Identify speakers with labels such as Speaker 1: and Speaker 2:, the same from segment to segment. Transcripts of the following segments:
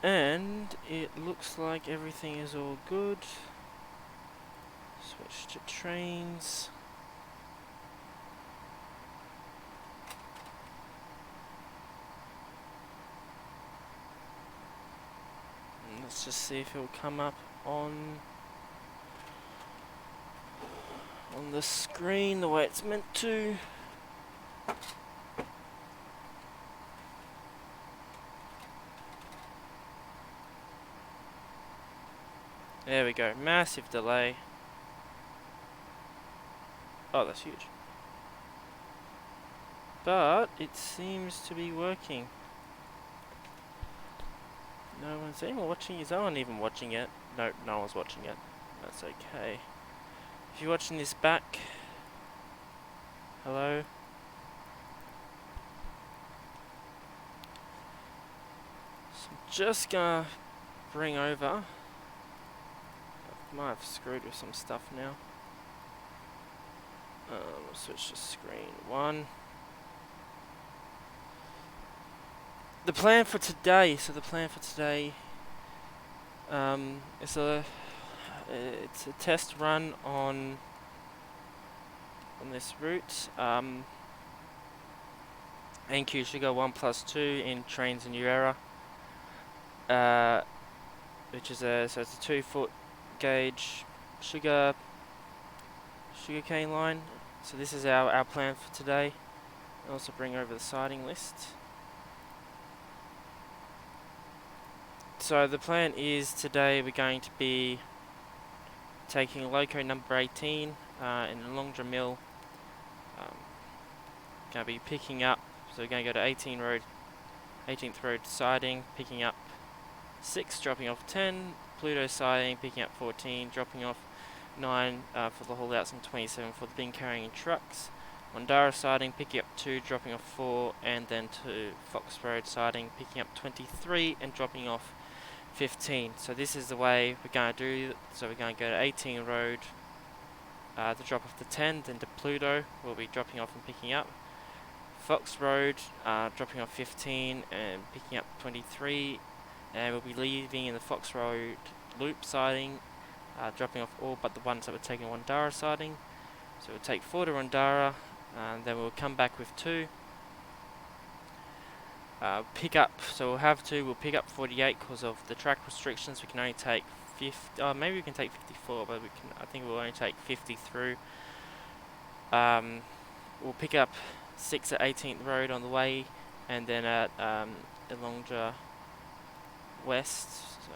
Speaker 1: And it looks like everything is all good. Switch to Trainz. And let's just see if it'll come up on the screen the way it's meant to. There we go, massive delay. Oh, that's huge. But it seems to be working. No one's even watching. Is no one even watching it? No, no one's watching it. That's okay. If you're watching this back, hello. So I'm just gonna bring over. I might have screwed with some stuff now. We'll switch to screen 1. The plan for today. So the plan for today is it's a test run on this route. NQ sugar 1+2 in Trainz and Urera. Which is so it's a 2-foot gauge sugar cane line. So this is our plan for today. I'll also bring over the siding list. So the plan is today we're going to be taking loco number 18 in the Longdra mill. Going to be picking up, so we're going to go to 18th road siding, picking up 6, dropping off 10, Pluto siding, picking up 14, dropping off 9 for the haul outs, and 27 for the bin carrying trucks. Mondara siding, picking up 2, dropping off 4, and then to Fox Road siding, picking up 23 and dropping off 15. So this is the way we're going to do. So we're going to go to 18 Road to drop off the 10, then to Pluto we'll be dropping off and picking up. Fox Road dropping off 15 and picking up 23, and we'll be leaving in the Fox Road loop siding, dropping off all but the ones that were taking Wandara siding. So we'll take 4 to Wandara, and then we'll come back with 2. Pick up, so we'll have 2, we'll pick up 48 because of the track restrictions. We can only take 50, maybe we can take 54, but I think we'll only take 50 through. We'll pick up 6 at 18th Road on the way, and then at Elongdra West, so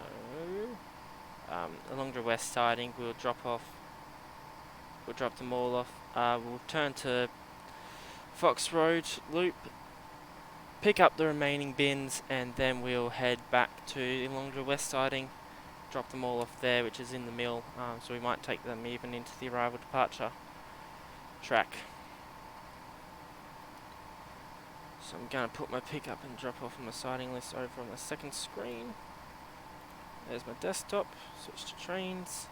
Speaker 1: Elongdra West siding we'll drop them all off. We'll turn to Fox Road loop, pick up the remaining bins, and then we'll head back to Elongdra West siding, drop them all off there, which is in the mill, so we might take them even into the arrival departure track. So I'm going to put my pickup and drop off on the siding list over on the second screen. There's my desktop, switch to Trainz.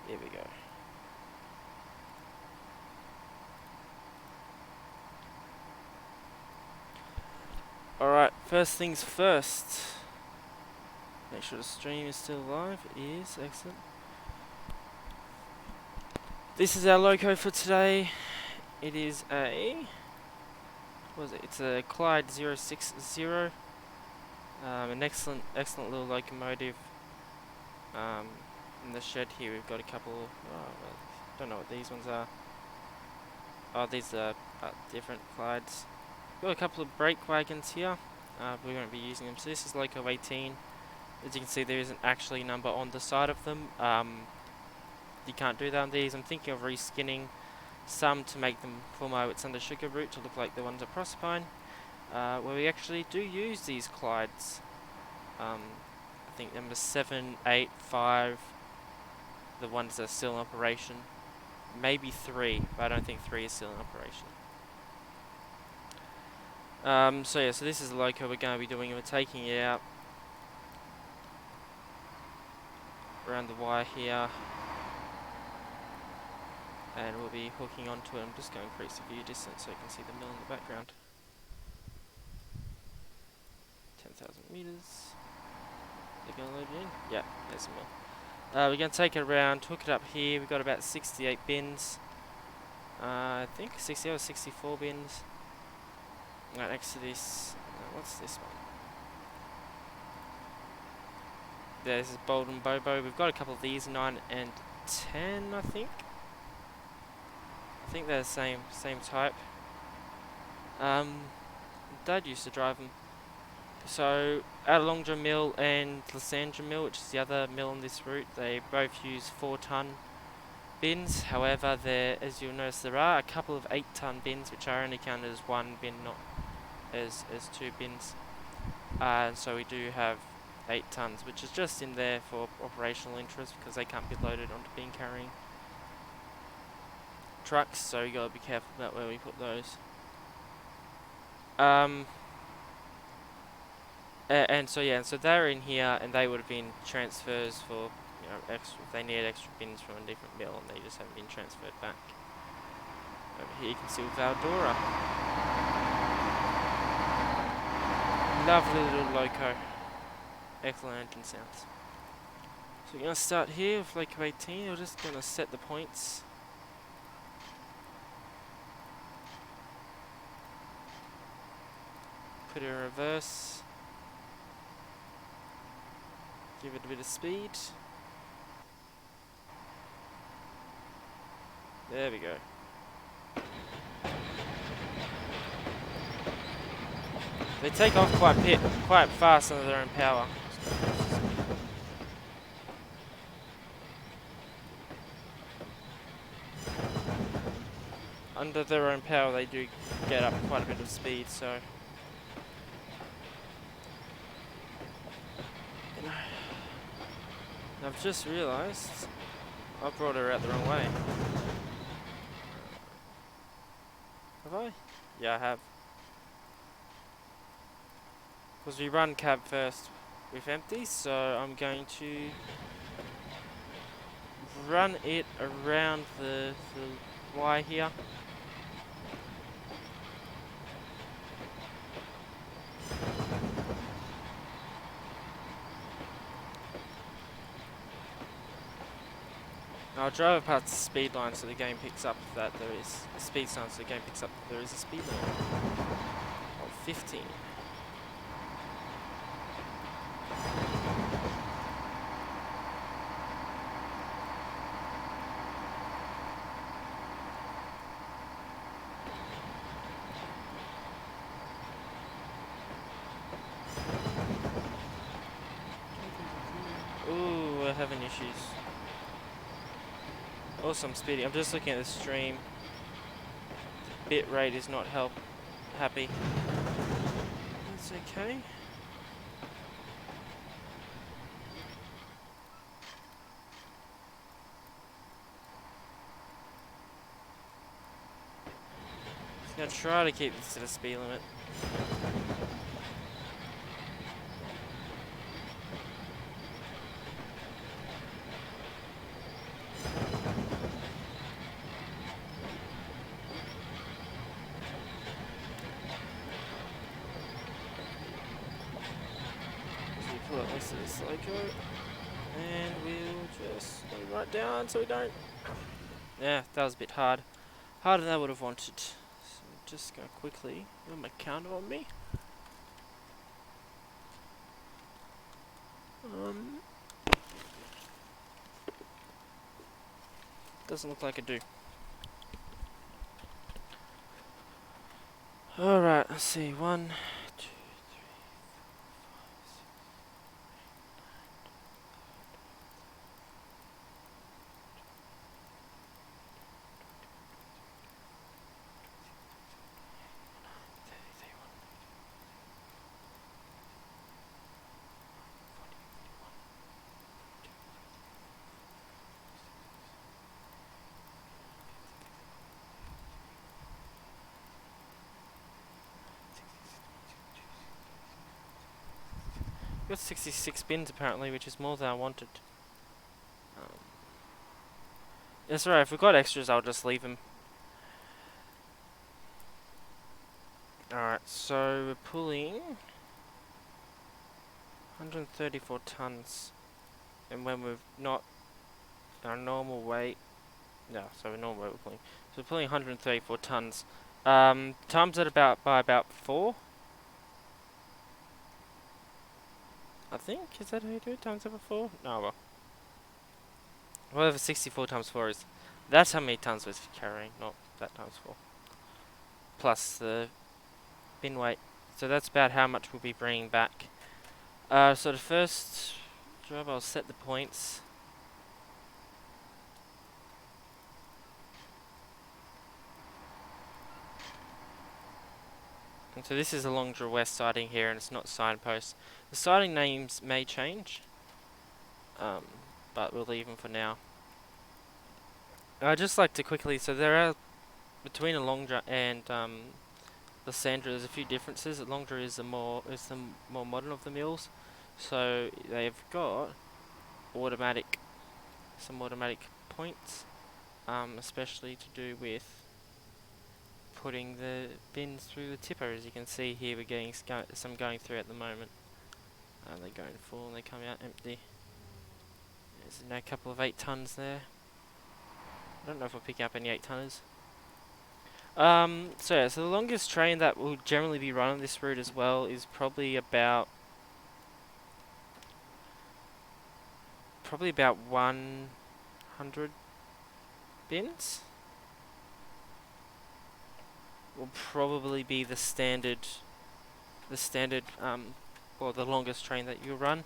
Speaker 1: Here we go. Alright, first things first. Make sure the stream is still live. It is, excellent. This is our loco for today. It is it's a Clyde 060. An excellent little locomotive. In the shed here we've got a couple of, don't know what these ones are. Oh, these are different Clydes. Got a couple of brake wagons here. We won't be using them. So this is loco 18. As you can see, there isn't actually a number on the side of them. You can't do that on these. I'm thinking of reskinning some to make them for my It's Under Sugar route to look like the ones at Proserpine, where we actually do use these Clydes. I think number 7, 8, 5, the ones that are still in operation. Maybe 3, but I don't think 3 is still in operation. So yeah, so this is the loco we're going to be doing, and we're taking it out around the wire here, and we'll be hooking onto it. I'm just going to increase the view distance so you can see the mill in the background. 10,000 meters. They're going to load it in? Yeah, there's some more. We're going to take it around, hook it up here. We've got about 68 bins. I think 60 or 64 bins. Right next to this. What's this one? There's this Bolden Bobo. We've got a couple of these, 9 and 10, I think. I think they're the same type. Dad used to drive them. So, Adelongdra Mill and Lysandra Mill, which is the other mill on this route, they both use 4-ton bins. However, as you'll notice, there are a couple of 8-ton bins, which are only counted as one bin, not as 2 bins. So we do have 8 tons, which is just in there for operational interest because they can't be loaded onto bin carrying trucks. So you gotta be careful about where we put those. And so they're in here, and they would have been transfers for, extra. If they needed extra bins from a different mill, and they just haven't been transferred back. Over here you can see with Valdora. Lovely little loco. Excellent engine sounds. So we're going to start here with loco 18. We're just going to set the points. Put it in reverse. Give it a bit of speed. There we go. They take off quite fast under their own power. Under their own power, they do get up quite a bit of speed, so. I've just realised I brought her out the wrong way. Have I? Yeah, I have. Because we run cab first with empty, so I'm going to run it around the Y here. I'll drive past the speed line so the game picks up that there is a speed sign, so the game picks up that there is a speed limit of 15. Ooh, we're having issues. Also, I'm speeding. I'm just looking at the stream. The bit rate is not happy. That's okay. Just gonna try to keep this to the speed limit. Pull up next to this loco, and we'll just go right down so we don't. Yeah, that was a bit hard. Harder than I would have wanted. So I'm just going to quickly put my counter on me. Doesn't look like I do. Alright, let's see. 1, 2, got 66 bins apparently, which is more than I wanted. That's alright, if we've got extras, I'll just leave them. Alright, so we're pulling 134 tons, and when we're not our normal weight, no, so we're normal weight we're pulling. So we're pulling 134 tons. Times it by about 4. I think, is that how you do it? Times over 4? No, well. Whatever 64 times 4 is. That's how many tons we're carrying, not that times 4. Plus the bin weight. So that's about how much we'll be bringing back. So the first job, I'll set the points. And so this is a Longdra West siding here, and it's not signpost. The siding names may change, but we'll leave them for now. I'd just like to quickly, so there are, between a Longdra and the Sandra, there's a few differences. The Longdra is the more modern of the mills, so they've got some automatic points, especially to do with putting the bins through the tipper. As you can see here, we're getting some going through at the moment. They're going full and they come out empty. There's a couple of 8 tons there. I don't know if we're picking up any 8 tonners. So the longest train that will generally be run on this route as well is probably about 100 bins. Will probably be the standard, or the longest train that you'll run.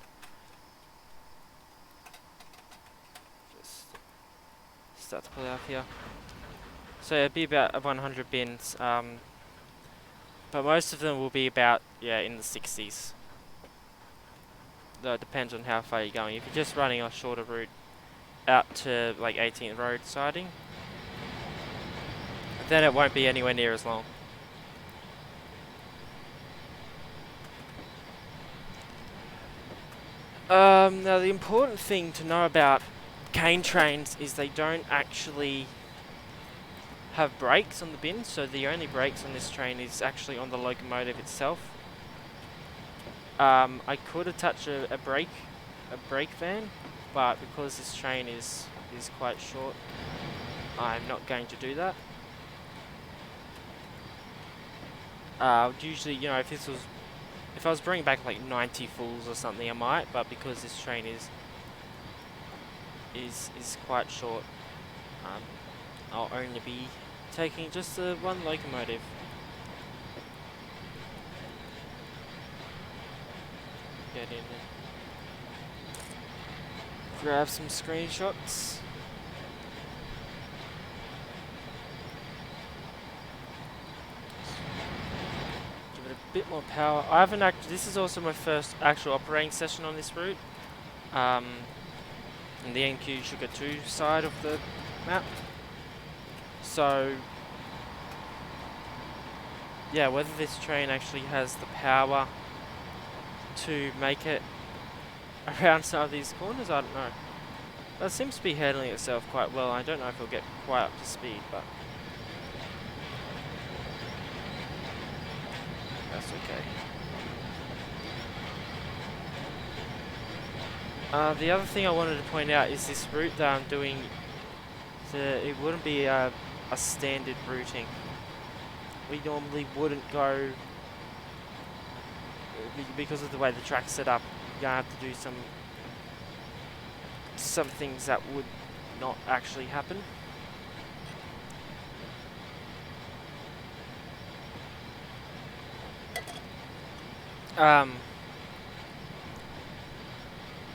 Speaker 1: Just start to pull it up here. So it'll be about 100 bins, but most of them will be about, in the 60s. Though it depends on how far you're going. If you're just running a shorter route out to like 18th Road siding, then it won't be anywhere near as long. Now the important thing to know about cane trains is they don't actually have brakes on the bins, so the only brakes on this train is actually on the locomotive itself. I could attach a brake van, but because this train is quite short, I'm not going to do that. Usually, if I was bringing back like 90 fulls or something, I might, but because this train is quite short, I'll only be taking just the one locomotive. Get in and grab some screenshots. Give it a bit more power. This is also my first actual operating session on this route. In the NQ Sugar 2 side of the map. So, whether this train actually has the power to make it around some of these corners, I don't know. But it seems to be handling itself quite well. I don't know if it'll get quite up to speed, but that's okay. The other thing I wanted to point out is this route that I'm doing. It wouldn't be a standard routing. We normally wouldn't go, because of the way the track's set up. You're gonna have to do some things that would not actually happen.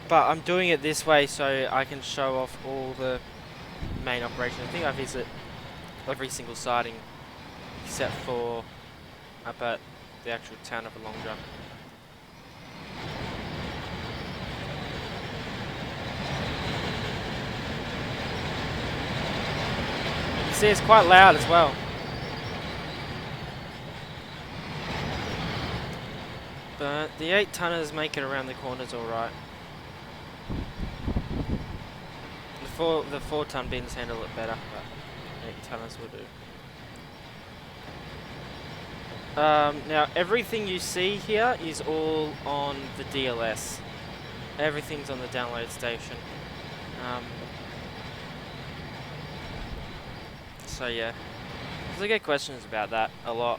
Speaker 1: But I'm doing it this way so I can show off all the main operations. I think I visit every single siding except for up at the actual town of Longdra. You see, it's quite loud as well. But the 8 tonners make it around the corners alright. The 4 ton bins handle it better, but 8 tonners will do. Now everything you see here is all on the DLS. Everything's on the download station. So yeah, so I get questions about that a lot.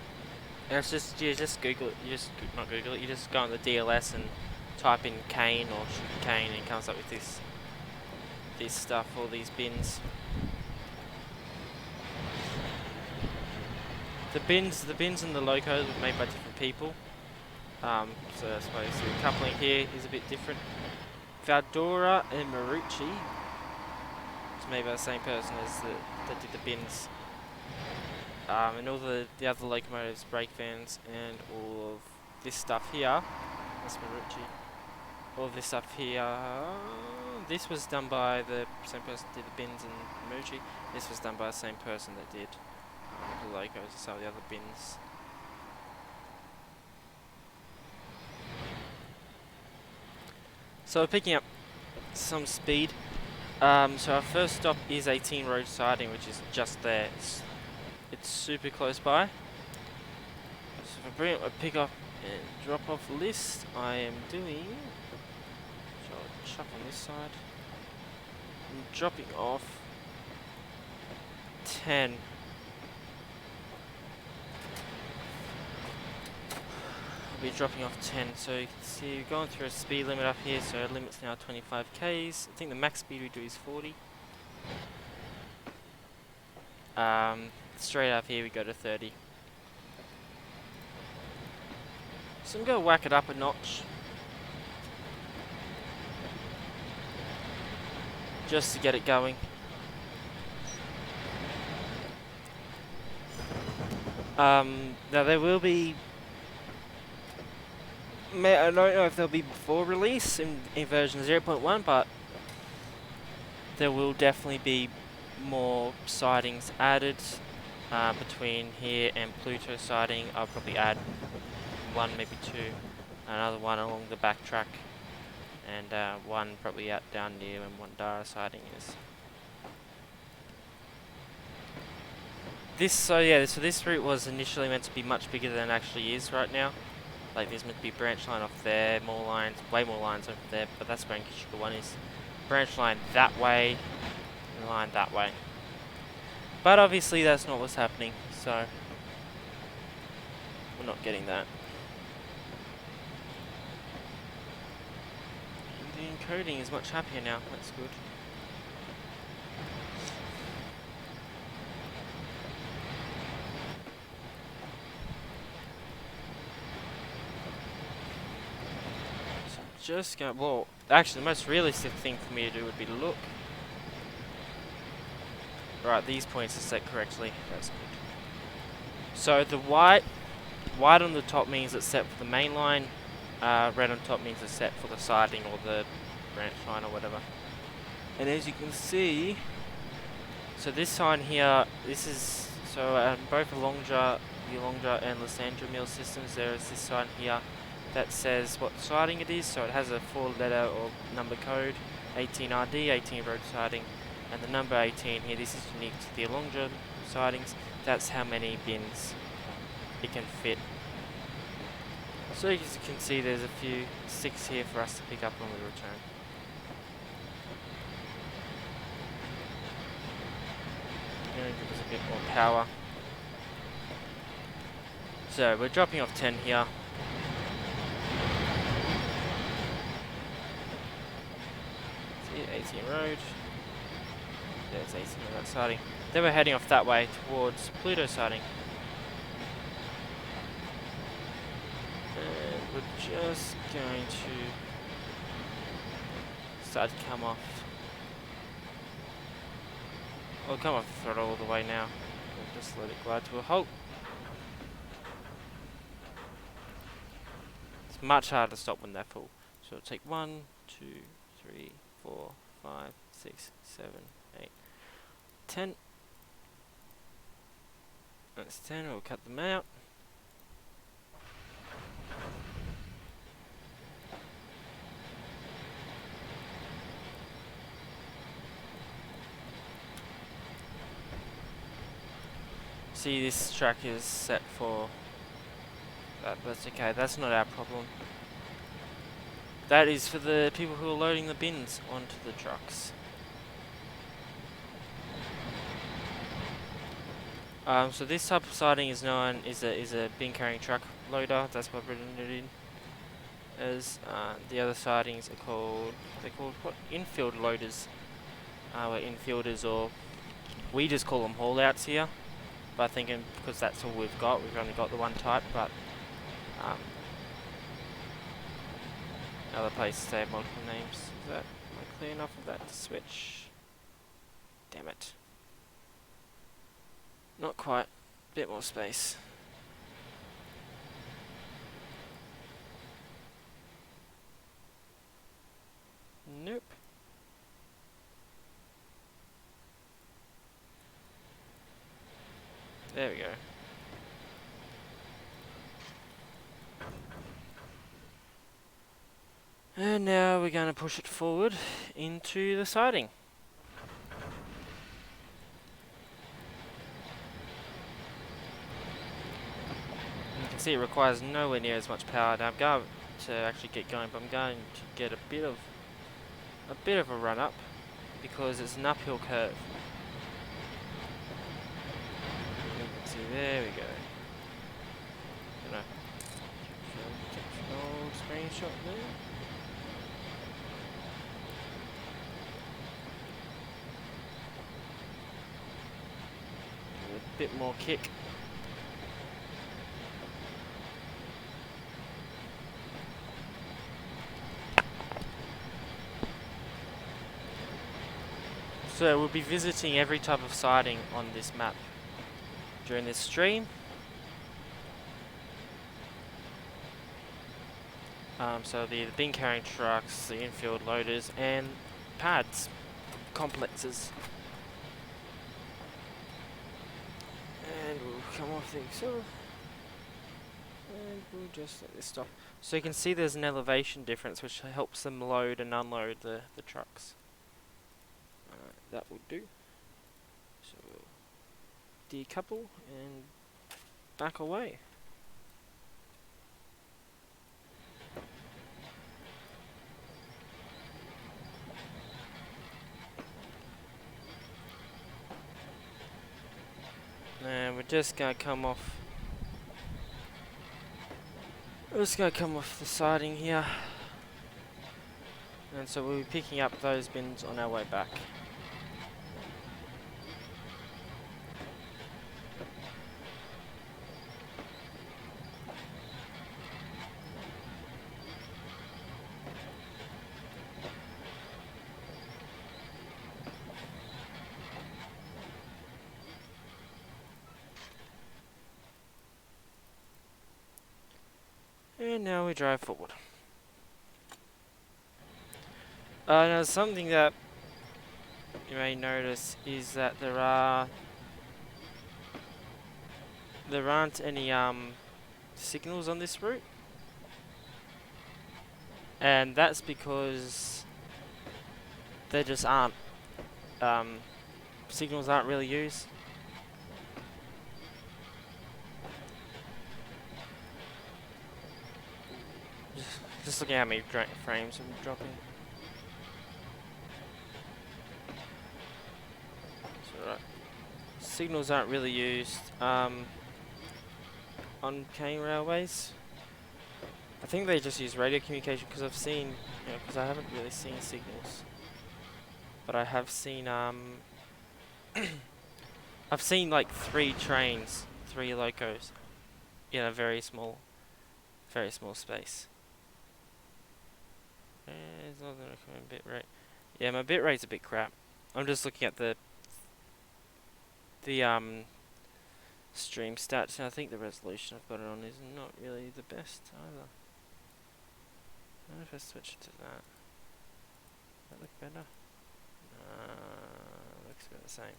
Speaker 1: And it's just you just Google it. You just not Google it. You just go on the DLS and type in cane or sugar cane, and it comes up with this stuff, all these bins. The bins and the locos were made by different people. So I suppose the coupling here is a bit different. Valdora and Marucci. It's made by the same person as that did the bins. And all the other locomotives, brake vans, and all of this stuff here. That's Marucci. All of this stuff here. This was done by the same person that did the bins and Marucci. This was done by the same person that did the locos and some of the other bins. So we're picking up some speed. So our first stop is 18 road siding, which is just there. It's super close by. So if I bring up a pick up and drop off list, I am doing. So I'll chuck on this side. I'm dropping off 10. I'll be dropping off 10. So you can see we're going through a speed limit up here. So our limit's now 25 k's. I think the max speed we do is 40. Straight up here we go to 30. So I'm going to whack it up a notch. Just to get it going. Now there will be... I don't know if there'll be before release in version 0.1, but there will definitely be more sidings added between here and Pluto siding. I'll probably add one, maybe two, another one along the back track, and one probably out down near where Wandara siding is. So this route was initially meant to be much bigger than it actually is right now. Like there's meant to be a branch line off there, more lines, way more lines over there, but that's where Nkishika 1 is. Branch line that way, and line that way. But obviously that's not what's happening, so we're not getting that. The encoding is much happier now, that's good. Just go. Well, actually, the most realistic thing for me to do would be to look. Right, these points are set correctly. That's good. So the white on the top means it's set for the main line. Red on top means it's set for the siding or the branch line or whatever. And as you can see, so this sign here, this is both the Alonga and Lysandra mill systems. There is this sign here that says what siding it is, so it has a 4-letter or number code, 18RD, 18 road siding, and the number 18 here, this is unique to the Alonga sidings. That's how many bins it can fit. So as you can see, there's a few 6 here for us to pick up when we return. Going to give us a bit more power. So we're dropping off 10 here. See, 18 road. There's 18 road siding. Then we're heading off that way towards Pluto siding. And we're just going to start to come off. We'll come off the throttle all the way now. We'll just let it glide to a halt. It's much harder to stop when they're full. So it'll take 1, 2, 3, 4, 5, 6, 7, 8, 10. That's 10, we'll cut them out. See, this track is set for That's okay, that's not our problem. That is for the people who are loading the bins onto the trucks. So this type of siding is known is a bin carrying truck loader. That's what we're it in as. The other sidings are called what? Infield loaders. Or infielders, or we just call them haul outs here. But I think because that's all we've only got the one type. But other places they have multiple names. Is that am I clear enough of that to switch? Damn it. Not quite. Bit more space. Nope. There we go. And now we're going to push it forward into the siding. You can see it requires nowhere near as much power. Now I'm going to actually get going, but I'm going to get a bit of a run up because it's an uphill curve. You can see there we go. Gonna take an old screenshot there. A bit more kick. So we'll be visiting every type of siding on this map during this stream. So the bin carrying trucks, the infield loaders, and pads, complexes. And we'll come off the accelerator. And we'll just let this stop. So you can see there's an elevation difference which helps them load and unload the trucks. That will do. So we'll decouple and back away. And we're just gonna come off. We're just gonna come off the siding here. And so we'll be picking up those bins on our way back. And now we drive forward. Now something that you may notice is that there aren't any signals on this route, and that's because there just aren't. Signals aren't really used. Just looking at how many frames I'm dropping. So, signals aren't really used on cane railways. I think they just use radio communication because I've seen, because I haven't really seen signals, but I have seen I've seen like 3 trains, 3 locos in a very small space. It's not gonna recommend bit rate. Yeah, my bit rate's a bit crap. I'm just looking at the stream stats, and I think the resolution I've got it on is not really the best either. I wonder if I switch it to that. Does that look better? Looks about the same.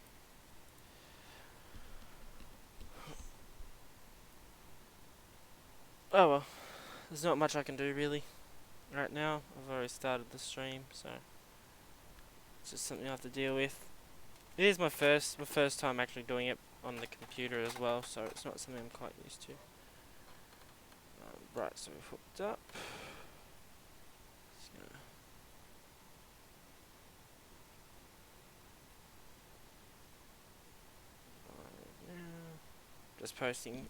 Speaker 1: Oh well, there's not much I can do really right now. I've already started the stream, so it's just something I have to deal with. It is my first time actually doing it on the computer as well, so it's not something I'm quite used to. Right, so we've hooked up. Just gonna now. Just posting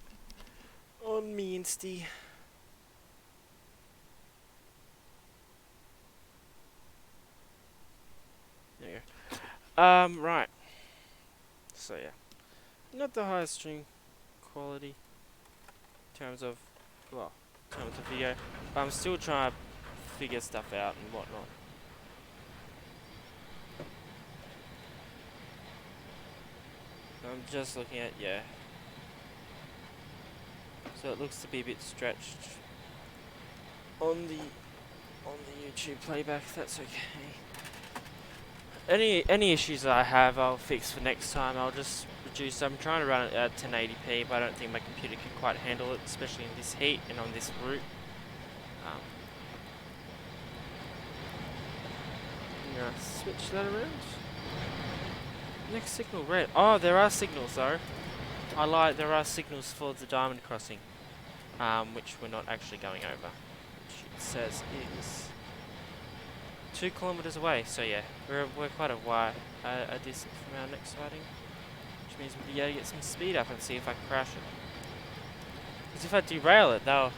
Speaker 1: on me Insty. There you go. Right. So yeah, not the highest stream quality in terms of, well, in terms of video, but I'm still trying to figure stuff out and whatnot. I'm just looking at, yeah. So it looks to be a bit stretched on the YouTube playback. That's okay. Any issues that I have, I'll fix for next time. I'll just reduce. I'm trying to run it at 1080p, but I don't think my computer can quite handle it, especially in this heat and on this route. I'm gonna switch that around. Next signal red. Oh, there are signals though. I lied. There are signals for the diamond crossing, which we're not actually going over. Which it says is 2 kilometers away. So yeah, we're quite a distance from our next sighting, which means we'll be able to get some speed up and see if I can crash it. Because if I derail it, that'll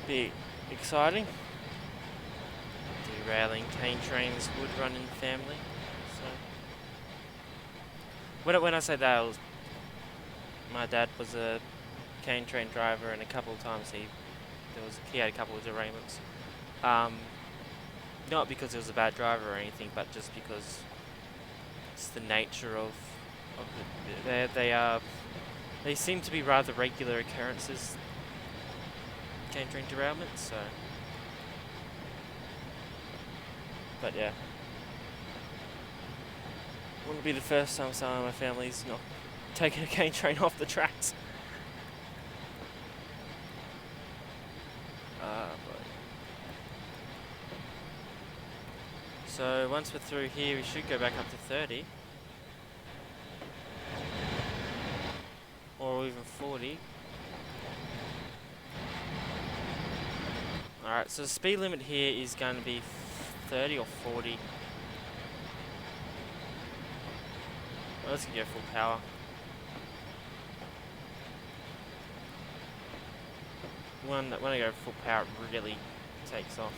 Speaker 1: be exciting. Derailing cane trains wood running family. So when I say that, my dad was a cane train driver, and a couple of times he had a couple of derailments. Not because he was a bad driver or anything, but just because it's the nature of they seem to be rather regular occurrences, cane train derailments. So, but yeah, wouldn't be the first time someone in my family's not taking a cane train off the tracks. So once we're through here, we should go back up to 30. Or even 40. Alright, so the speed limit here is going to be 30 or 40. Well, let's go full power. When I go full power, it really takes off.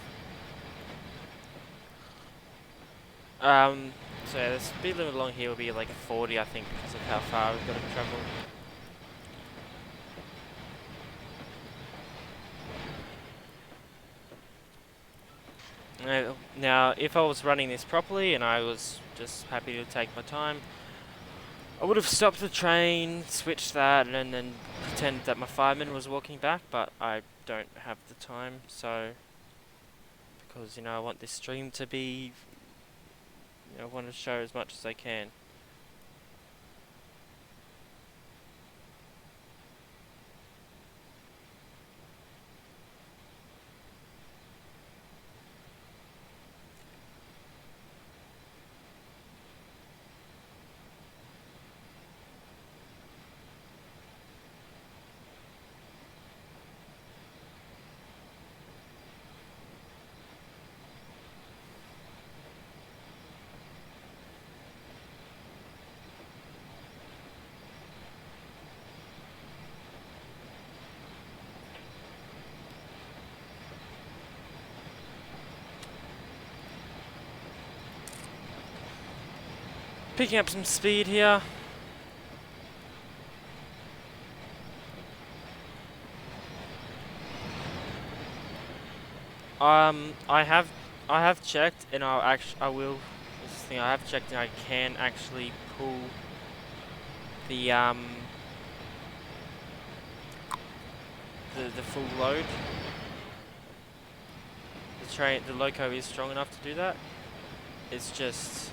Speaker 1: So yeah, the speed limit along here will be like 40, I think, because of how far we've got to travel. Now, if I was running this properly and I was just happy to take my time, I would have stopped the train, switched that, and then pretend that my fireman was walking back, but I don't have the time, so, because, I want this stream to be, I want to show as much as I can. Picking up some speed here. I have checked, and I have checked, and I can actually pull the full load. The loco is strong enough to do that. It's just,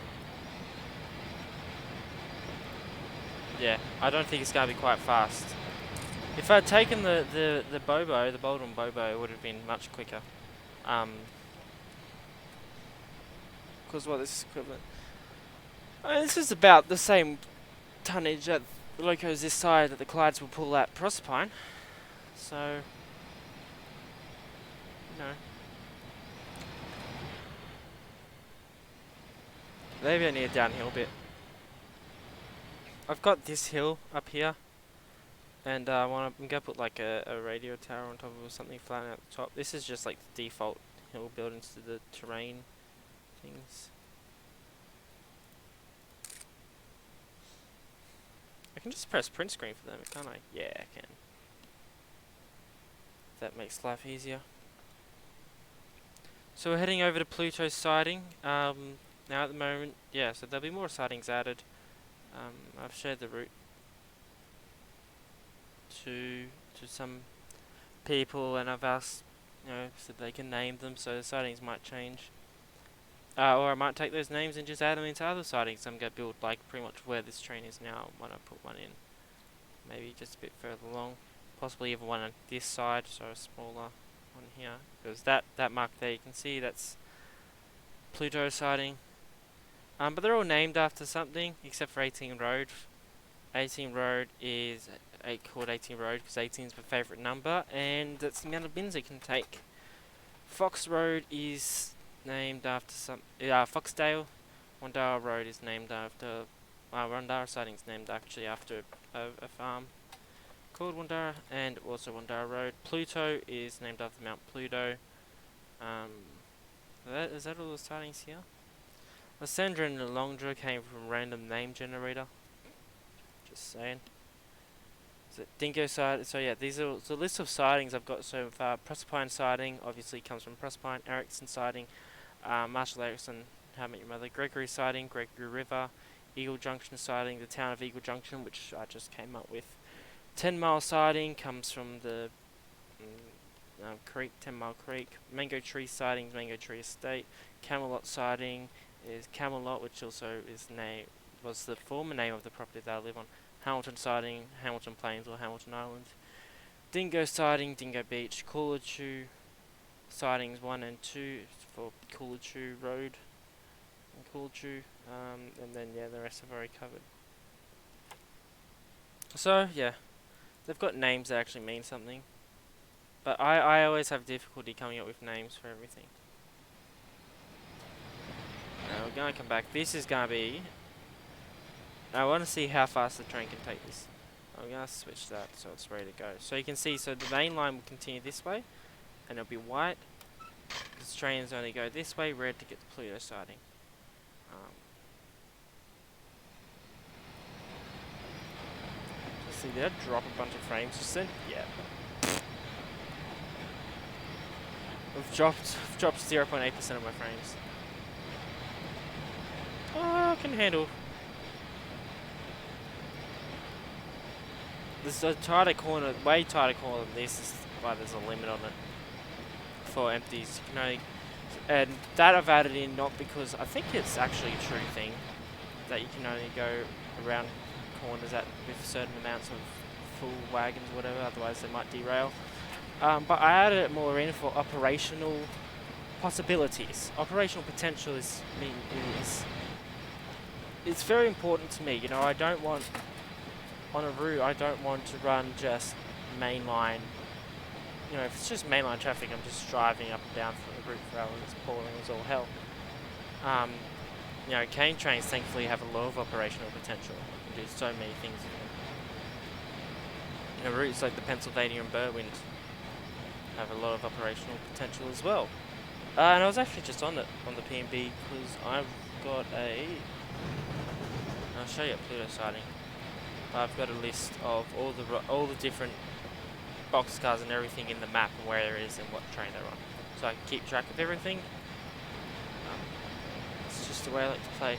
Speaker 1: yeah, I don't think it's going to be quite fast. If I'd taken the Bobo, the Boldon Bobo, it would have been much quicker. Because what this is equivalent. This is about the same tonnage that the locos this side that the Clydes will pull at Proserpine. So you know, maybe I need a downhill bit. I've got this hill up here, and I'm gonna put like a radio tower on top of it or something flat at the top. This is just like the default hill built into the terrain things. I can just press print screen for them, can't I? Yeah, I can. That makes life easier. So we're heading over to Pluto's sighting. Now at the moment, yeah, so there'll be more sightings added. I've shared the route to some people, and I've asked, so they can name them, so the sightings might change. Or I might take those names and just add them into other sightings. I'm going to build like pretty much where this train is now when I put one in. Maybe just a bit further along. Possibly even one on this side, so a smaller one here. Because that mark there, you can see that's Pluto sighting. But they're all named after something, except for 18 Road. 18 Road is called 18 Road because 18 is my favourite number, and that's the amount of bins it can take. Fox Road is named after Foxdale. Wandara Road is named after Wandara sighting is named actually after a farm called Wandara, and also Wandara Road. Pluto is named after Mount Pluto. Is that all the sightings here? Lysandra and Alondra came from random name generator. Just saying. So Dingo sighting. So yeah, these are the list of sightings I've got so far. Proserpine sighting obviously comes from Proserpine. Erickson sighting. Marshall Erickson, How I Met Your Mother. Gregory sighting. Gregory River. Eagle Junction sighting. The town of Eagle Junction, which I just came up with. 10 Mile sighting comes from the creek, 10 Mile Creek. Mango Tree sightings, Mango Tree Estate. Camelot sighting is Camelot, which also was the former name of the property that I live on. Hamilton sighting, Hamilton Plains or Hamilton Island. Dingo sighting, Dingo Beach. Coolachoo sightings 1 and 2 for Coolachoo Road and Coolachoo. And then yeah, the rest I've already covered. So yeah, they've got names that actually mean something. But I always have difficulty coming up with names for everything. Now we're going to come back. This is going to be... I want to see how fast the train can take this. I'm going to switch that so it's ready to go. So you can see, so the main line will continue this way. And it'll be white. Because trains only go this way, red to get to Pluto sighting. See, did I drop a bunch of frames just then? Yeah. I've dropped 0.8% of my frames. Oh, I can handle. There's a tighter corner, way tighter corner than this. Is why there's a limit on it for empties. You can only, and that I've added in not because I think it's actually a true thing that you can only go around corners with certain amounts of full wagons or whatever. Otherwise, they might derail. But I added it more in for operational possibilities. Operational potential is it's very important to me. You know, I don't want on a route. I don't want to run just mainline. You know, if it's just mainline traffic, I'm just driving up and down the route for hours. It's pouring as all hell. You know, cane trains thankfully have a lot of operational potential. You can do so many things. You know, routes like the Pennsylvania and Berwind have a lot of operational potential as well. And I was actually just on the PNB because I've got I'll show you a Pluto sighting. I've got a list of all the different boxcars and everything in the map and where there is and what train they're on, so I can keep track of everything. It's just the way I like to play.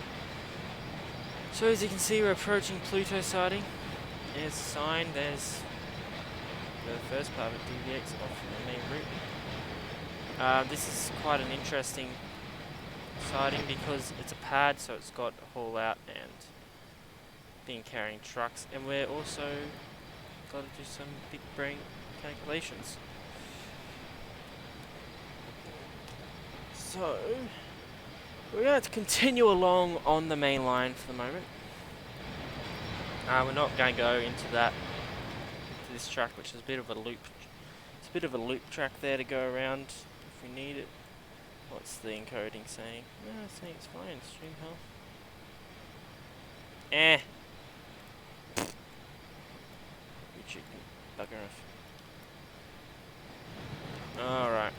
Speaker 1: So as you can see, we're approaching Pluto sighting. There's a sign. There's the first part of it deviates off the main route. This is quite an interesting sighting because it's a pad, so it's got a haul out and been carrying trucks, and we're also got to do some big brain calculations. So we're going to continue along on the main line for the moment. We're not going to go into this track, which is a bit of a loop. It's a bit of a loop track there to go around we need it. What's the encoding saying? No, it's saying it's fine. Stream health. Eh. You chicken bugger off. Alright.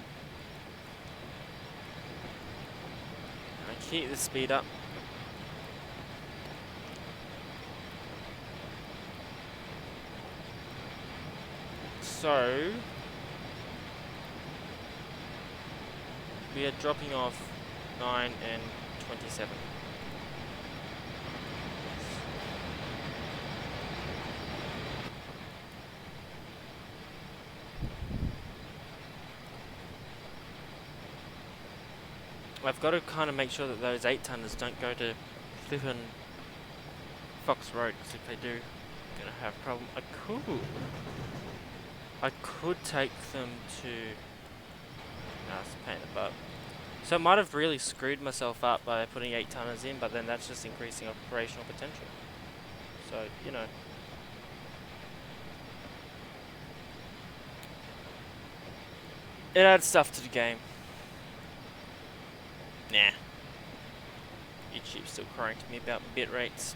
Speaker 1: I keep the speed up. So we are dropping off 9 and 27. I've got to kind of make sure that those 8-tonners don't go to flippin' Fox Road, because if they do, I'm gonna have a problem. I could take them to. Nah, it's a pain in the butt. So I might have really screwed myself up by putting 8-tonners in, but then that's just increasing operational potential. So, you know. It adds stuff to the game. Nah. YouTube's still crying to me about bit rates.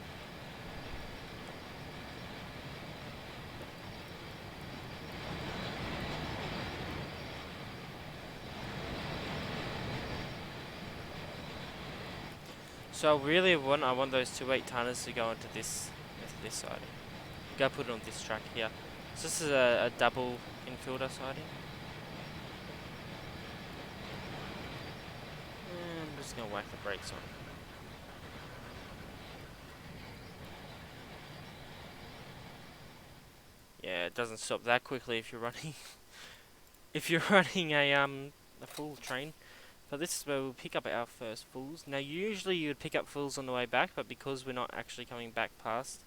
Speaker 1: So really I want those two 8-tonners to go into this siding. Go put it on this track here. So this is a double infielder siding. And I'm just gonna whack the brakes on. Yeah, it doesn't stop that quickly if you're running if you're running a full train. But this is where we'll pick up our first fulls. Now usually you would pick up fulls on the way back, but because we're not actually coming back past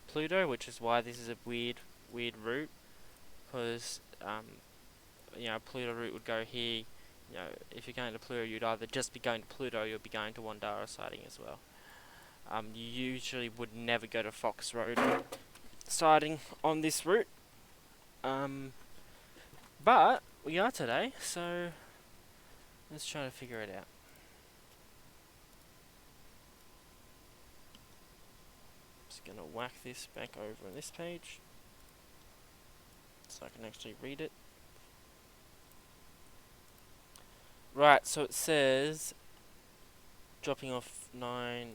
Speaker 1: Pluto, which is why this is a weird route, because you know, Pluto route would go here. You know, if you're going to Pluto, you'd either just be going to Pluto, or you'd be going to Wandara siding as well. You usually would never go to Fox Road siding on this route. But we are today, so let's try to figure it out. Just gonna whack this back over on this page so I can actually read it. Right, so it says dropping off 9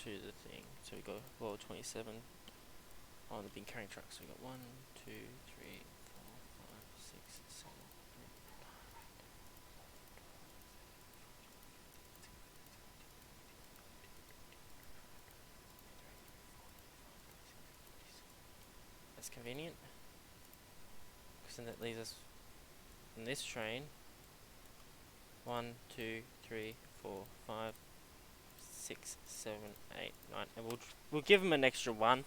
Speaker 1: to the thing. So we got well 27 on the big carrying truck. So we got 1, 2, 3, 4, 5, 6, 7, 8, 9. That's convenient, because then that leaves us on this train 1, 2, 3, 4, 5, 6, 7, 8, 9, and we'll give them an extra 1.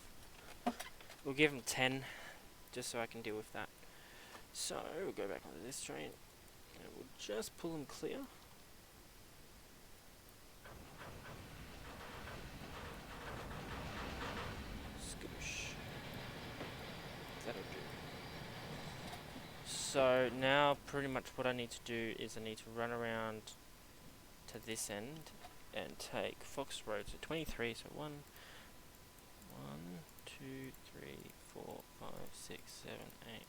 Speaker 1: We'll give them 10, just so I can deal with that. So we'll go back onto this train, and we'll just pull them clear. Scoosh. That'll do. So now pretty much what I need to do is I need to run around to this end and take Fox Road to 23, so 1, 2, 3, 4, 5, 6, 7, 8, 9,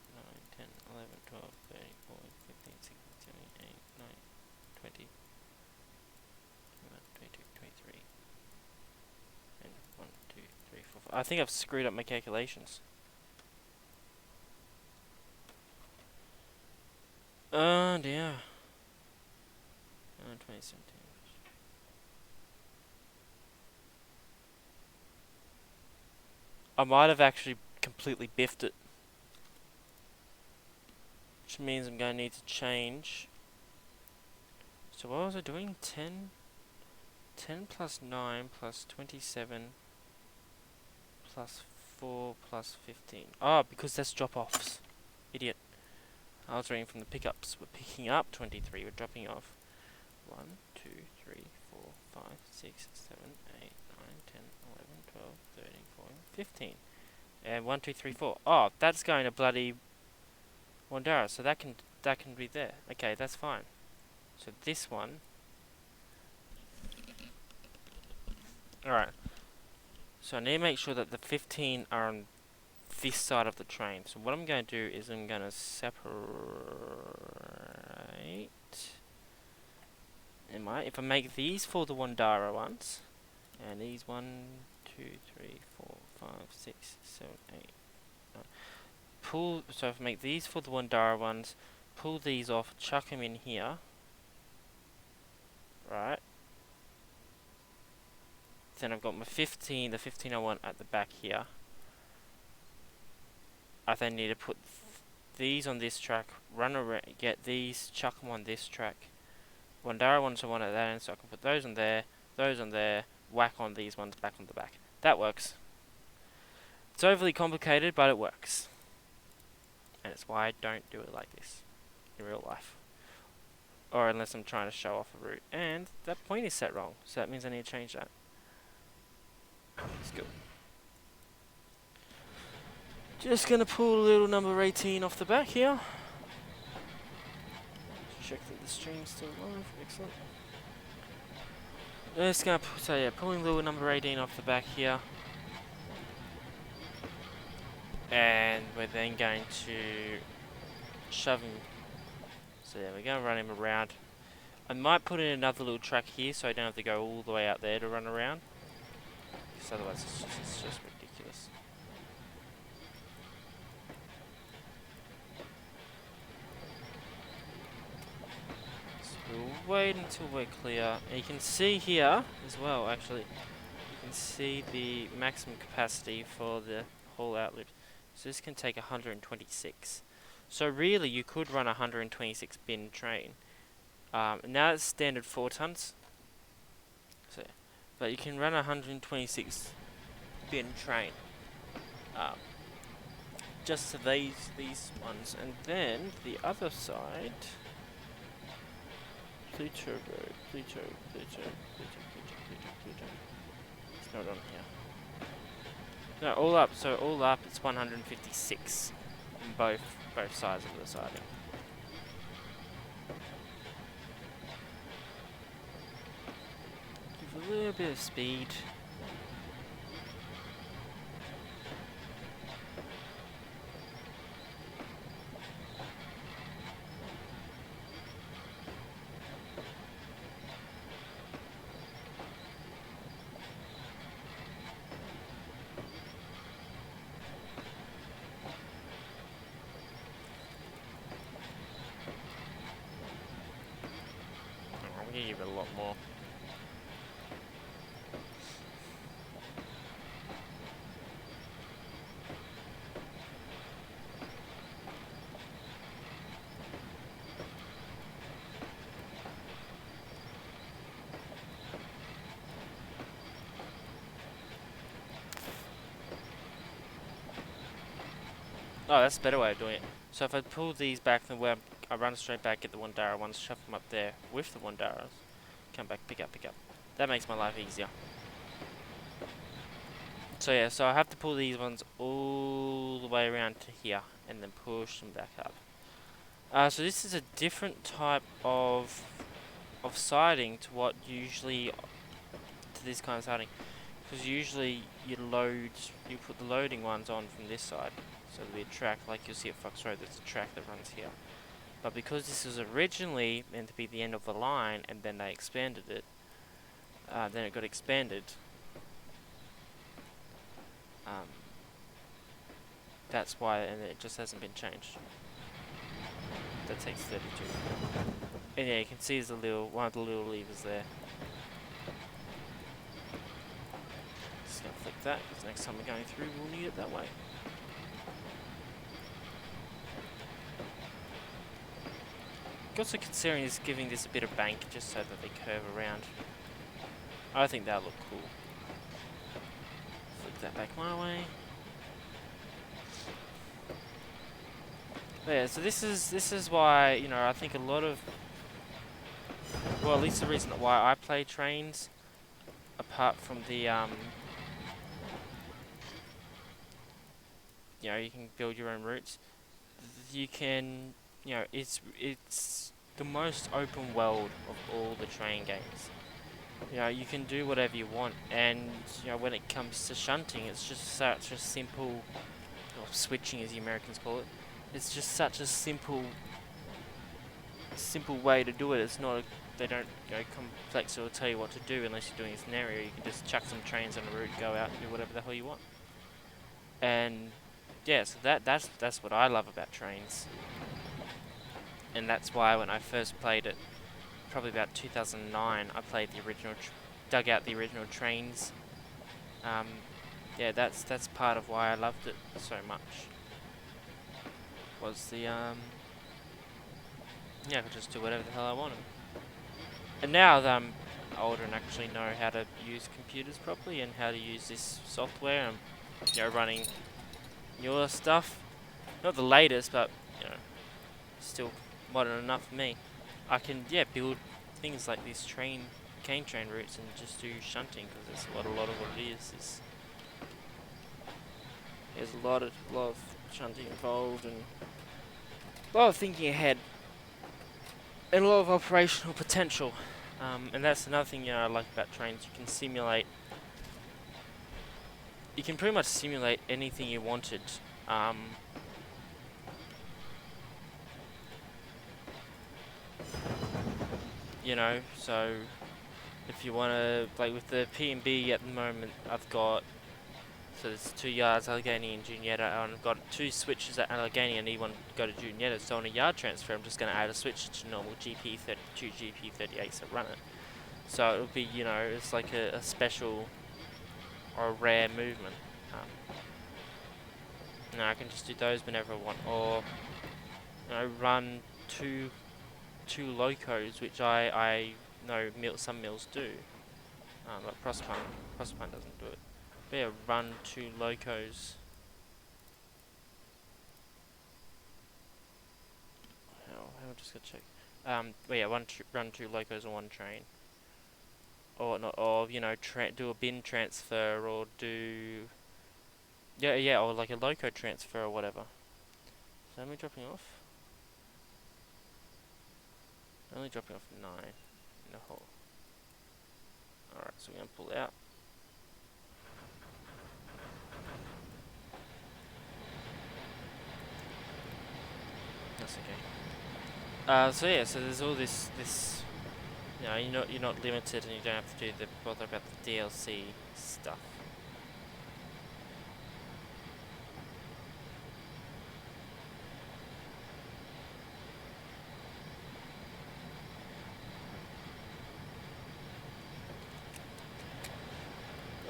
Speaker 1: 10, 11, 12, 13, 14, 15, 16, 17, 18, 19, 20, 21, 22, 23, and 1, 2, 3, 4, 5. I think I've screwed up my calculations. Oh dear. 2017. I might have actually completely biffed it, which means I'm going to need to change. So what was I doing? 10 plus 9 plus 27 plus 4 plus 15. Oh, because that's drop-offs. Idiot. I was reading from the pickups. We're picking up 23. We're dropping off 1, 2, 3, 4, 5, 6, 7, 8, 9, 10, 11, 12, 13, 14, 15. And 1, 2, 3, 4. Oh, that's going to bloody Wandara, so that can be there. Okay, that's fine. So this one. Alright. So I need to make sure that the 15 are on this side of the train. So what I'm going to do is I'm going to separate. If I make these for the Wandara ones, and these 1, 2, 3, 4, 5, 6, 7, 8, 9. Pull. So if I make these for the Wandara ones, pull these off, chuck them in here. Right. Then I've got my 15, the 15 I want at the back here. I then need to put these on this track, run around, get these, chuck them on this track. Wandara ones I want at that end, so I can put those on there, whack on these ones back on the back. That works. It's overly complicated, but it works. And it's why I don't do it like this in real life. Or unless I'm trying to show off a route. And that point is set wrong, so that means I need to change that. Let's go. Just gonna pull a little number 18 off the back here. Check that the stream's still live. Excellent. Just gonna pulling little number 18 off the back here. And we're then going to shove him. So there we go, run him around. I might put in another little track here so I don't have to go all the way out there to run around. Because otherwise it's just ridiculous. So we'll wait until we're clear. And you can see here as well, actually. You can see the maximum capacity for the whole outlet. So this can take 126. So really you could run a 126 bin train. Now it's standard 4 tons. So, but you can run a 126 bin train. Just to these ones. And then the other side. Pluto Road. Pluto. It's not on here. No, all up. So all up, it's 156 on both sides of the siding. Give a little bit of speed. I'm gonna give it a lot more. Oh, that's a better way of doing it. So if I pull these back, then where I run straight back, get the Wandara ones, shove them up there with the Wandaras, come back, pick up. That makes my life easier. So yeah, so I have to pull these ones all the way around to here, and then push them back up. So this is a different type of siding to what usually, to this kind of siding. Because usually you put the loading ones on from this side. So there'll be a track, like you'll see at Fox Road, there's a track that runs here. But because this was originally meant to be the end of the line, and then they expanded it, then it got expanded. That's why, and it just hasn't been changed. That takes 32. And yeah, you can see there's one of the little levers there. Just gonna flick that, because next time we're going through, we'll need it that way. Also considering is giving this a bit of bank just so that they curve around. I think that'll look cool. Flick that back my way. But yeah, so this is why, you know, I think a lot of, well, at least the reason why I play Trainz, apart from the you know, you can build your own routes. You can, you know, it's the most open world of all the train games. You know, you can do whatever you want, and you know, when it comes to shunting, it's just such a simple, or switching as the Americans call it. It's just such a simple way to do it. It's not they don't go complex or tell you what to do unless you're doing a scenario. You can just chuck some trains on a route, go out, and do whatever the hell you want. And yeah, so that's what I love about Trainz, and that's why when I first played it, probably about 2009, I played the original, dug out the original Trainz. Yeah, that's part of why I loved it so much. Was the yeah, I could just do whatever the hell I wanted. And now that I'm older and actually know how to use computers properly and how to use this software, I'm, you know, running newer stuff. Not the latest, but you know, still modern enough for me. I can, yeah, build things like these cane train routes and just do shunting, because that's a lot of what it is. There's a lot of shunting involved and a lot of thinking ahead and a lot of operational potential. And that's another thing, you know, I like about Trainz. You can simulate. You can pretty much simulate anything you wanted. You know, so if you want to, like with the P&B at the moment, I've got, so there's 2 yards, Allegheny and Juniata, and I've got 2 switches at Allegheny and need one to go to Juniata. So on a yard transfer, I'm just going to add a switch to normal GP32, GP38s that run it. So it'll be, you know, it's like a special or a rare movement. No, I can just do those whenever I want, or you know, run two locos, which I know some mills do. Like Proserpine doesn't do it. But yeah, run 2 locos. I'll just go check. But yeah, run 2 locos on 1 train. Or not, or you know, do a bin transfer, or do or like a loco transfer or whatever. So how many dropping off? Only dropping off 9 in the hole. Alright, so we're gonna pull out. That's okay. So yeah, so there's all this you know, you're not limited, and you don't have to bother about the DLC stuff.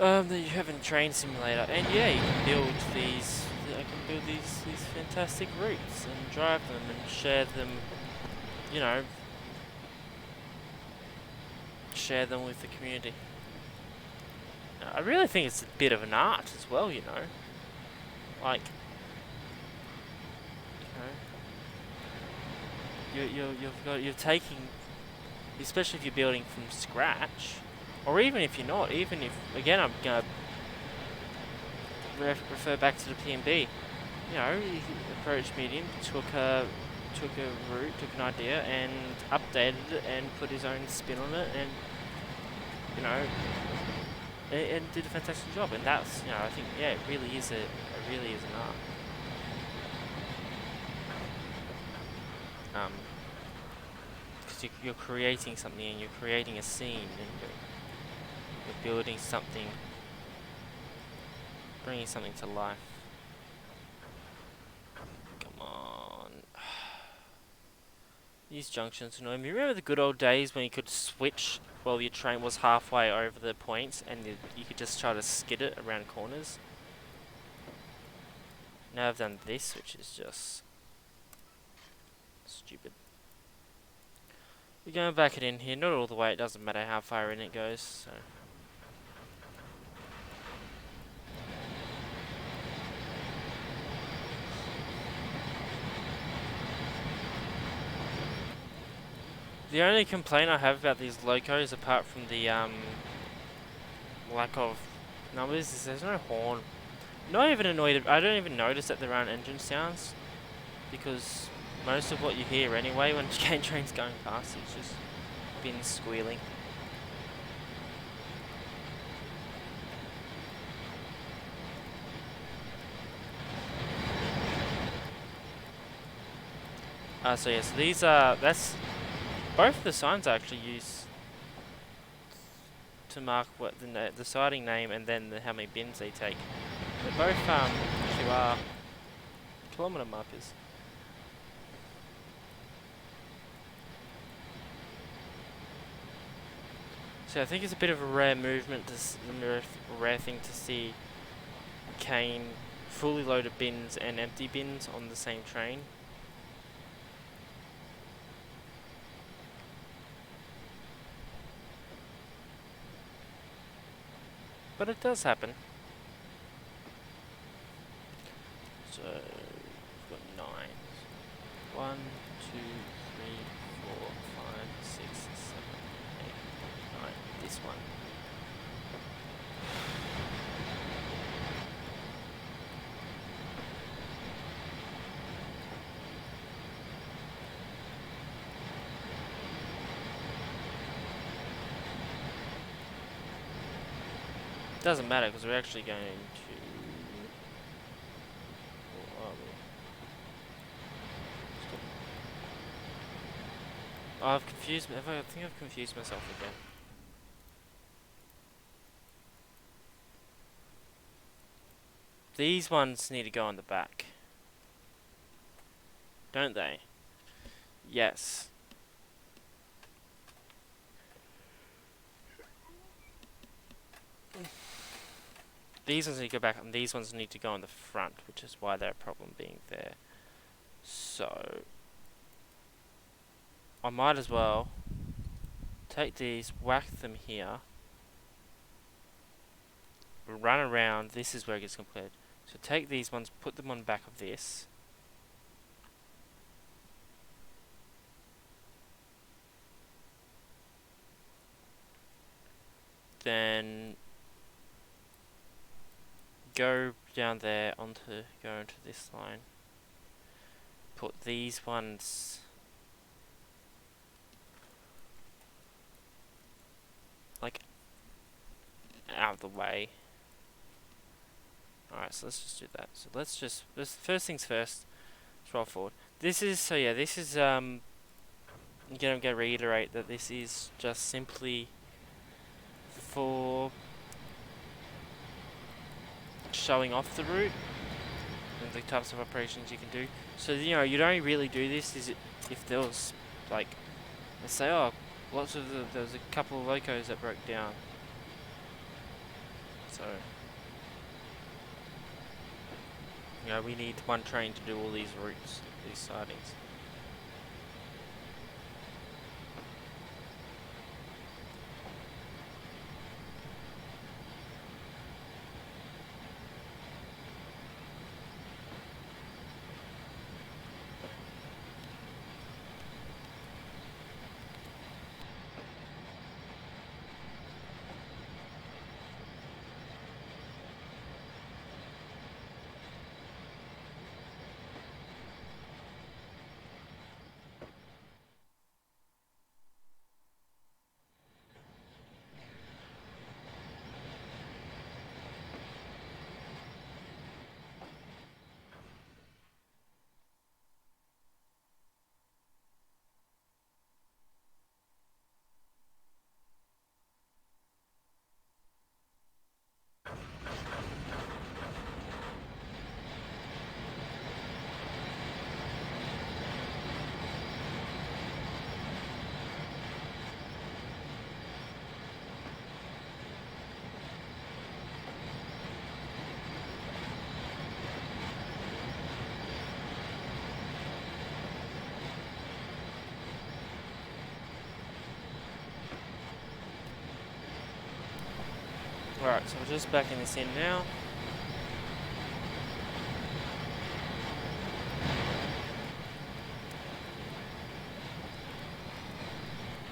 Speaker 1: That you have in Train Simulator, and yeah, you can build these. I can build these fantastic routes and drive them and share them. You know, share them with the community. I really think it's a bit of an art as well, you know. Like, you know, you're taking, especially if you're building from scratch, or even if you're not, even if, again, I'm gonna refer back to the P&B. You know, he approached Medium, took a route, took an idea, and updated it and put his own spin on it, and you know, and did a fantastic job. And that's, you know, I think, yeah, it really is an art. Because you're creating something, and you're creating a scene, and you're building something, bringing something to life. Come on. These junctions annoy me. Remember the good old days when you could switch while your train was halfway over the points, and you could just try to skid it around corners? Now I've done this, which is just stupid. We're going to back it in here, not all the way, it doesn't matter how far in it goes, so. The only complaint I have about these locos, apart from the lack of numbers, is there's no horn. Not even annoyed, I don't even notice that there aren't engine sounds, because most of what you hear anyway when cane trains going past is just bins squealing. So yes, these are, that's, both of the signs I actually use to mark what the siding name and then how many bins they take. They're both actually are kilometre markers. So I think it's a bit of a rare movement, a rare thing to see cane fully loaded bins and empty bins on the same train. But it does happen. So we've got 9. 1, 2, 3, 4, 5, 6, 7, 8, 9. This one. Doesn't matter because we're actually going to. Where are we? Oh, I've confused. I think I've confused myself again. These ones need to go on the back, don't they? Yes. These ones need to go back, and these ones need to go on the front, which is why they're a problem being there. So I might as well take these, whack them here, run around. This is where it gets completed. So take these ones, put them on back of this. Then go down there go into this line. Put these ones like out of the way. Alright, so let's just do that. So let's first things first, scroll forward. This is, so yeah, this is, I'm gonna reiterate that this is just simply for showing off the route and the types of operations you can do. So, you know, you'd only really do this if there was, like, let's say, oh, there was a couple of locos that broke down. So, you know, we need one train to do all these routes, these sidings. Alright, so we're just backing this in now.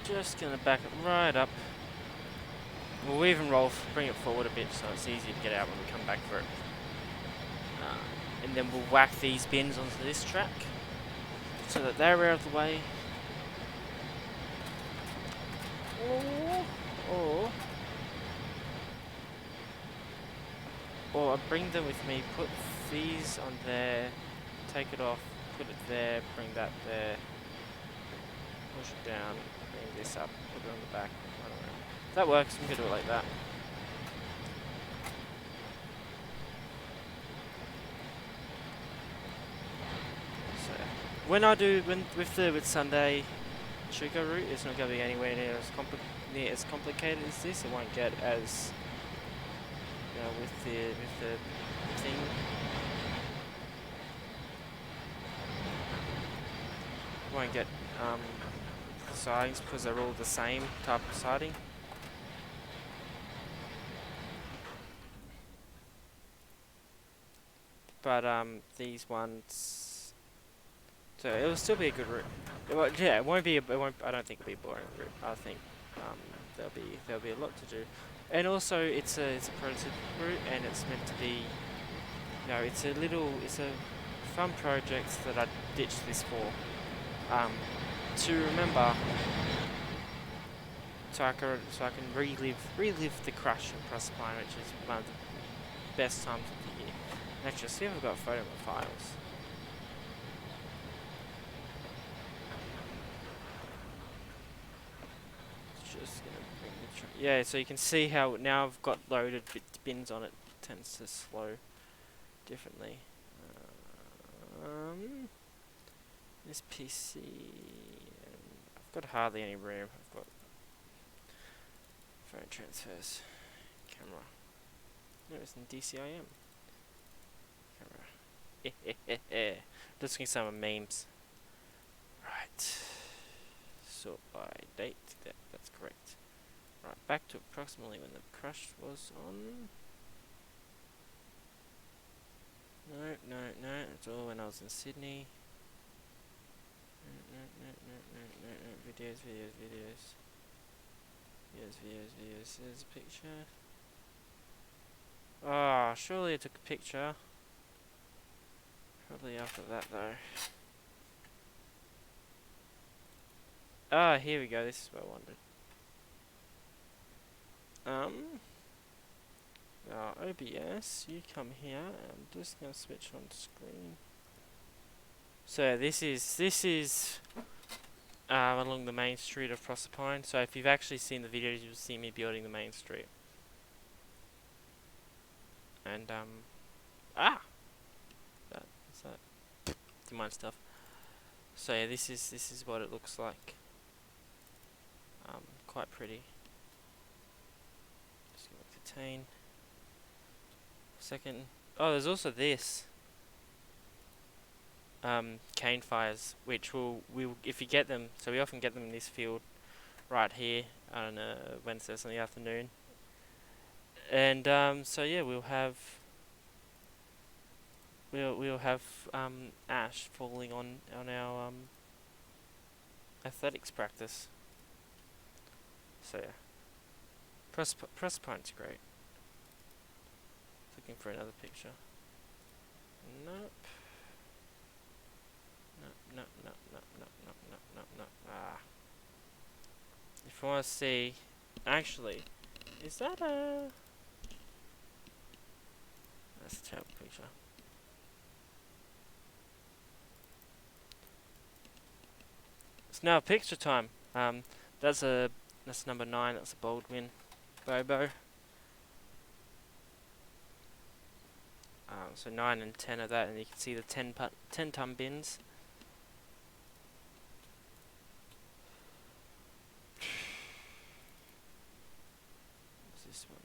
Speaker 1: Just gonna back it right up. We'll even bring it forward a bit so it's easier to get out when we come back for it. And then we'll whack these bins onto this track. so that they're out of the way. Or I bring them with me, put these on there, take it off, put it there, bring that there, push it down, bring this up, put it on the back. I don't know. If that works, I'm gonna do it like that. So when I do with Sunday Shuko route, it's not gonna be anywhere near as complicated as this. It won't get as with the thing. Won't get sidings because they're all the same type of siding. But these ones, so it'll still be a good route. It won't be. I don't think it'll be a boring route. I think there'll be a lot to do, and also it's a prototype route, and it's meant to be. It's a fun project that I ditched this for. To remember, so I can relive the crash at Proserpine, which is one of the best times of the year. Actually, see if I've got a photo of my files. Just gonna bring the yeah, so you can see how now I've got loaded bins on it. It tends to slow differently. This PC, I've got hardly any room. I've got phone transfers, camera. No, it's in DCIM. Camera. Just looking at some of my memes. Right. Sort by date. That's correct. Right, back to approximately when the crash was on. No. It's all when I was in Sydney. No. Videos. There's a picture. Ah, surely I took a picture. Probably after that though. Ah, here we go. This is what I wanted. Now OBS, you come here. I'm just gonna switch on screen. So this is along the main street of Proserpine. So if you've actually seen the videos, you'll see me building the main street. And what's that? Do mind stuff. So yeah, this is what it looks like. Quite pretty. Just gonna contain. Second. Oh, there's also this. Cane fires, which we'll if you get them. So we often get them in this field, right here on Wednesdays in the afternoon. And so yeah, we'll have ash falling on our athletics practice. So yeah, Proserpine's great. Looking for another picture. Nope. No. If you want to see, actually, is that a? That's a terrible picture. It's now picture time. That's number 9. That's a Baldwin Bobo. So 9 and 10 of that, and you can see the 10-ton bins. What's this one?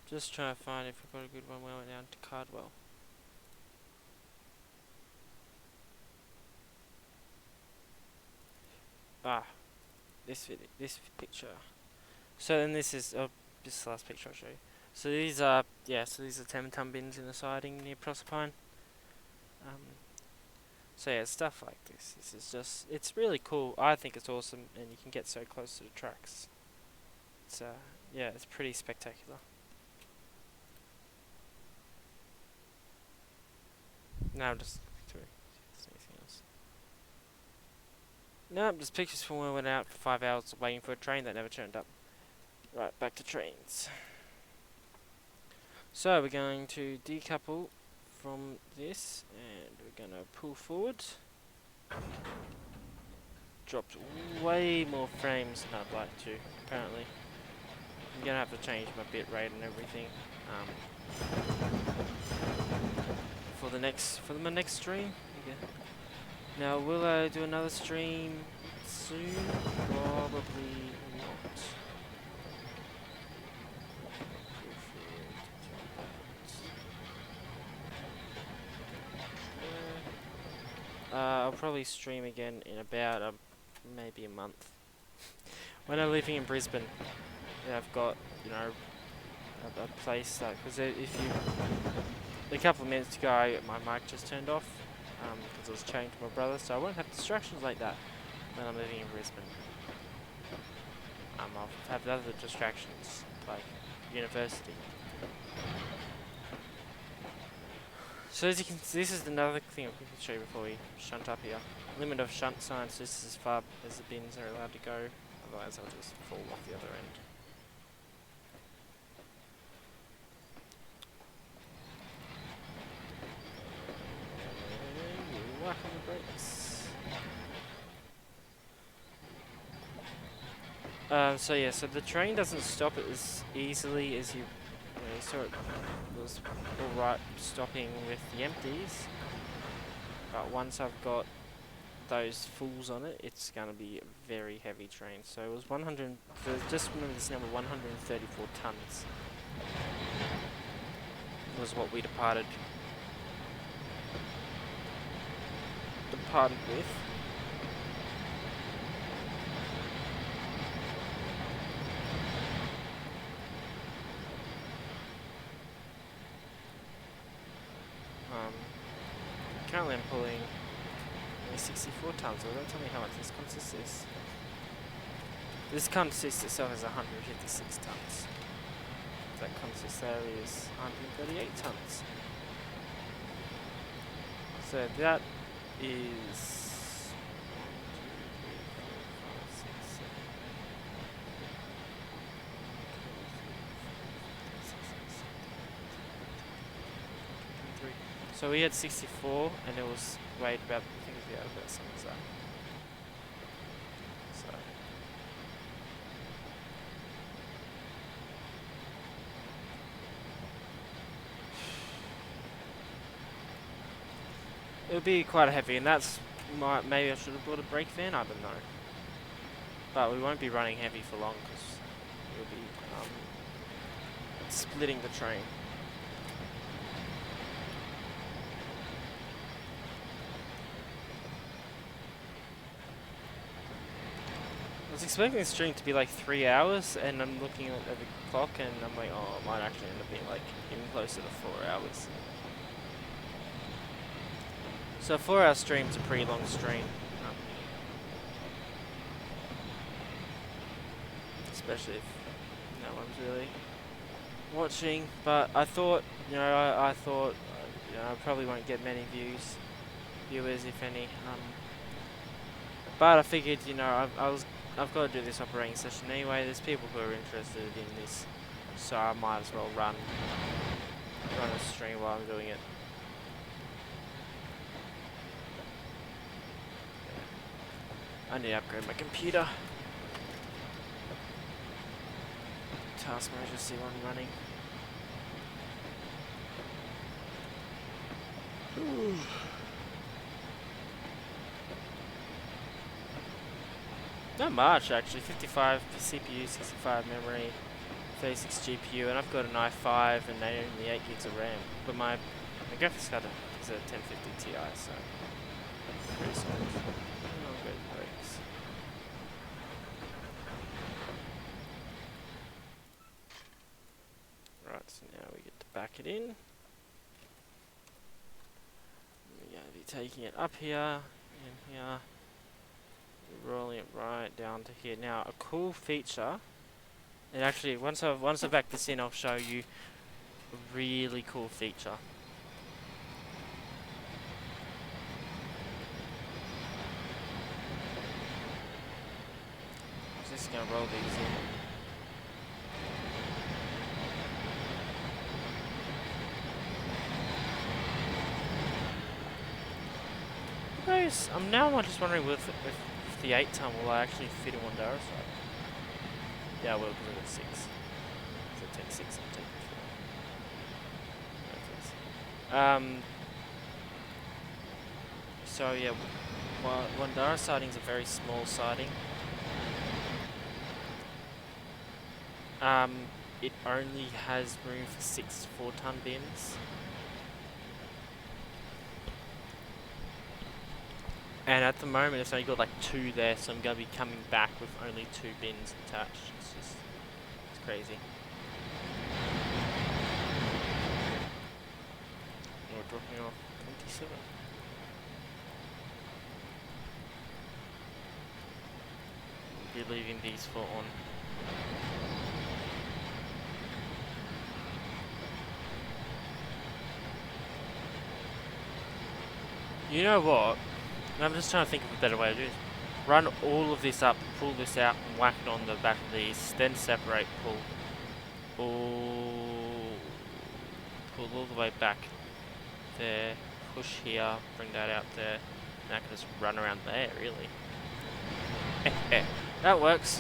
Speaker 1: Just trying to find if we've got a good one when I went down to Cardwell. This picture. So then this is this is the last picture I'll show you. So these are 10-ton bins in the siding near Proserpine. So yeah, stuff like this. This is just, it's really cool. I think it's awesome, and you can get so close to the tracks. It's yeah, it's pretty spectacular. No, I'm just through. Is there anything else? No, just pictures from when we went out for 5 hours waiting for a train that never turned up. Right, back to Trainz. So we're going to decouple from this, and we're going to pull forward. Dropped way more frames than I'd like to, apparently. I'm going to have to change my bit rate and everything for my next stream. Okay. Now, will I do another stream soon? Probably not. I'll probably stream again in about maybe a month. When I'm living in Brisbane, I've got, you know, a place that, because if you, a couple of minutes ago, my mic just turned off, because I was chatting to my brother, so I won't have distractions like that when I'm living in Brisbane. I'll have other distractions, like university. So as you can see, this is another thing I can show you before we shunt up here. Limit of shunt signs, this is as far as the bins are allowed to go, otherwise I'll just fall off the other end. And whack on the brakes. So yeah, so the train doesn't stop it as easily as you saw it was alright stopping with the empties, but once I've got those fulls on it, it's going to be a very heavy train. So it was 100, just remember this number, 134 tons was what we departed with. Currently I'm pulling 64 tons, so don't tell me how much this consists. This consists itself as 156 tons. That consists there is 138 tons. So that is 3. So we had 64 and it was weighed about, I think it was about something like that. So it would be quite heavy, and that's maybe I should have brought a brake van, I don't know. But we won't be running heavy for long because we'll be splitting the train. I was expecting the stream to be like 3 hours, and I'm looking at the clock and I'm like, oh, it might actually end up being like even closer to 4 hours. So a 4-hour stream's a pretty long stream. Especially if no one's really watching. But I thought, you know, I thought, you know, I probably won't get many viewers if any. But I figured, you know, I've got to do this operating session anyway. There's people who are interested in this, so I might as well run a stream while I'm doing it. I need to upgrade my computer. Task manager, see what I'm running. Not much actually, 55 CPU, 65 memory, 36 GPU, and I've got an i5 and only 8 gigs of RAM. But my graphics card is a 1050 Ti, so pretty solid. Oh, good brakes. Right, so now we get to back it in. We're going to be taking it up here, and here. Rolling it right down to here. Now, a cool feature, and actually once I back this in, I'll show you a really cool feature. Just gonna roll these in. Guys, I'm just wondering if the 8-ton will actually fit in one Dara side. Yeah, well, because I've got 6. So take 6 and take 4. So yeah, Wandara siding is a very small siding. It only has room for 6 4-ton bins. And at the moment it's only got like 2 there, so I'm going to be coming back with only 2 bins attached. It's crazy. We're dropping off 27. We'll be leaving these 4 on. You know what? I'm just trying to think of a better way to do this. Run all of this up, pull this out, and whack it on the back of these, then separate, pull all the way back there, push here, bring that out there, and I can just run around there, really. That works.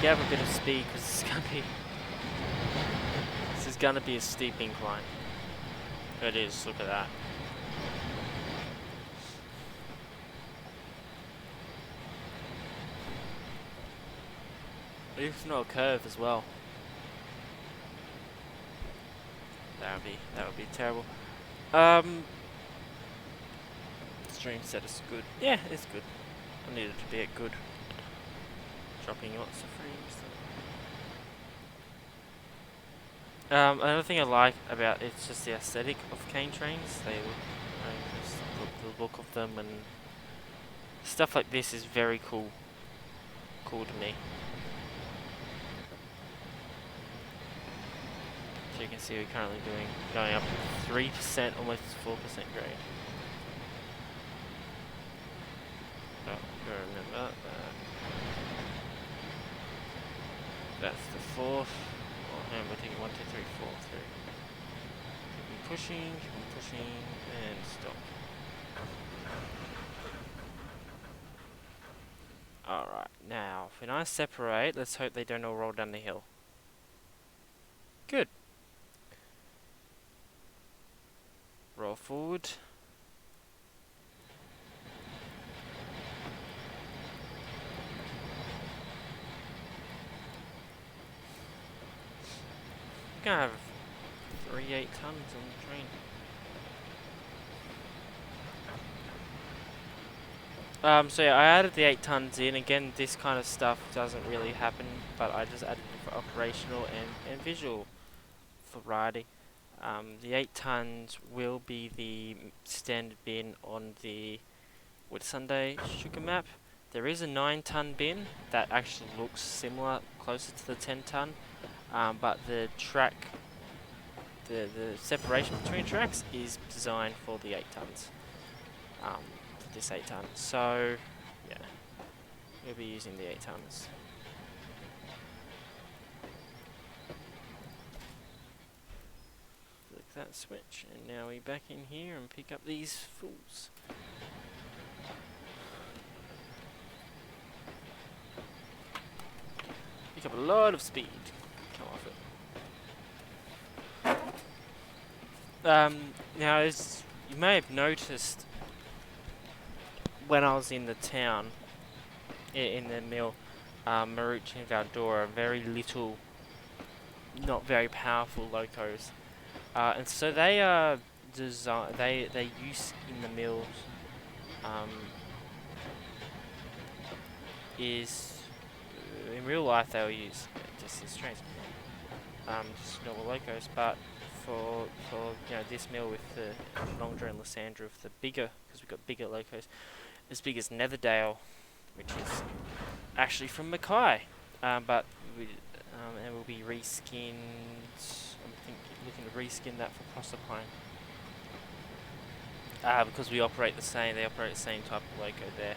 Speaker 1: You have a bit of speed, because this is gonna be a steep incline. It is, look at that. If not a curve as well. That would be terrible. Stream status good. Yeah, it's good. I need it to be at good. Dropping lots of frames. Another thing I like about it's just the aesthetic of cane trains. They just the look of them and stuff like this is very cool. Cool to me. So you can see we're currently going up 3%, almost 4% grade. Oh, gotta remember that. That's the 4th. Oh, and we're taking 1, 2, 3, 4, 3. Keep pushing, and stop. Alright, now, when I separate, let's hope they don't all roll down the hill. Good. Roll forward. We're gonna have 3 8-tons on the train. So yeah, I added the 8 tons in. Again, this kind of stuff doesn't really happen, but I just added it for operational and visual variety. The 8 tons will be the standard bin on the Whitsunday sugar map. There is a 9-ton bin that actually looks similar, closer to the 10-ton, but the track, the separation between tracks is designed for the 8 tons. For this 8-ton, so yeah, we'll be using the 8 tons. Click that switch, and now we back in here and pick up these fools. Pick up a lot of speed. Come off it. Now, as you may have noticed, when I was in the town, in the mill, Marucci and Valdora, very little, not very powerful locos, and so they are they use in the mills is in real life they'll use just as trains, just normal locos, but for this mill with the Longdra and Lysandra with the bigger, because we've got bigger locos, as big as Netherdale, which is actually from Mackay, but and will be reskinned. Looking to reskin that for Proserpine, because we operate the same. They operate the same type of loco there.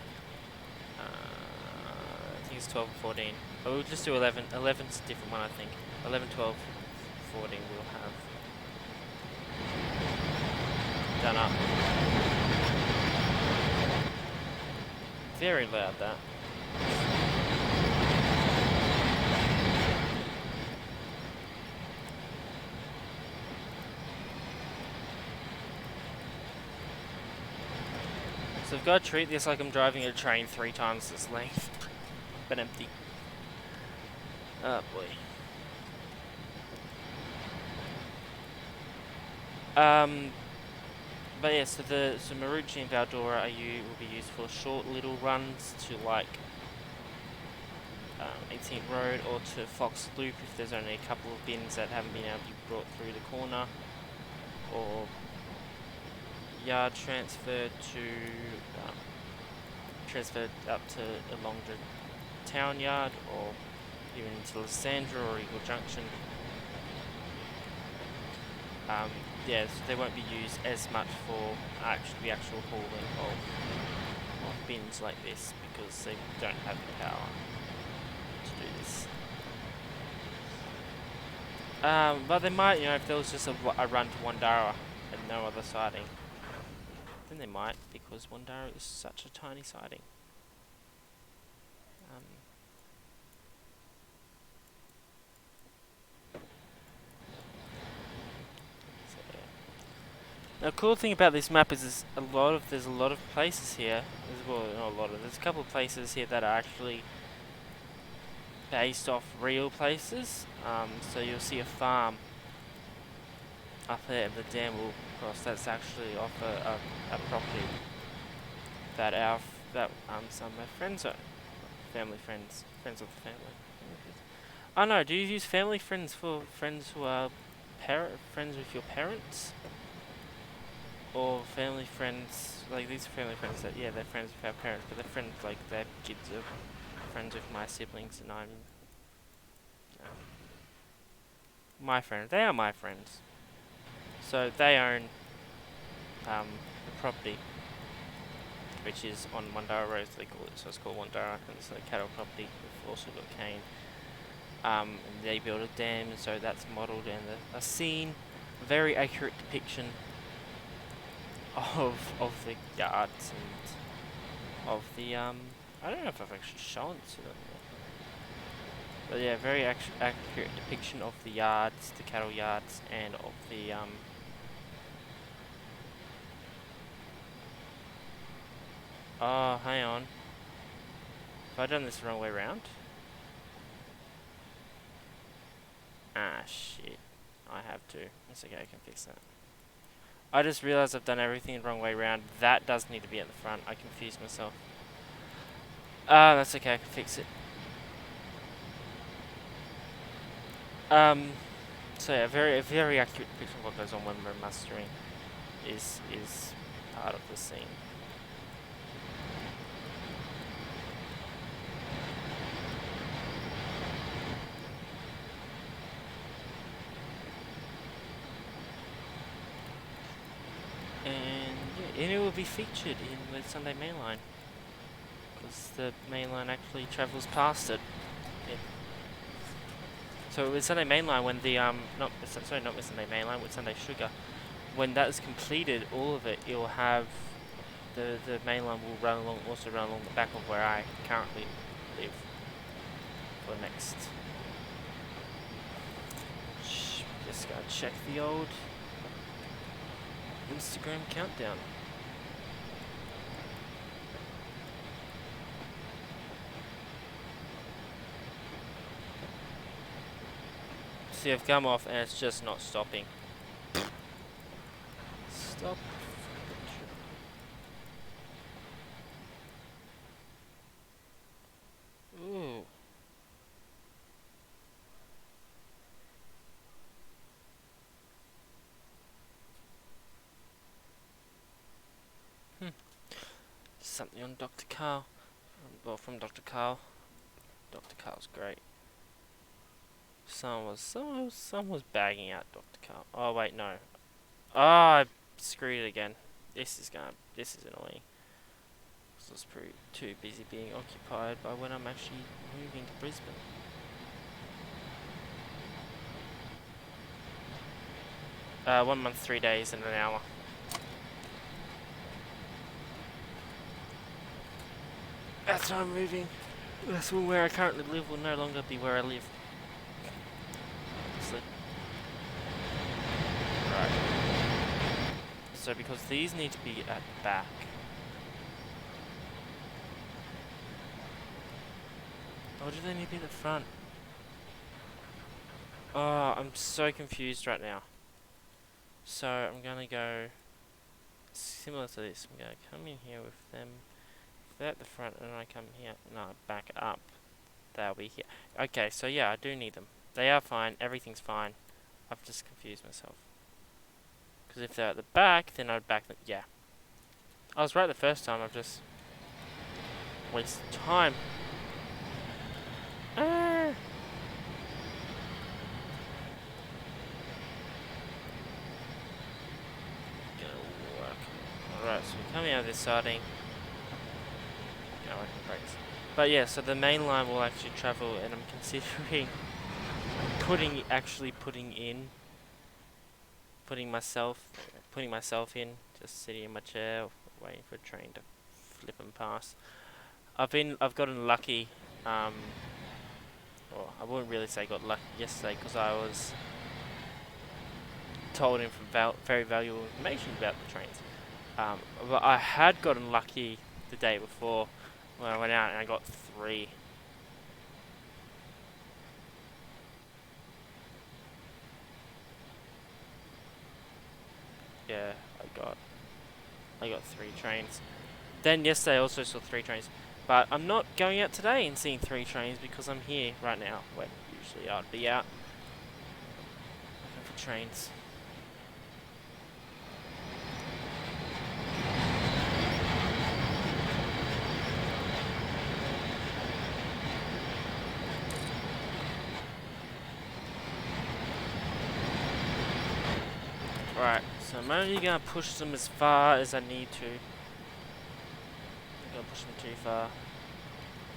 Speaker 1: I think it's 12 and 14. But we'll just do 11. 11's a different one, I think. 11, 12, 14 we'll have done up. Very loud, that. So I've got to treat this like I'm driving a train 3 times its length, but empty. Oh boy. But yeah, so Marucci and Valdora will be used for short little runs to like 18th Road or to Fox Loop if there's only a couple of bins that haven't been able to be brought through the corner, or yard transfer up to along the town yard, or even into Lysandra or Eagle Junction. Yeah, so they won't be used as much for the actual hauling of bins like this, because they don't have the power to do this. But they might, if there was just a run to Wandara and no other siding, then they might, because Wandara is such a tiny siding. Now, cool thing about this map is there's a lot of places here. There's a couple of places here that are actually based off real places. So you'll see a farm up there at the dam will cross. That's actually off a property that some of my friends own. Friends of the family. Oh no, do you use family friends for friends who are friends with your parents? Or family friends, like these are family friends that, yeah, they're friends with our parents, but they're friends, like their kids are friends with my siblings, and I'm my friends. They are my friends. So they own the property, which is on Wandara Road, they call it, so it's called Wandara, and it's a cattle property. We've also got cane. And they built a dam, and so that's modelled and a scene, a very accurate depiction of the yards and of the I don't know if I've actually shown it to them yet. But yeah, very accurate depiction of the yards, the cattle yards, and of the oh, hang on. Have I done this the wrong way round? Ah, shit. I have to. It's okay, I can fix that. I just realised I've done everything the wrong way around. That does need to be at the front. I confused myself. That's okay, I can fix it. So yeah, a very accurate depiction of what goes on when we're mustering is part of the scene. And it will be featured in the Sunday Mainline, because the Mainline actually travels past it. Yeah. So with Sunday Mainline, when the not with Sunday Mainline, with Sunday Sugar, when that is completed, all of it, it'll have the Mainline will run along the back of where I currently live for next. Just gotta check the old Instagram countdown. See, I've come off and it's just not stopping. Stop. Ooh. Something on Dr. Carl. Well, from Dr. Carl. Dr. Carl's great. Someone was bagging out Dr. Carl. Oh wait, no. Oh, I screwed it again. This is annoying. I was too busy being occupied by when I'm actually moving to Brisbane. Uh, 1 month, 3 days, and an hour. That's why I'm moving. That's where I currently live will no longer be where I live. Obviously. Right. So because these need to be at the back. Or do they need to be at the front? Oh, I'm so confused right now. So I'm gonna go similar to this. I'm gonna come in here with them. If they're at the front and I come here, no, back up. They'll be here. Okay, so yeah, I do need them. They are fine. Everything's fine. I've just confused myself. Because if they're at the back, then I'd back them. Yeah. I was right the first time. I've just wasted time. Ah. Gonna work. Alright, so we're coming out of this siding. Gonna work the brakes. But yeah, so the main line will actually travel, and I'm considering putting myself in, just sitting in my chair, waiting for a train to flip and pass. I've gotten lucky, well, I wouldn't really say got lucky yesterday, because I was told him very valuable information about the trains. But I had gotten lucky the day before when I went out and I got 3. Yeah, I got 3 trains. Then yesterday I also saw 3 trains. But I'm not going out today and seeing 3 trains because I'm here right now, when usually I'd be out looking for trains. Right, so I'm only going to push them as far as I need to. I'm going to push them too far.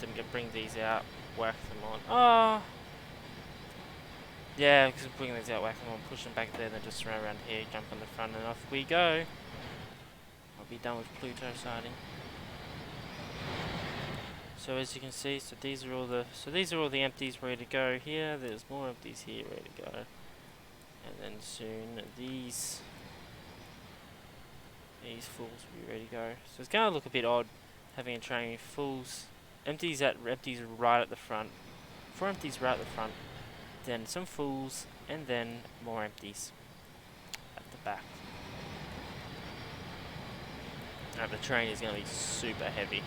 Speaker 1: Then I'm going to bring these out, whack them on. Oh! Yeah, because I'm bringing these out, whack them on, push them back there, then just run around here, jump on the front, and off we go. I'll be done with Pluto siding. So as you can see, these are all the empties ready to go here. There's more empties here ready to go. And then soon these fulls will be ready to go. So it's going to look a bit odd having a train with fulls, empties right at the front, 4 empties right at the front, then some fulls, and then more empties at the back. Now the train is going to be super heavy.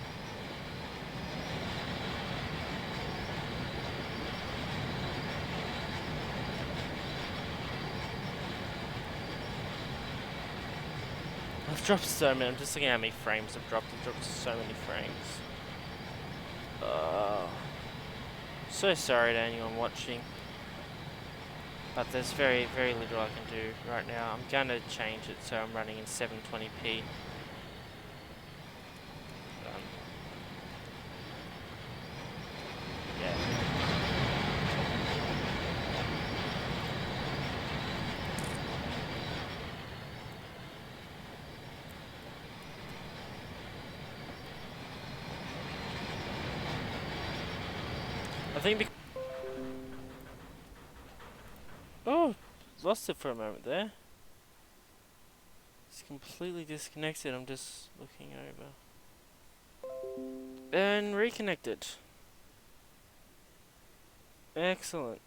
Speaker 1: I've dropped so many. I'm just looking at how many frames I've dropped. I've dropped so many frames. So sorry to anyone watching. But there's very, very little I can do right now. I'm going to change it so I'm running in 720p. Yeah. I think oh, lost it for a moment there. It's completely disconnected. I'm just looking over. And reconnected. Excellent.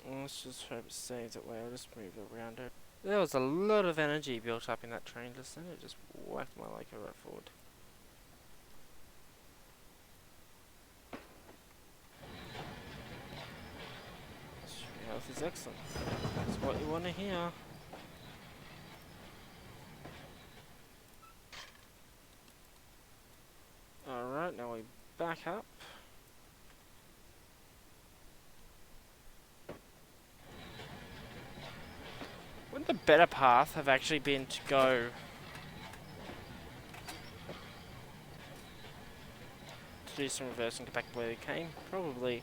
Speaker 1: Let's just hope it stays that way. I'll just move it around it. There was a lot of energy built up in that train just then. It just whacked my leg right forward. Health is excellent. That's what you want to hear. Alright, now we back up. the better path have actually been to go to do some reverse and go back where we came. Probably,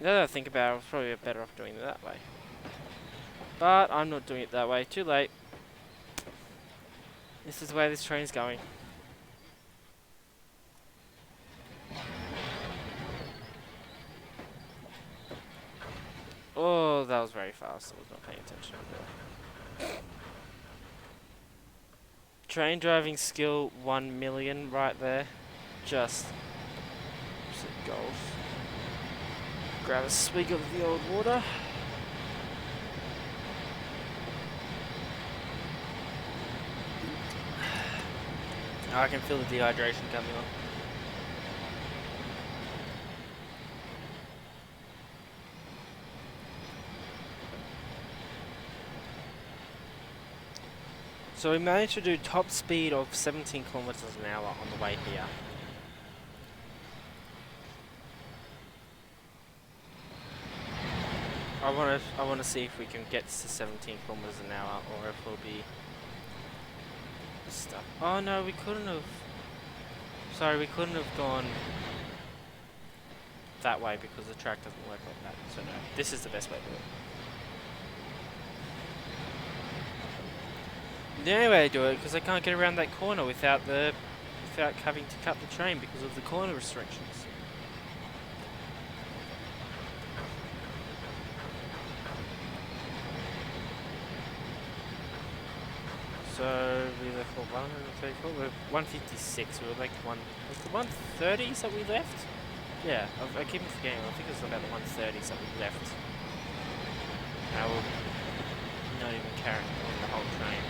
Speaker 1: now that I think about it, I was probably better off doing it that way. But I'm not doing it that way. Too late. This is the way this train's going. Oh, that was very fast. I was not paying attention. Train driving skill 1 million right there. Just gold. Grab a swig of the old water. I can feel the dehydration coming on. So we managed to do top speed of 17 kilometers an hour on the way here. I want to see if we can get to 17 kilometers an hour, or if we'll be stuck. Oh no, we couldn't have. Sorry, we couldn't have gone that way because the track doesn't work like that. So no, this is the best way to do it. The only way to do it, because I can't get around that corner without having to cut the train because of the corner restrictions. So we left for 134. We're 156. We were like was the 130s that we left? Yeah, I keep forgetting. I think it was about the 130s that we left. Now we're not even carrying on the whole train.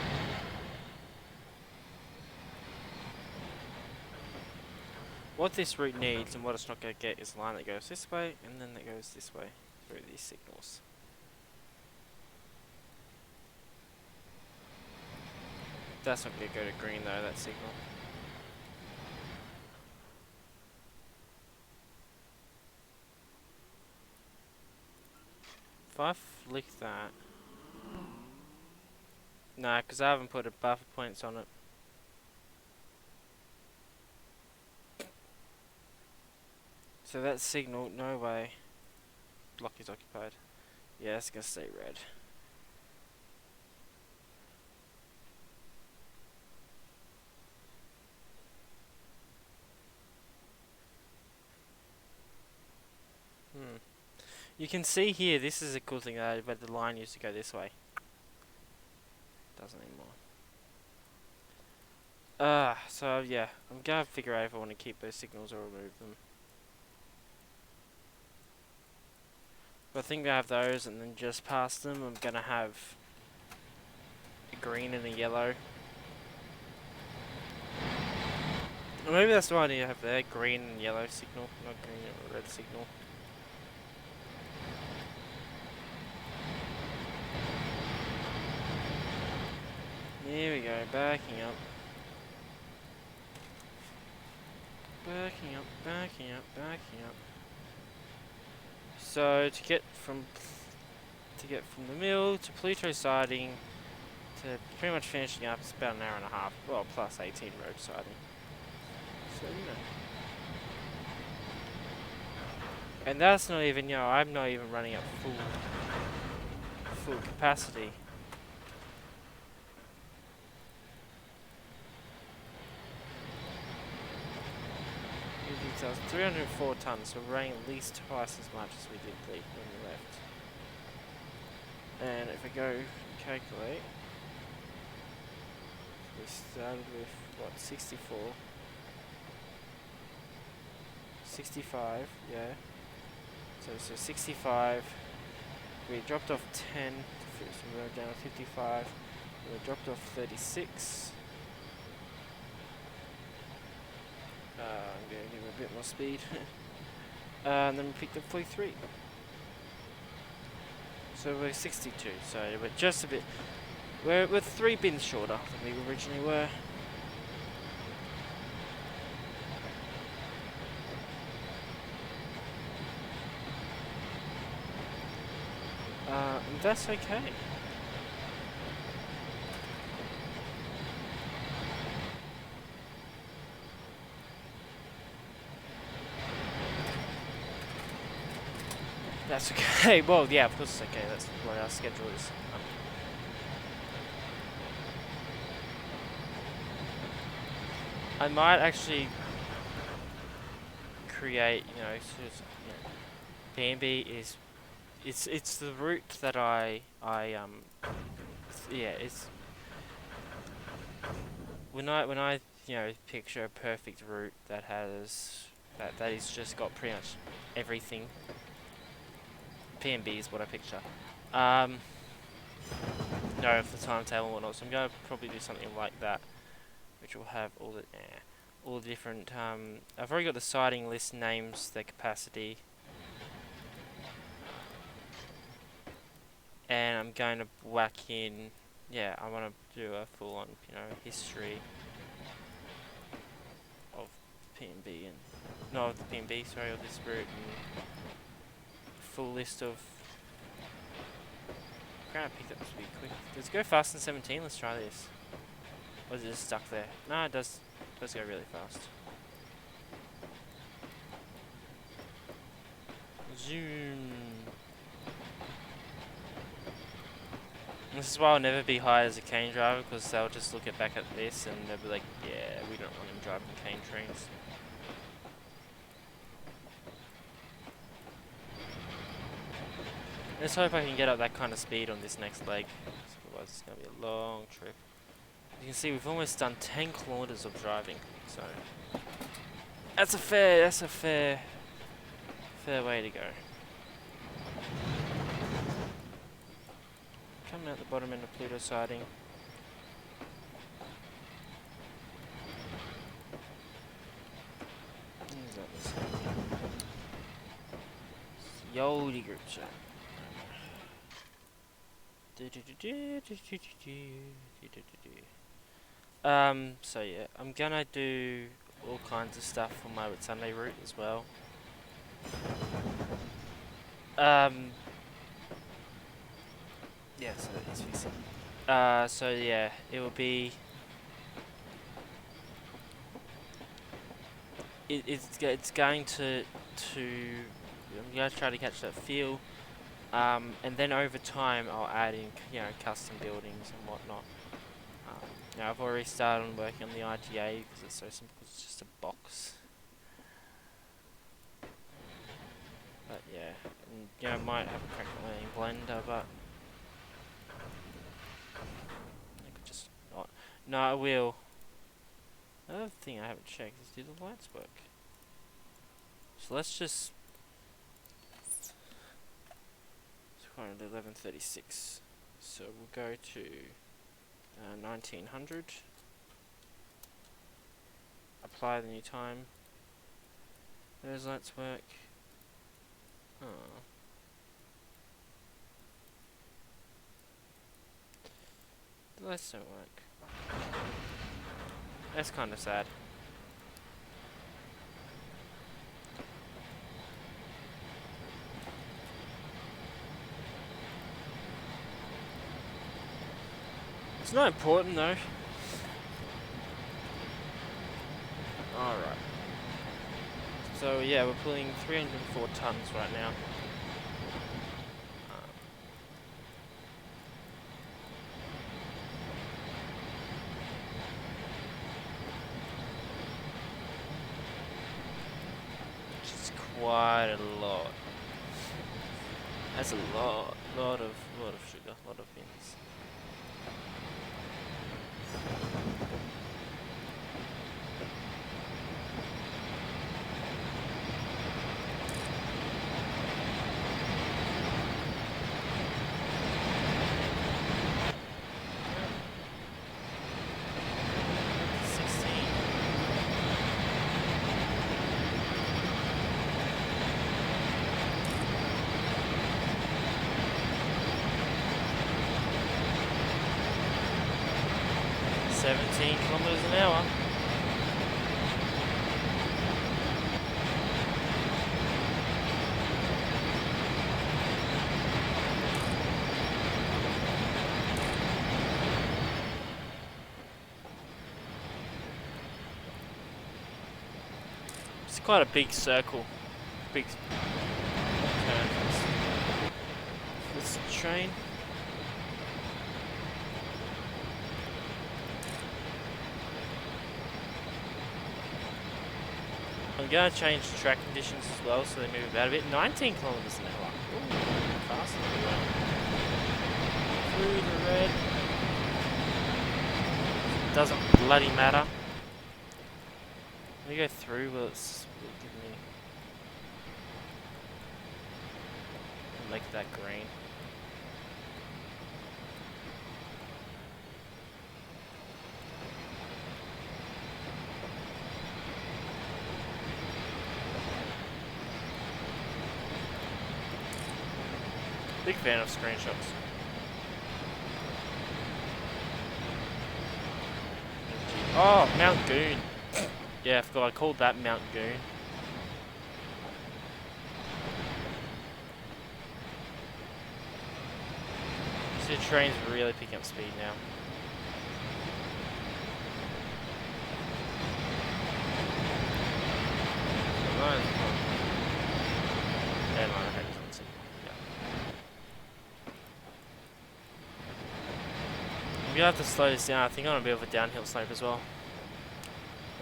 Speaker 1: What this route needs and what it's not going to get is a line that goes this way and then that goes this way through these signals. That's not going to go to green though, that signal. If I flick that... Nah, because I haven't put a buffer points on it. So that signal, no way. Block is occupied. Yeah, it's going to stay red. You can see here, this is a cool thing, but the line used to go this way. Doesn't anymore. So yeah, I'm gonna figure out if I want to keep those signals or remove them. But I think I have those, and then just past them, I'm gonna have a green and a yellow. Or maybe that's the one I need to have there, green and yellow signal, not green or red signal. Here we go, backing up. Backing up, backing up, backing up. So to get from the mill to Pluto siding to pretty much finishing up, it's about an hour and a half. Well, plus 18 road siding. So you know. And that's not even, you know, I'm not even running at full capacity. 304 tons, so we're running at least twice as much as we did when we left. And if I go calculate, we started with what, 64, 65, yeah. So 65. We dropped off 10, so we were down to 55. We dropped off 36. I'm going to give it a bit more speed. And then we picked up 43. So we're 62, so we're just a bit... We're 3 bins shorter than we originally were. And that's okay. That's okay. Well, yeah, of course it's okay. That's what our schedule is. I might actually create, you know, B&B is it's the route that yeah, it's when I you know picture a perfect route that has that is just got pretty much everything. P&B is what I picture. No, of the timetable and whatnot. So I'm gonna probably do something like that, which will have all the different. I've already got the siding list names, their capacity, and I'm going to whack in. Yeah, I want to do a full-on, you know, history of P&B and no, of the P&B. Sorry, of this route and full list of. I'm gonna pick that up to be quick. Does it go fast in 17? Let's try this. Or is it just stuck there? No, it does go really fast. Zoom. This is why I'll never be hired as a cane driver, because they'll just look back at this and they'll be like, yeah, we don't want him driving cane trains. Let's hope I can get up that kind of speed on this next leg, otherwise it's going to be a long trip. You can see we've almost done 10 kilometers of driving, so that's a fair way to go. Coming out the bottom end of Pluto siding. Yodi group chat. So yeah, I'm gonna do all kinds of stuff for my Sunday route as well. Yeah, so it's fixing. So yeah, it will be. It's going to. I'm gonna try to catch that feel. And then over time, I'll add in, you know, custom buildings and whatnot. You know, I've already started on working on the IGA because it's so simple. It's just a box. But yeah, and, you know, I might have a crack at learning Blender, but I could just not. No, I will. Another thing I haven't checked is, do the lights work? So let's just. It's currently 11:36, so we'll go to 1900. Apply the new time. Those lights work. Oh. The lights don't work. That's kind of sad. It's not important though. Alright. So yeah, we're pulling 304 tons right now. 'Quite a lot. That's a lot of sugar, lot of beans. Kilometers an hour. It's quite a big circle. Big turn. train. I'm going to change the track conditions as well, so they move about a bit. 19 kilometers an hour. Ooh, fast. Through the red. Doesn't bloody matter. Let me go through. Will it give me? Make that green. Big fan of screenshots. Oh, Mount Goon. Yeah, I forgot I called that Mount Goon. So the train's really picking up speed now. I'm gonna have to slow this down. I think I'm on a bit of a downhill slope as well.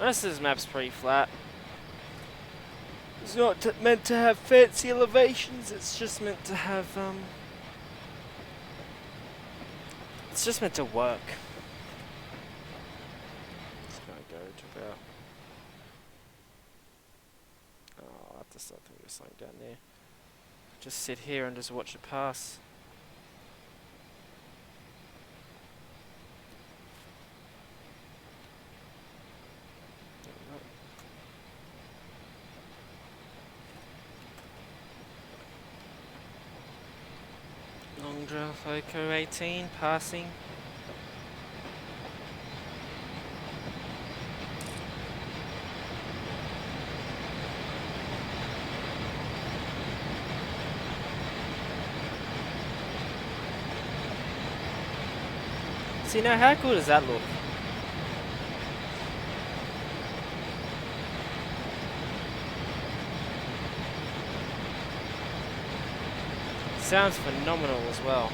Speaker 1: Most of this map's pretty flat. It's not meant to have fancy elevations. It's just meant to have it's just meant to work. It's gonna go to about. Oh, I have to start thinking of slowing down there. Just sit here and just watch it pass. Long drill, Foco 18, passing. See now, how cool does that look? Sounds phenomenal as well.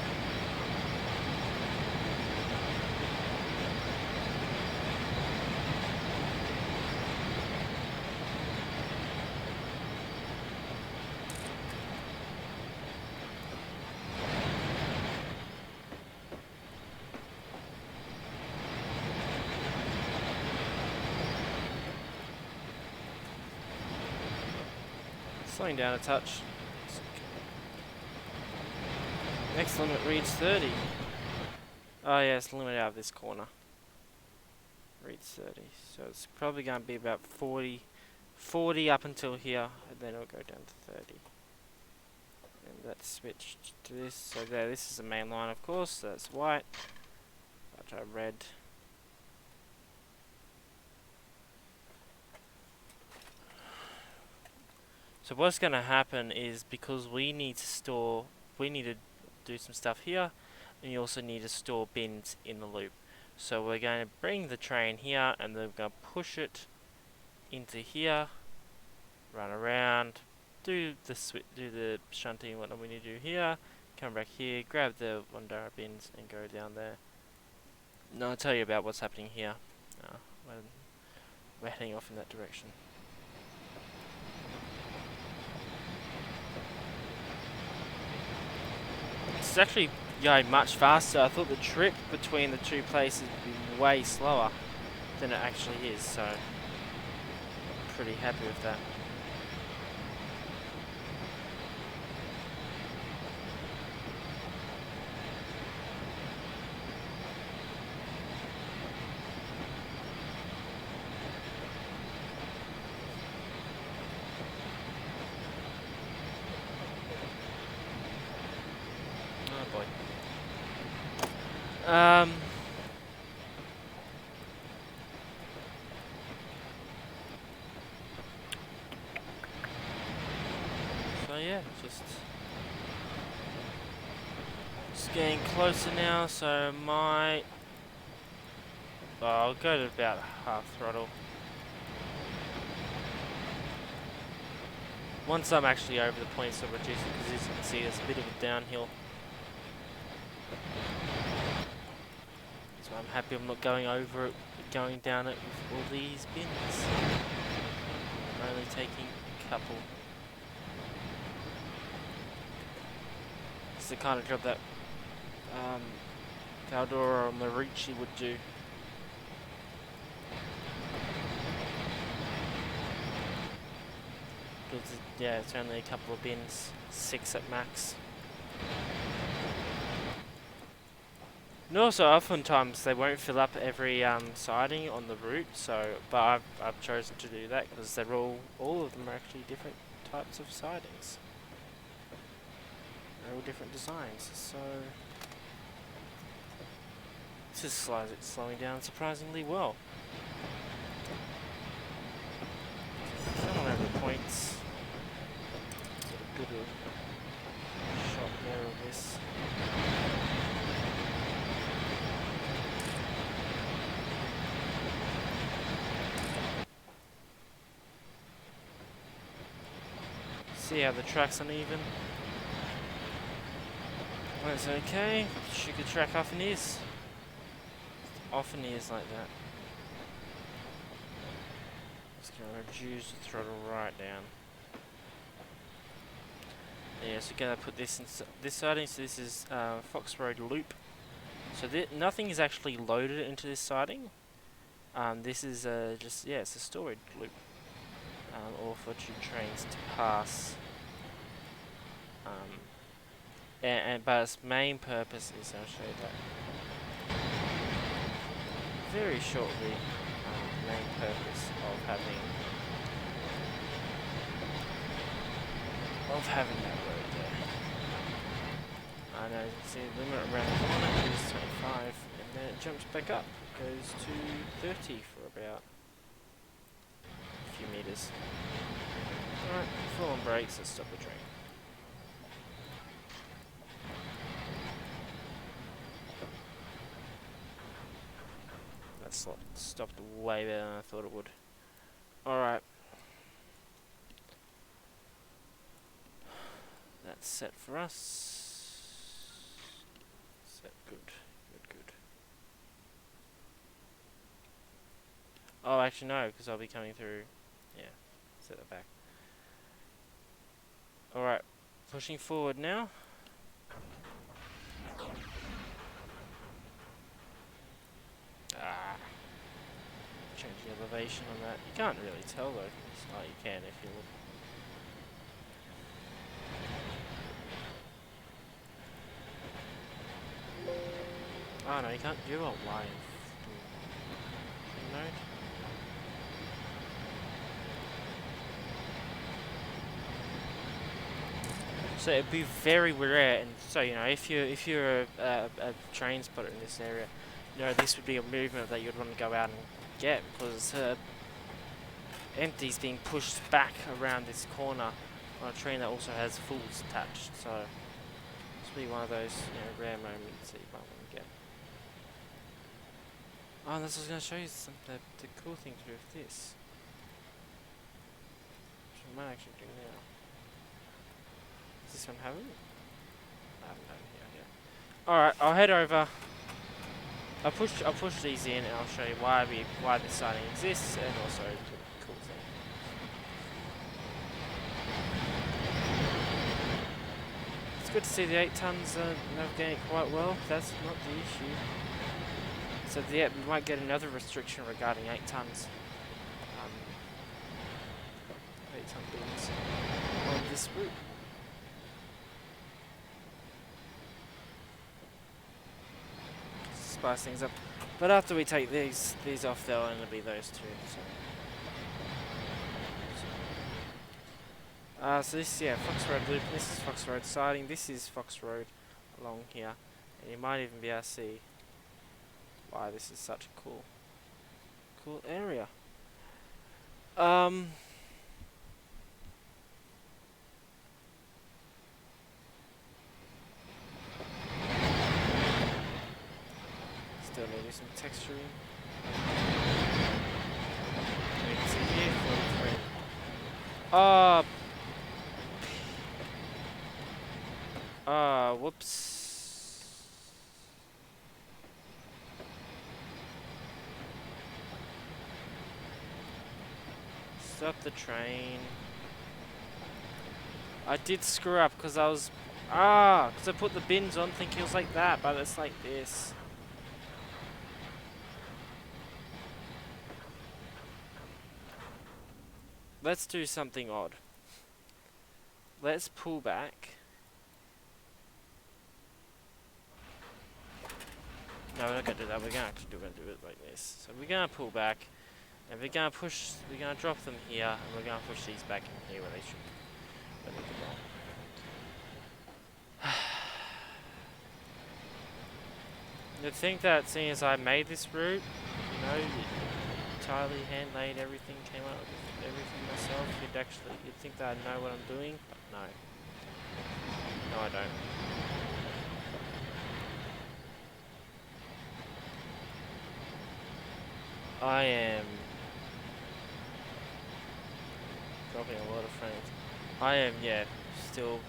Speaker 1: Slowing down a touch. Next limit reads 30. Oh yeah, it's the limit out of this corner. Reads 30. So it's probably going to be about 40 up until here, and then it'll go down to 30. And that's switched to this. So there, this is the main line, of course. So that's white. I'll try red. So what's going to happen is, because we need to do some stuff here, and you also need to store bins in the loop. So we're going to bring the train here, and then we're going to push it into here, run around, do the shunting, what we need to do here, come back here, grab the Wandara bins, and go down there. Now I'll tell you about what's happening here. We're heading off in that direction. It's actually going much faster. I thought the trip between the two places would be way slower than it actually is, so I'm pretty happy with that. So yeah, just getting closer now, so I'll go to about half throttle. Once I'm actually over the points of reducing, because as you can see there's a bit of a downhill. So I'm happy I'm not going over it, going down it with all these bins. I'm only taking a couple. It's the kind of job that Caldora or Marici would do. Because yeah, it's only a couple of bins, 6 at max. And also, oftentimes they won't fill up every siding on the route. So, but I've chosen to do that because they're all of them are actually different types of sidings. They're all different designs. So this is slowing down surprisingly well. Come on over the points. Get a good shot there of this. See how the track's uneven. That's okay. Sugar track often is. Often is like that. Just gonna reduce the throttle right down. Yeah, so gonna put this in this siding. So this is Fox Road Loop. So nothing is actually loaded into this siding. This is just it's a storage loop, or for tube trains to pass. But its main purpose is, I'll show you that very shortly. The main purpose of having that road there. I know you can see the limit around the corner is 25, and then it jumps back up, goes to 30 for about a few meters. Alright, full on brakes, let's stop the train. That stopped way better than I thought it would. Alright. That's set for us. Set, good. Oh, actually no, because I'll be coming through. Yeah, set that back. Alright, pushing forward now. Change the elevation on that. You can't really tell though. Oh, you can if you look. Oh no, you can't do a live mode. So it'd be very rare, and so you know, if you're a train spotter in this area, you know this would be a movement that you'd want to go out and get, because empty's being pushed back around this corner on a train that also has fulls attached. So this would be one of those rare moments that you might want to get. Oh, this was going to show you the cool thing to do with this, which I might actually do now. Does this one have it? I haven't had it here. Alright, I'll head over. I'll push these in, and I'll show you why this siding exists, and also the cool thing. It's good to see the 8 tons navigating quite well. That's not the issue. So yeah, we might get another restriction regarding 8 tons. 8 ton bins on this route. Spice things up, but after we take these off, there'll only be those two. So this, Fox Road Loop. This is Fox Road siding. This is Fox Road along here, and you might even be able to see why this is such a cool area. Still need some texturing. You can see here, 43. Whoops. Stop the train. I did screw up because I was... because I put the bins on thinking it was like that, but it's like this. Let's do something odd. Let's pull back. No, we're not going to do that. We're going to do it like this. So we're going to pull back, and we're going to drop them here, and we're going to push these back in here where they should belong. You'd think that seeing as I made this route, you know, entirely hand laid everything, came up with everything myself, you'd think that I know what I'm doing, but no. No, I don't. I am dropping a lot of frames. I am, yeah, still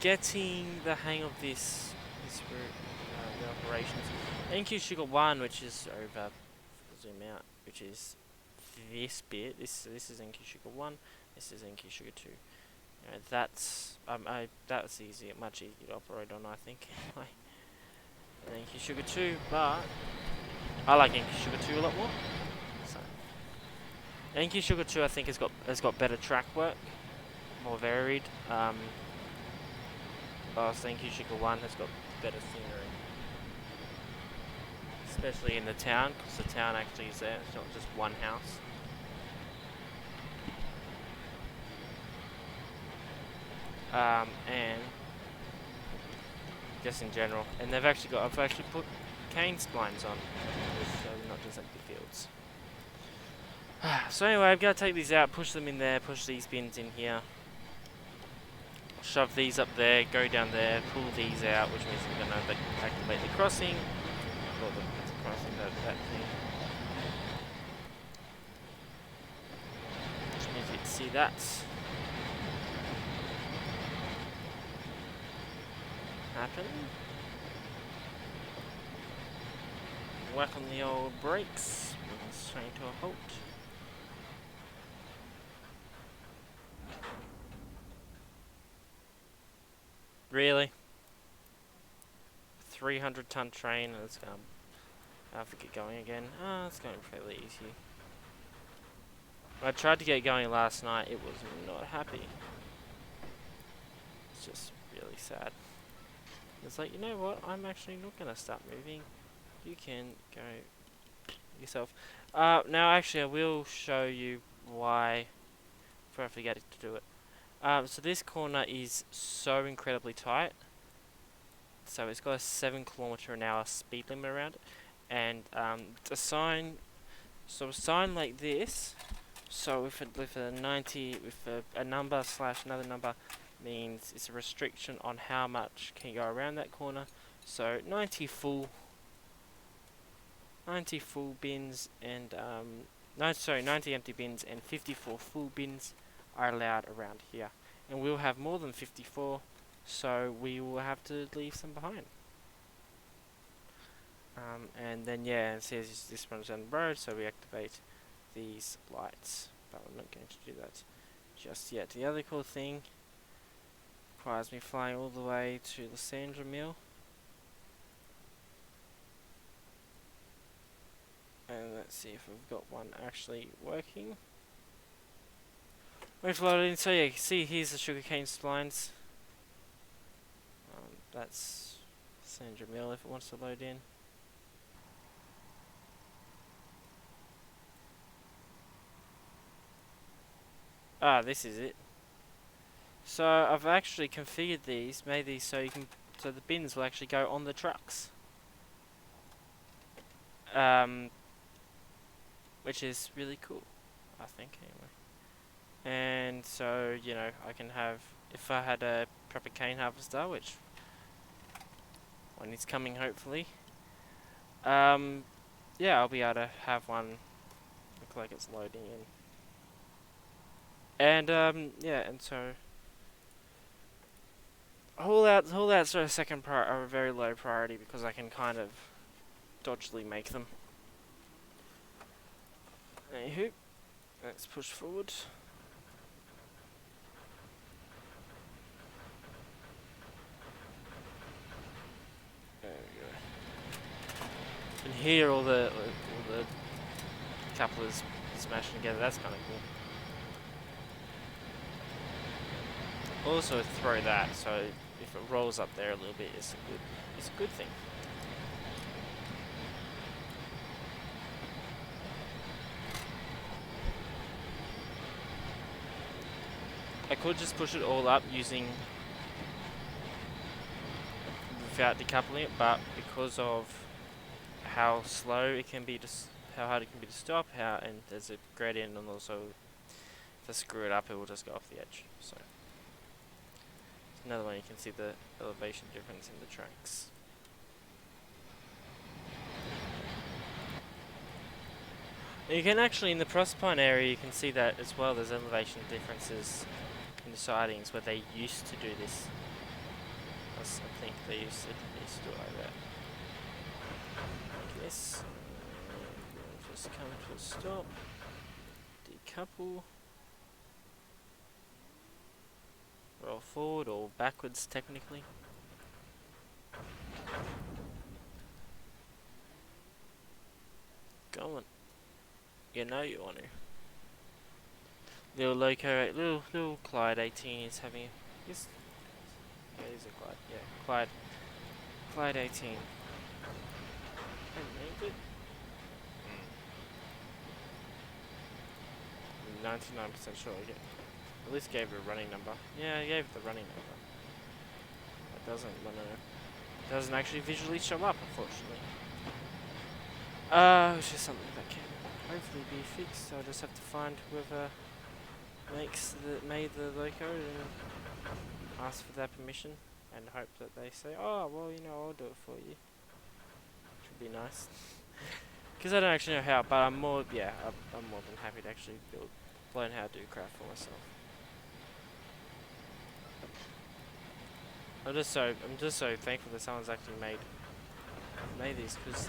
Speaker 1: getting the hang of this route, the operations. NQ Sugar 1, which is over, zoom out, which is this bit. This is NQ Sugar 1. This is NQ Sugar 2. You know, that's easy, much easier to operate on, I think. Anyway, NQ Sugar 2, but I like NQ Sugar 2 a lot more. So NQ Sugar 2, I think, has got better track work, more varied. Whilst NQ Sugar 1 has got better scenery, especially in the town, because the town actually is there. It's not just one house. And just in general, and I've actually put cane splines on, so not just empty fields. So anyway, I've got to take these out, push them in there, push these bins in here, shove these up there, go down there, pull these out, which means we're going to activate the crossing, or the crossing, that thing. Which means you can see that. Happen. Whack on the old brakes, bring this train to a halt. Really? 300-ton train, and it's going to have to get going again. It's going fairly easy. I tried to get going last night, it was not happy. It's just really sad. It's like, you know what, I'm actually not going to start moving. You can go yourself. Now actually I will show you why, before I forget to do it. So this corner is so incredibly tight. So it's got a 7 km/h speed limit around it. And a sign like this, so with a 90, with a number / another number, means it's a restriction on how much can go around that corner. So 90 full bins and 90 empty bins and 54 full bins are allowed around here, and we'll have more than 54, so we will have to leave some behind. And then yeah, it says this runs down the road, so we activate these lights, but we're not going to do that just yet. The other cool thing requires me flying all the way to the Sandra Mill, and let's see if we've got one actually working. We've loaded in, so yeah, you can see here's the sugarcane splines. That's Sandra Mill if it wants to load in. This is it. So I've actually configured these, made these so the bins will actually go on the trucks. Which is really cool, I think, anyway. And so, you know, I can have, if I had a proper cane harvester, which one is coming hopefully, yeah, I'll be able to have one look like it's loading in. And yeah, and so haul outs are a very low priority because I can kind of dodgily make them. Anywho, Let's push forward. There we go. You can hear all the couplers smashing together. That's kind of cool. Also throw that, so if it rolls up there a little bit, it's a good thing. I could just push it all up using without decoupling it, but because of how slow it can be, how hard it can be to stop, and there's a gradient, and also if I screw it up, it will just go off the edge. So another one, you can see the elevation difference in the tracks. You can actually, in the Proserpine area, you can see that as well. There's elevation differences in the sidings where they used to do this. I think they used to do it like that. Like this. Just come to a stop. Decouple. Roll forward or backwards, technically. Go on. You know you want to. Little loco, little Clyde 18 is having. Yes. Yeah, he's a Clyde. Yeah, Clyde 18. I named it. 99% sure. I at least gave it a running number. Yeah, I gave it the running number. It doesn't actually visually show up, unfortunately. Which is something that can hopefully be fixed. So I'll just have to find whoever made the loco and ask for their permission and hope that they say, oh, well, you know, I'll do it for you. Which would be nice. Because I don't actually know how, but I'm more than happy to actually learn how to do craft for myself. I'm just so thankful that someone's actually made these, because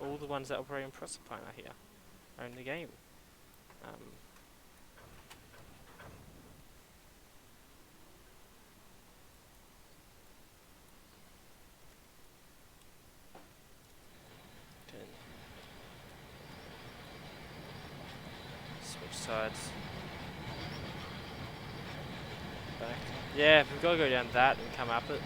Speaker 1: all the ones that operate in Proserpine are here, are in the game. Switch sides. Back. Yeah, we've got to go down that and come up it.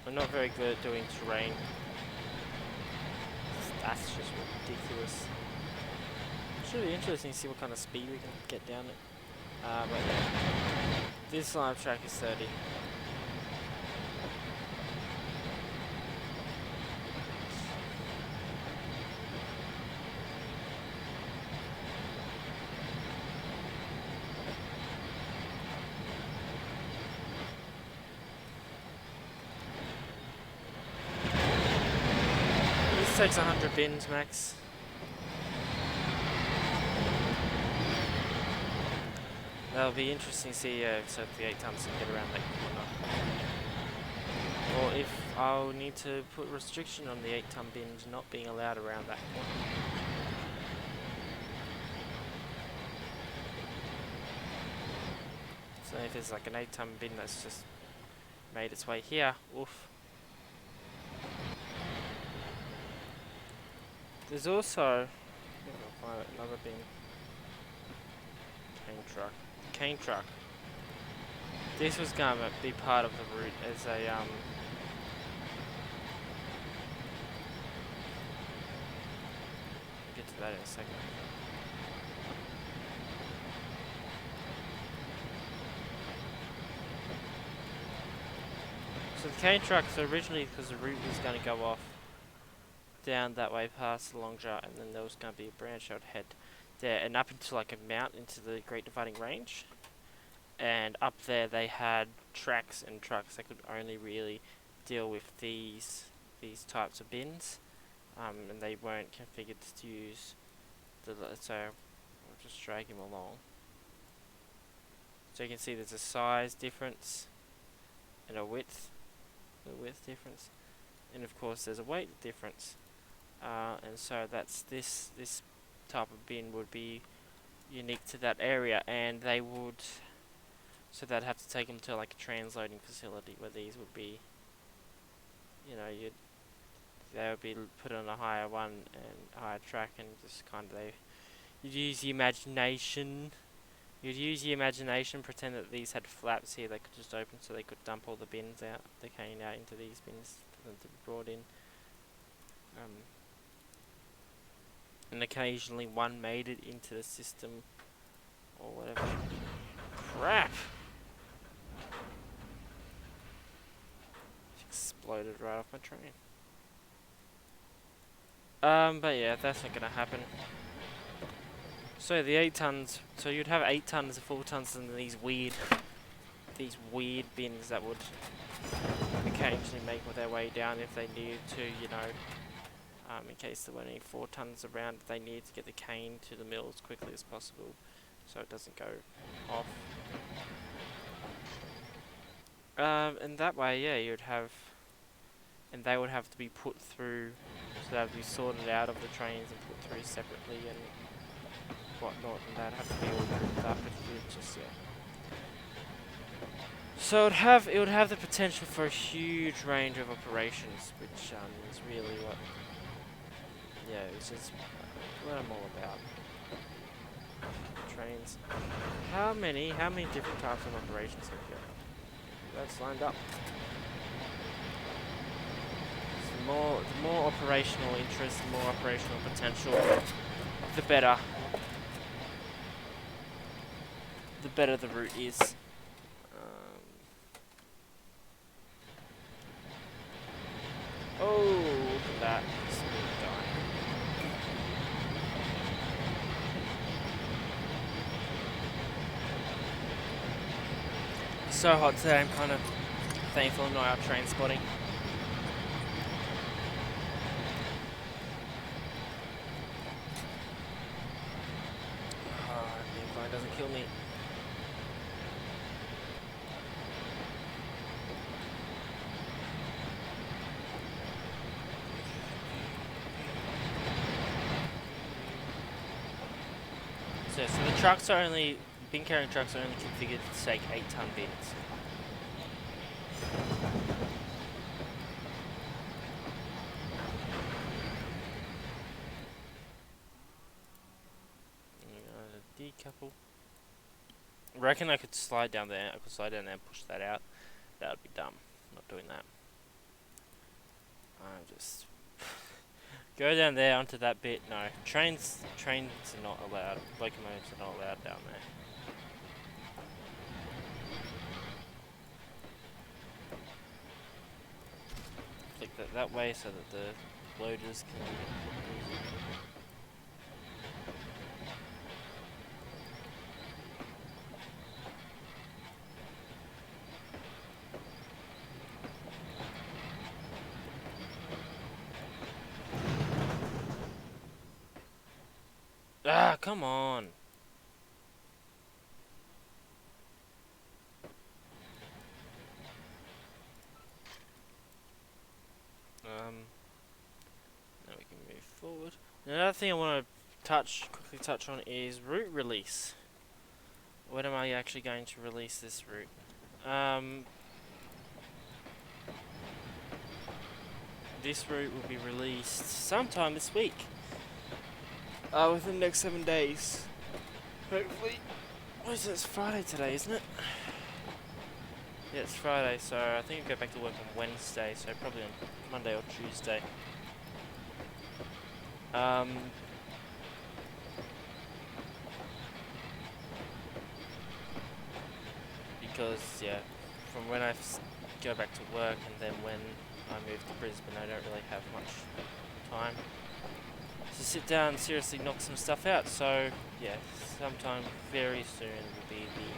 Speaker 1: We're not very good at doing terrain. That's just ridiculous. Should be interesting to see what kind of speed we can get down it. But yeah, this line of track is 30. This takes 100 bins max. That'll be interesting to see so if the 8 tons can get around that corner. Or if I'll need to put restriction on the 8-ton bins not being allowed around that corner. So if there's like an 8-ton bin that's just made its way here, oof. There's also, I think I'll find another bin. Cane truck. This was going to be part of the route as a We'll get to that in a second. So the cane truck, so originally, because the route was going to go off down that way past the Longja, and then there was going to be a branch out head there and up into like a mount into the Great Dividing Range. And up there they had tracks and trucks that could only really deal with these types of bins, and they weren't configured to use so I'll just drag him along. So you can see there's a size difference and a width difference. and of course there's a weight difference, and so this type of bin would be unique to that area, and they'd have to take them to like a transloading facility where these would be, you know, they would be put on a higher one and higher track, and just kind of you'd use the imagination. You'd use the imagination, pretend that these had flaps here they could just open so they could dump all the bins out, the cane out into these bins for them to be brought in. And occasionally one made it into the system or whatever. Crap! Exploded right off my train. But yeah, that's not gonna happen. So the 8 tons, so you'd have 8 tons, 4 tons, and these weird bins that would occasionally make their way down if they needed to, you know, in case there were any 4 tons around, they needed to get the cane to the mill as quickly as possible, so it doesn't go off. And that way, yeah, you'd have, and they would have to be put through, so they would be sorted out of the trains and put through separately and whatnot, and that'd have to be all grouped up with just yeah. So it would have the potential for a huge range of operations, which is really what, yeah, it's just what I'm all about. Trains. How many different types of operations have you got? That's lined up. So the more operational interest, the more operational potential, the better. The better the route is. Oh, look at that. So hot today, I'm kind of thankful I'm not out train spotting. Oh, the incline doesn't kill me. So the trucks are only, bin carrying trucks are only configured to take 8-ton bins. Decouple. I reckon I could slide down there. I could slide down there and push that out. That would be dumb. I'm not doing that. I'm just go down there onto that bit. No, trains are not allowed. Locomotives are not allowed down there. Flick that way so that the loaders can. Ah, come on. Now we can move forward. Another thing I want to quickly touch on is route release. When am I actually going to release this route? This route will be released sometime this week. Within the next 7 days. Hopefully. What is it? It's Friday today, isn't it? Yeah, it's Friday, so I think I'll go back to work on Wednesday, so probably on Monday or Tuesday. Because, yeah, from when I go back to work and then when I move to Brisbane, I don't really have much time to sit down and seriously knock some stuff out. So, yeah, sometime very soon will be the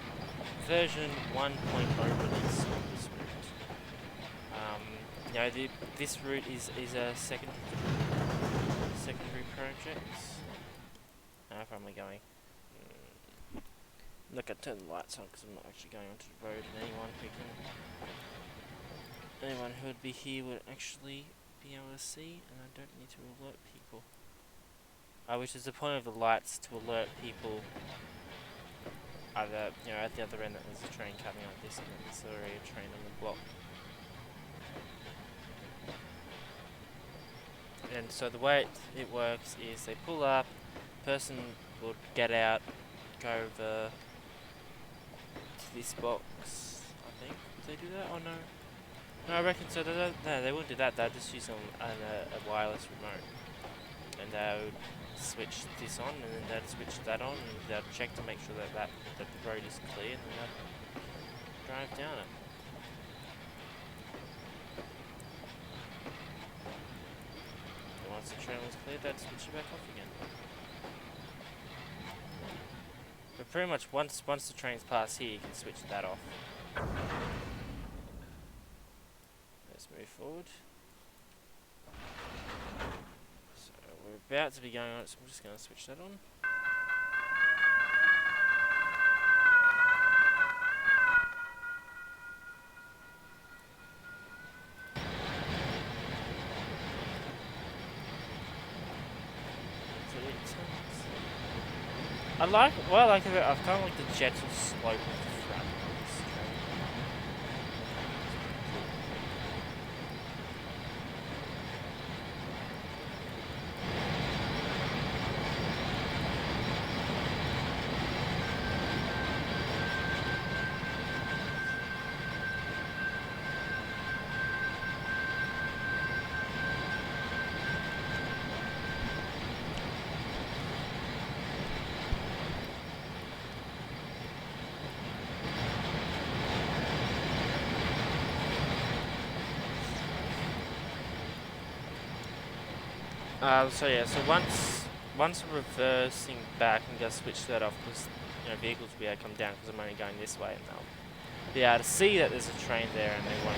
Speaker 1: version 1.0 release of this route. You know, this route is a secondary project. How far am I going? Look, I turn the lights on because I'm not actually going onto the road, and anyone who would be here would actually be able to see, and I don't need to alert people. Which is the point of the lights, to alert people either, you know, at the other end that there's a train coming like this, and then there's already a train on the block. And so the way it works is they pull up, person would get out, go over to this box, I think. Did they do that? Oh no. No, I reckon so. No, they wouldn't do that. They'd just use a wireless remote. And they would switch this on, and then they'd switch that on, and they'd check to make sure that the road is clear, and then they'd drive down it. And once the train was clear, they'd switch it back off again. But pretty much once the trains pass here, you can switch that off. Let's move forward. So we're about to be going on it, so I'm just going to switch that on. I like it. I kind of like the gentle slope of the front of this train. So yeah, so once reversing back, I'm gonna switch that off because, you know, vehicles will be able to come down because I'm only going this way, and they'll be able to see that there's a train there, and they won't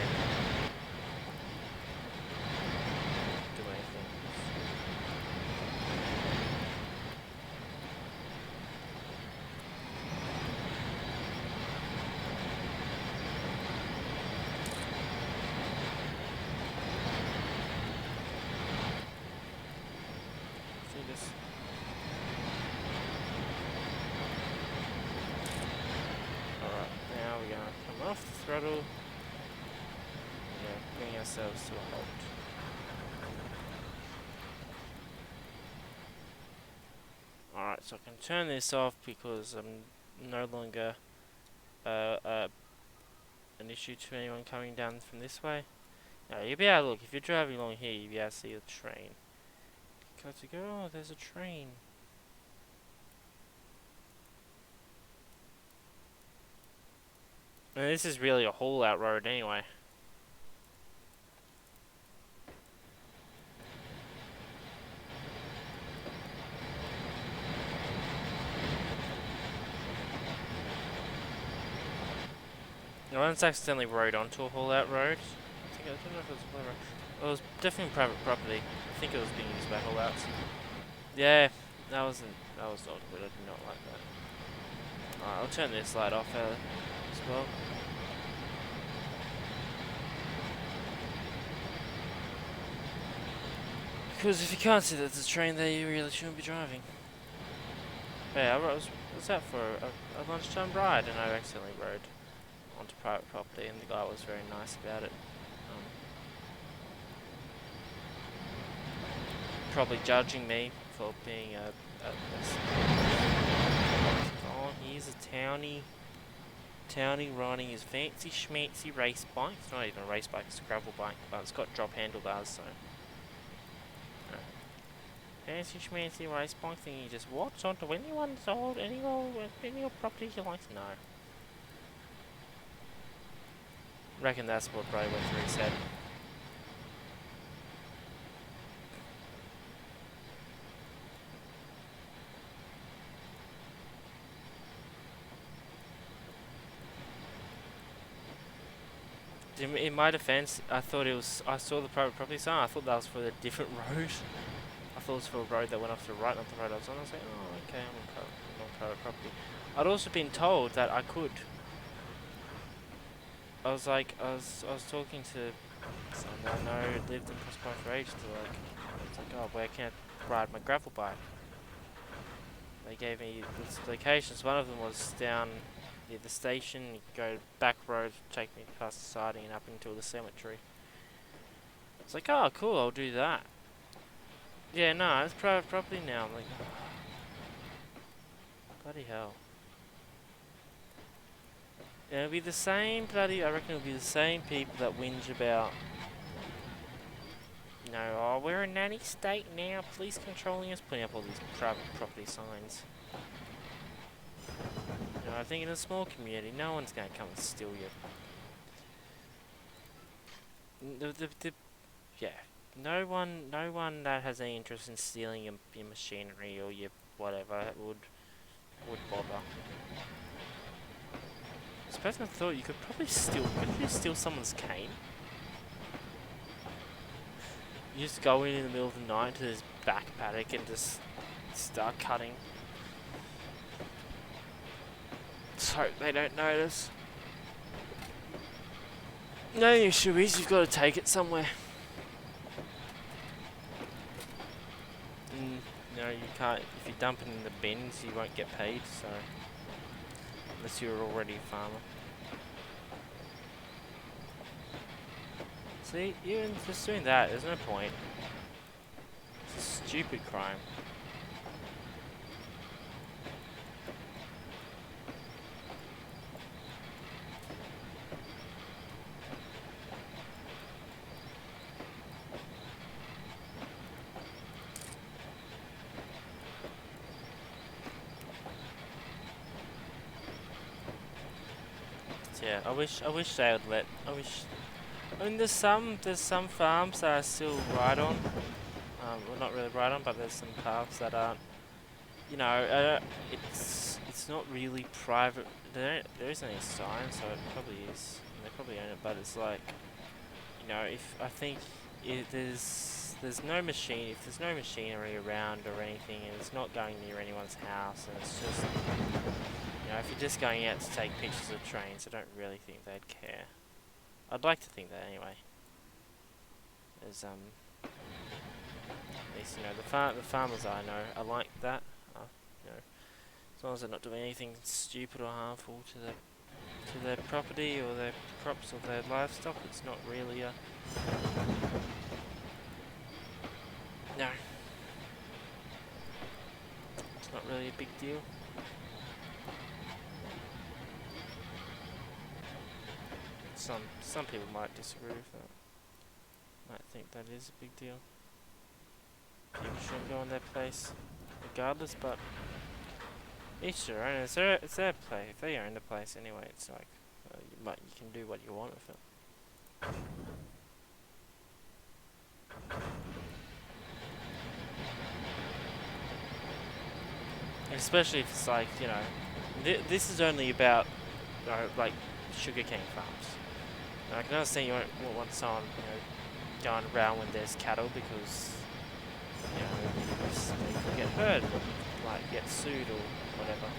Speaker 1: do anything. Off the throttle, yeah, bring ourselves to a halt. Alright, so I can turn this off because I'm no longer an issue to anyone coming down from this way. Now you'll be able to look, if you're driving along here, you'll be able to see the train. Got to go, oh, there's a train. And this is really a haul-out road anyway. I once accidentally rode onto a haul-out road. I don't know if it was a road. Well, it was definitely private property. I think it was being used by haul-outs. Yeah, that was not good. I did not like that. Alright, I'll turn this light off as well. Because if you can't see that there's a train there, you really shouldn't be driving. But yeah, I was out for a lunchtime ride, and I accidentally rode onto private property, and the guy was very nice about it. Probably judging me for being oh, here's a townie riding his fancy schmancy race bike. It's not even a race bike, it's a gravel bike, but it's got drop handlebars, so. Fancy schmancy race bike thing you just walks onto anyone's old, any property you like to know. Reckon that's what Bray went through said. In my defense, I saw the private property sign, I thought that was for a different road. I thought it was for a road that went off to the right, not the road I was on. I was like, oh, okay, I'm on private property. I'd also been told that I could. I was like, I was talking to someone I know who lived in Prospine for ages. Like, it's like, oh, where can I ride my gravel bike? They gave me these locations. One of them was down near the station. You go back road, take me past the siding and up until the cemetery. It's like, oh, cool, I'll do that. Yeah, no, it's private property now. I'm like, bloody hell. It'll be the same bloody. I reckon it'll be the same people that whinge about. You know, oh, we're a nanny state now. Police controlling us, putting up all these private property signs. You know, I think in a small community, no one's going to come and steal you. Yeah, no one that has any interest in stealing your machinery or your whatever would bother. I suppose I thought you could probably steal someone's cane. You just go in the middle of the night to this back paddock and just start cutting. Let's hope they don't notice. No issue is you've got to take it somewhere. No, you can't. If you dump it in the bins, you won't get paid. So, unless you're already a farmer. See, even just doing that, there's no point. It's a stupid crime. Yeah, I wish they would let. I mean, there's some farms that I still ride on. Well, not really ride on, but there's some paths that aren't. You know, it's not really private. There isn't any sign, so it probably is. And they probably own it, but it's like, you know, if I think there's no machine, if there's no machinery around or anything, and it's not going near anyone's house, and it's just, you know, if you're just going out to take pictures of trains, I don't really think they'd care. I'd like to think that anyway. There's at least, you know, the farmers I know are like that. You know, as long as they're not doing anything stupid or harmful to their property or their crops or their livestock, it's not really a no. It's not really a big deal. Some people might disagree with that. Might think that is a big deal. People shouldn't go on their place, regardless. But each their own. It's their place. If they own the place anyway, it's like you can do what you want with it. Especially if it's like, you know, this is only about, you know, like sugarcane farms. Now, I can understand you won't want someone, you know, going around when there's cattle because, you know, they could get hurt, or, like get sued or whatever.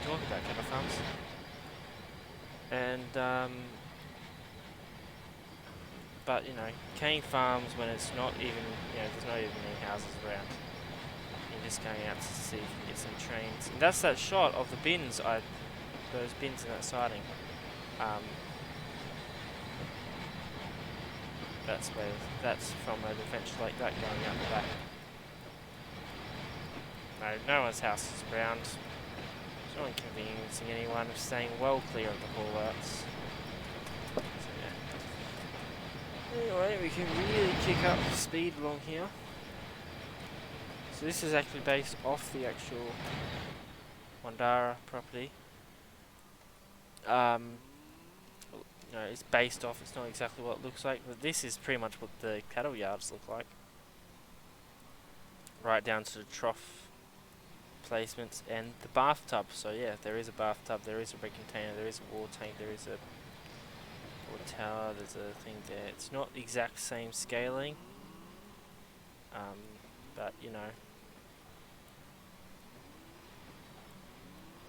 Speaker 1: Talk about cattle farms. And but you know, cane farms when it's not even, you know, there's not even any houses around. You're just going out to see if you can get some trains. And that's that shot of the bins, those bins in that siding. That's from a adventure like that going out the back. No one's house is around. It's not inconveniencing anyone, of staying well clear of the haul-outs. Anyway, we can really kick up speed along here. So this is actually based off the actual Wandara property. You know, it's based off, it's not exactly what it looks like, but this is pretty much what the cattle yards look like. Right down to the trough placements and the bathtub. So yeah, there is a bathtub, there is a red container, there is a water tank, there is a water tower, there's a thing there. It's not the exact same scaling, but you know,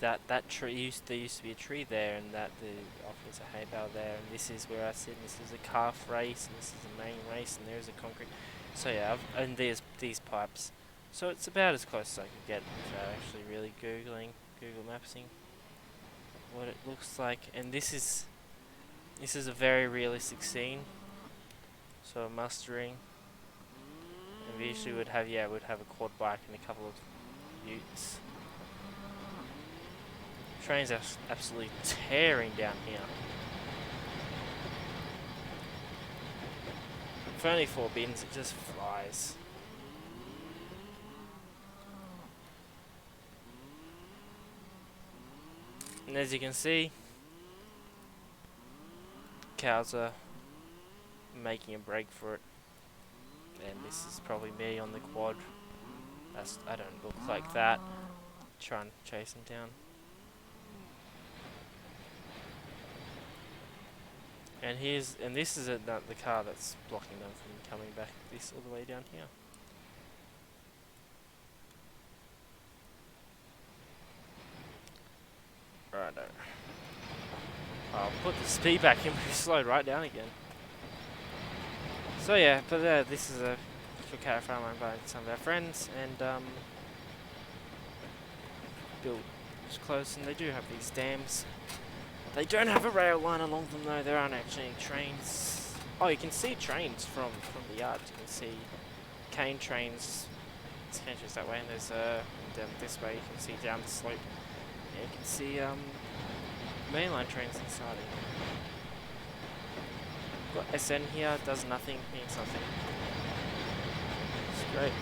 Speaker 1: that tree there used to be a tree there, and that there's a hay bale there, and this is where I sit. And this is a calf race, and this is the main race, and there's a concrete. So yeah, and there's these pipes. So it's about as close as I could get without actually really Google Mapsing what it looks like. And this is a very realistic scene. So mustering, and we usually would have a quad bike and a couple of utes. Train's absolutely tearing down here. For only 4 bins, it just flies. And as you can see, cows are making a break for it. And this is probably me on the quad. I don't look like that. Try and chase them down. And this is the car that's blocking them from coming back this all the way down here. Righto. I'll put the speed back in, but it slowed right down again. So yeah, but this is a cattle farm owned by some of our friends, and built close, and they do have these dams. They don't have a rail line along them though. There aren't actually any trains. Oh, you can see trains from the yard. You can see cane trains. It's just that way, and there's down this way. You can see down the slope. Yeah, you can see mainline trains inside it. Got SN here. Does nothing. Means nothing. It's great.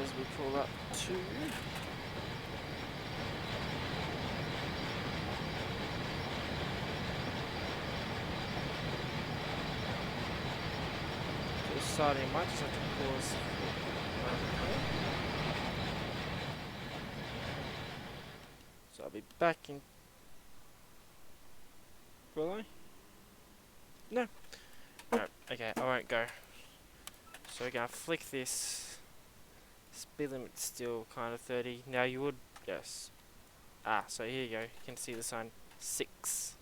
Speaker 1: As we pull up to. I might just have to pause. So I'll be back in. Will I? No. No. Okay, I won't go. So we're gonna flick this. Speed limit's still kind of 30. Now you would, yes. So here you go. You can see the sign 6.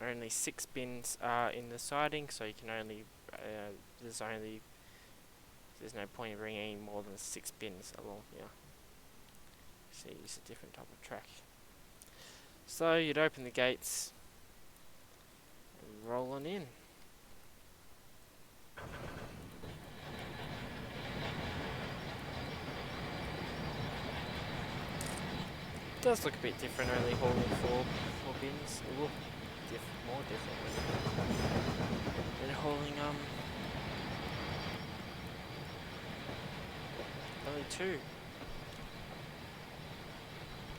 Speaker 1: Only 6 bins are in the siding, so you can only. There's no point in bringing any more than 6 bins along here. So use a different type of track. So you'd open the gates and roll on in. It does look a bit different, only hauling 4 bins. It will look more different than hauling only 2.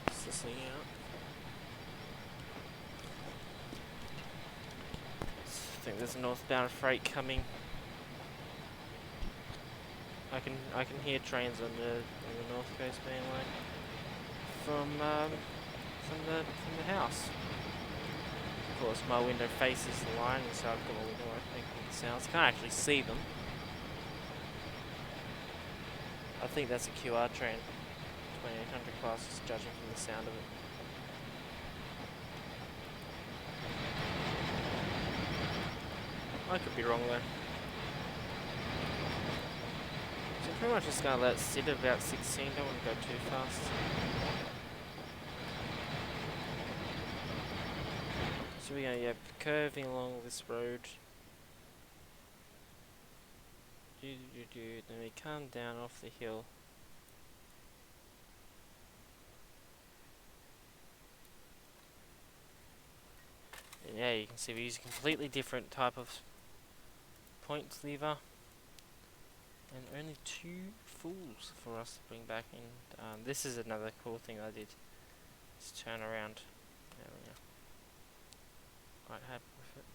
Speaker 1: Just this thing out. I think there's a northbound freight coming. I can hear trains on the North Coast main line from the house. Of course, my window faces the line, so I've got a window open with the sounds. Can't actually see them. I think that's a QR train, 2800 class, just judging from the sound of it. I could be wrong though. So I'm pretty much just going to let it sit at about 16, don't want to go too fast. So we're going to be curving along this road. Then we come down off the hill. And yeah, you can see we use a completely different type of point lever. And only 2 fulls for us to bring back in. This is another cool thing I did. Just turn around. There we go. Quite happy with it.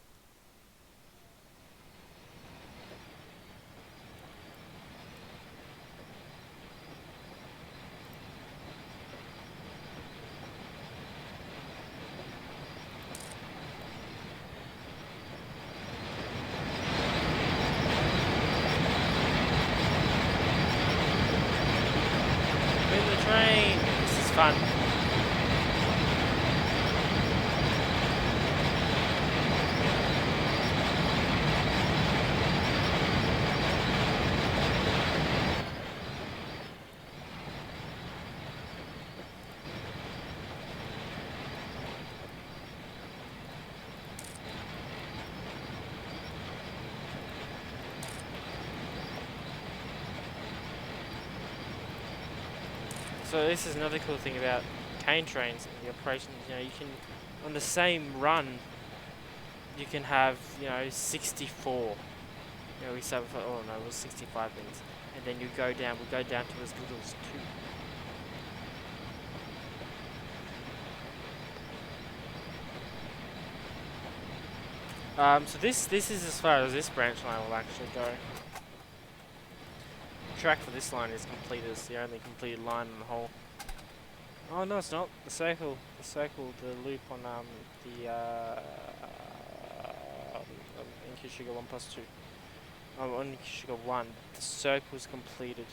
Speaker 1: fun. So this is another cool thing about cane trains and the operations. You know, you can, on the same run, you can have, you know, 64. You know, we said, oh no, it was 65 minutes, and then we go down to as little as 2. So this is as far as this branch line will actually go. The track for this line is completed. It's the only completed line in the whole. Oh no, it's not. The loop on in Sugar 1+2. On Sugar 1, the circle is completed.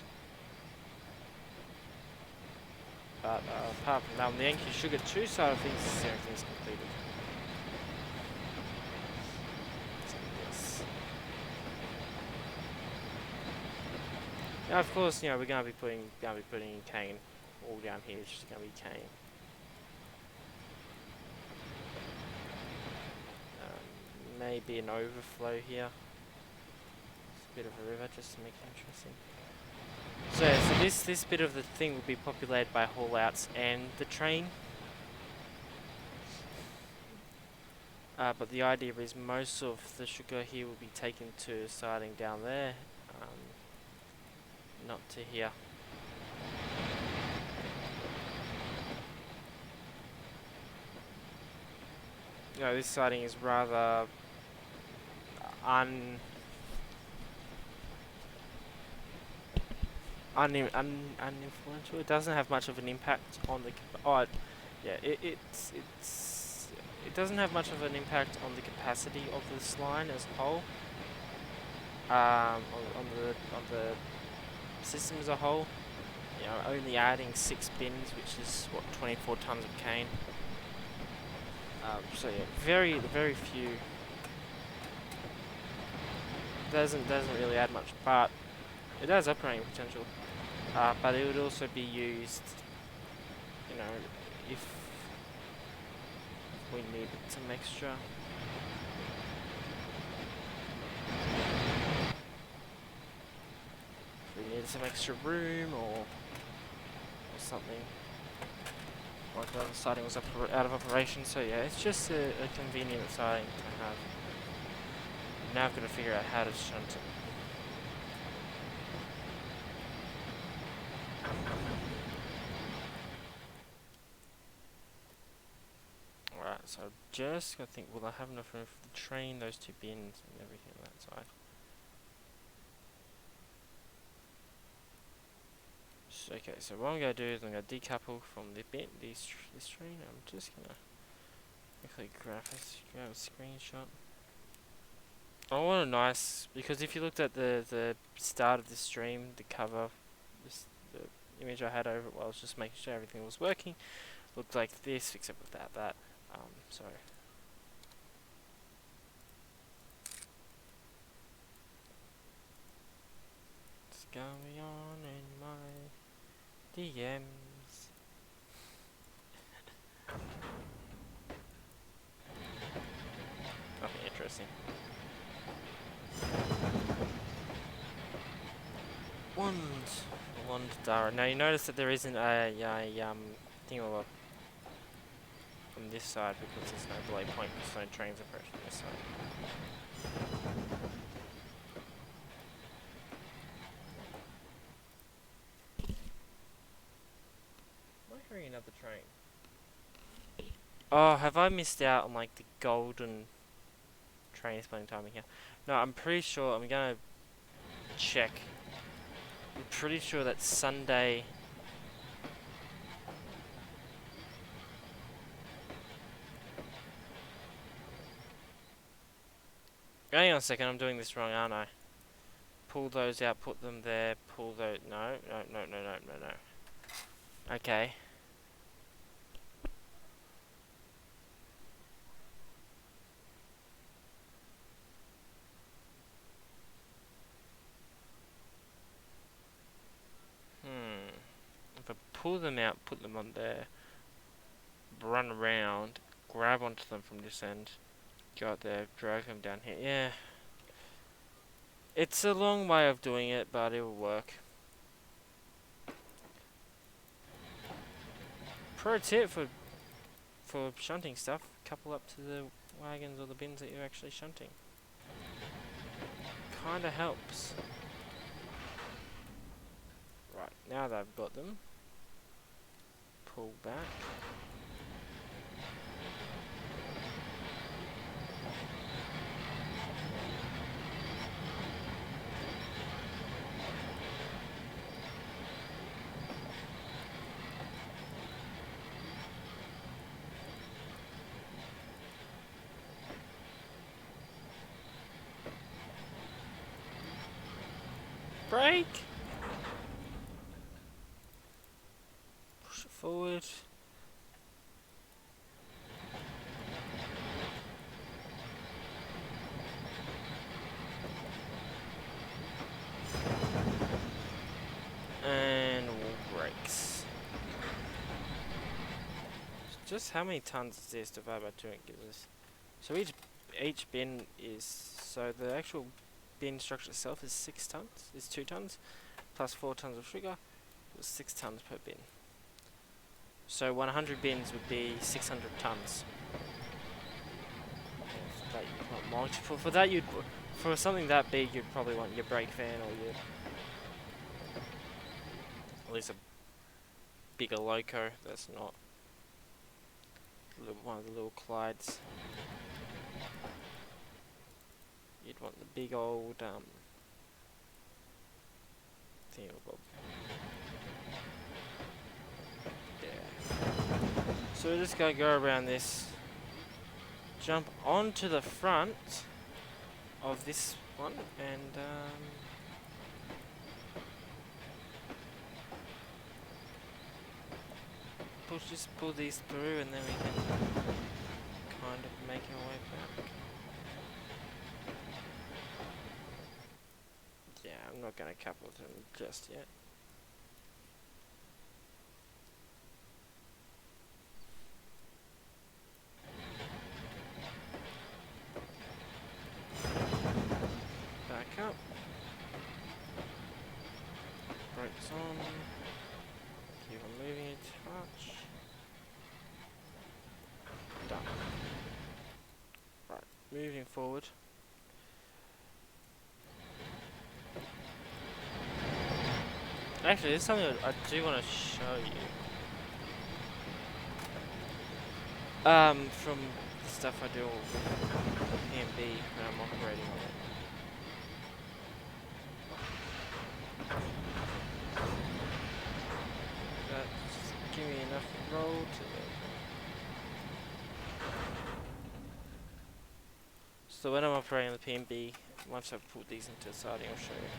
Speaker 1: But apart from that, on the NQ Sugar 2 side of things, everything's completed. So yes. Now, of course, you know, we're gonna be putting cane all down here. It's just gonna be cane. Maybe an overflow here. It's a bit of a river, just to make it interesting. So this bit of the thing will be populated by haul outs and the train. But the idea is most of the sugar here will be taken to siding down there, not to here. You know, this siding is rather uninfluential. It doesn't have much of an impact on the. It doesn't have much of an impact on the capacity of this line as a whole. On the system as a whole, you know, only adding 6 bins, which is what, 24 tons of cane. So yeah, very few. Doesn't really add much, but it has operating potential. But it would also be used, you know, if we needed some extra. If we needed some extra room or something. Like the siding was out of operation, so yeah, it's just a convenient siding to have. Now I've got to figure out how to shunt it. Alright, so just gotta think, will I have enough room for the train, those 2 bins and everything on that side? So, okay, so what I'm gonna do is I'm gonna decouple from this train. I'm just gonna quickly grab a screenshot. I want a nice, because if you looked at the start of the stream, the cover, the image I had over it while I was just making sure everything was working, looked like this, except without that. So what's going on in my DMs? Nothing interesting. Wand Dara. Now you notice that there isn't a thing on this side because there's no delay point because no trains approaching this side. Am I hearing another train? Oh, have I missed out on like the golden train spending timing here? No, I'm pretty sure. I'm gonna check. I'm pretty sure that Sunday. Hang on a second, I'm doing this wrong, aren't I? Pull those out, put them there, pull those. No. Okay. out, put them on there, run around, grab onto them from this end, go out there, drag them down here. Yeah. It's a long way of doing it, but it will work. Pro tip for shunting stuff, couple up to the wagons or the bins that you're actually shunting. Kinda helps. Right, now that I've got them, pull back. Brake! Push it forward. And brakes. Just how many tons is this divided by 2 it gives us? So each bin is, so the actual bin structure itself is 6 tons, is 2 tons, plus 4 tons of sugar, was 6 tons per bin. So 100 bins would be 600 tons. That you'd want multiple. For that, for something that big, you'd probably want your brake van or your, at least a bigger loco. That's not one of the little Clydes. You'd want the big old thingamabob. Yeah. So we're just gonna go around this, jump onto the front of this one, and just pull these through, and then we can kind of make our way back. Yeah, I'm not going to couple them just yet. Back up. Brakes on. Keep on moving it. Touch. Done. Right, moving forward. Actually, there's something I do want to show you. From the stuff I do with PMB when I'm operating on it. Just give me enough roll to. So when I'm operating the PMB, once I've pulled these into siding, I'll show you.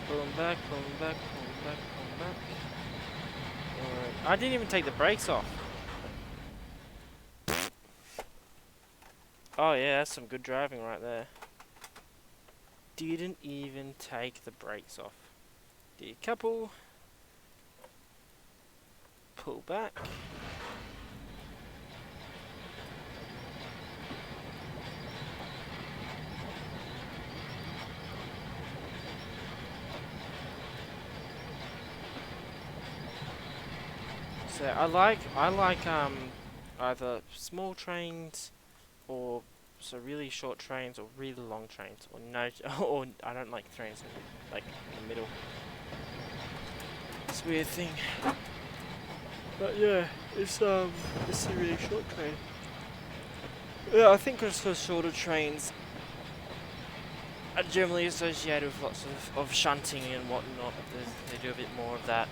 Speaker 1: Pulling back, pulling back, pulling back, pulling back. Alright. I didn't even take the brakes off. Oh yeah, that's some good driving right there. Didn't even take the brakes off. Decouple. Pull back. So I like either small trains or really short trains or really long trains, or no, or I don't like trains like in the middle. It's a weird thing. But yeah, it's a really short train. Yeah, I think it's because shorter trains are generally associated with lots of shunting and whatnot. They do a bit more of that.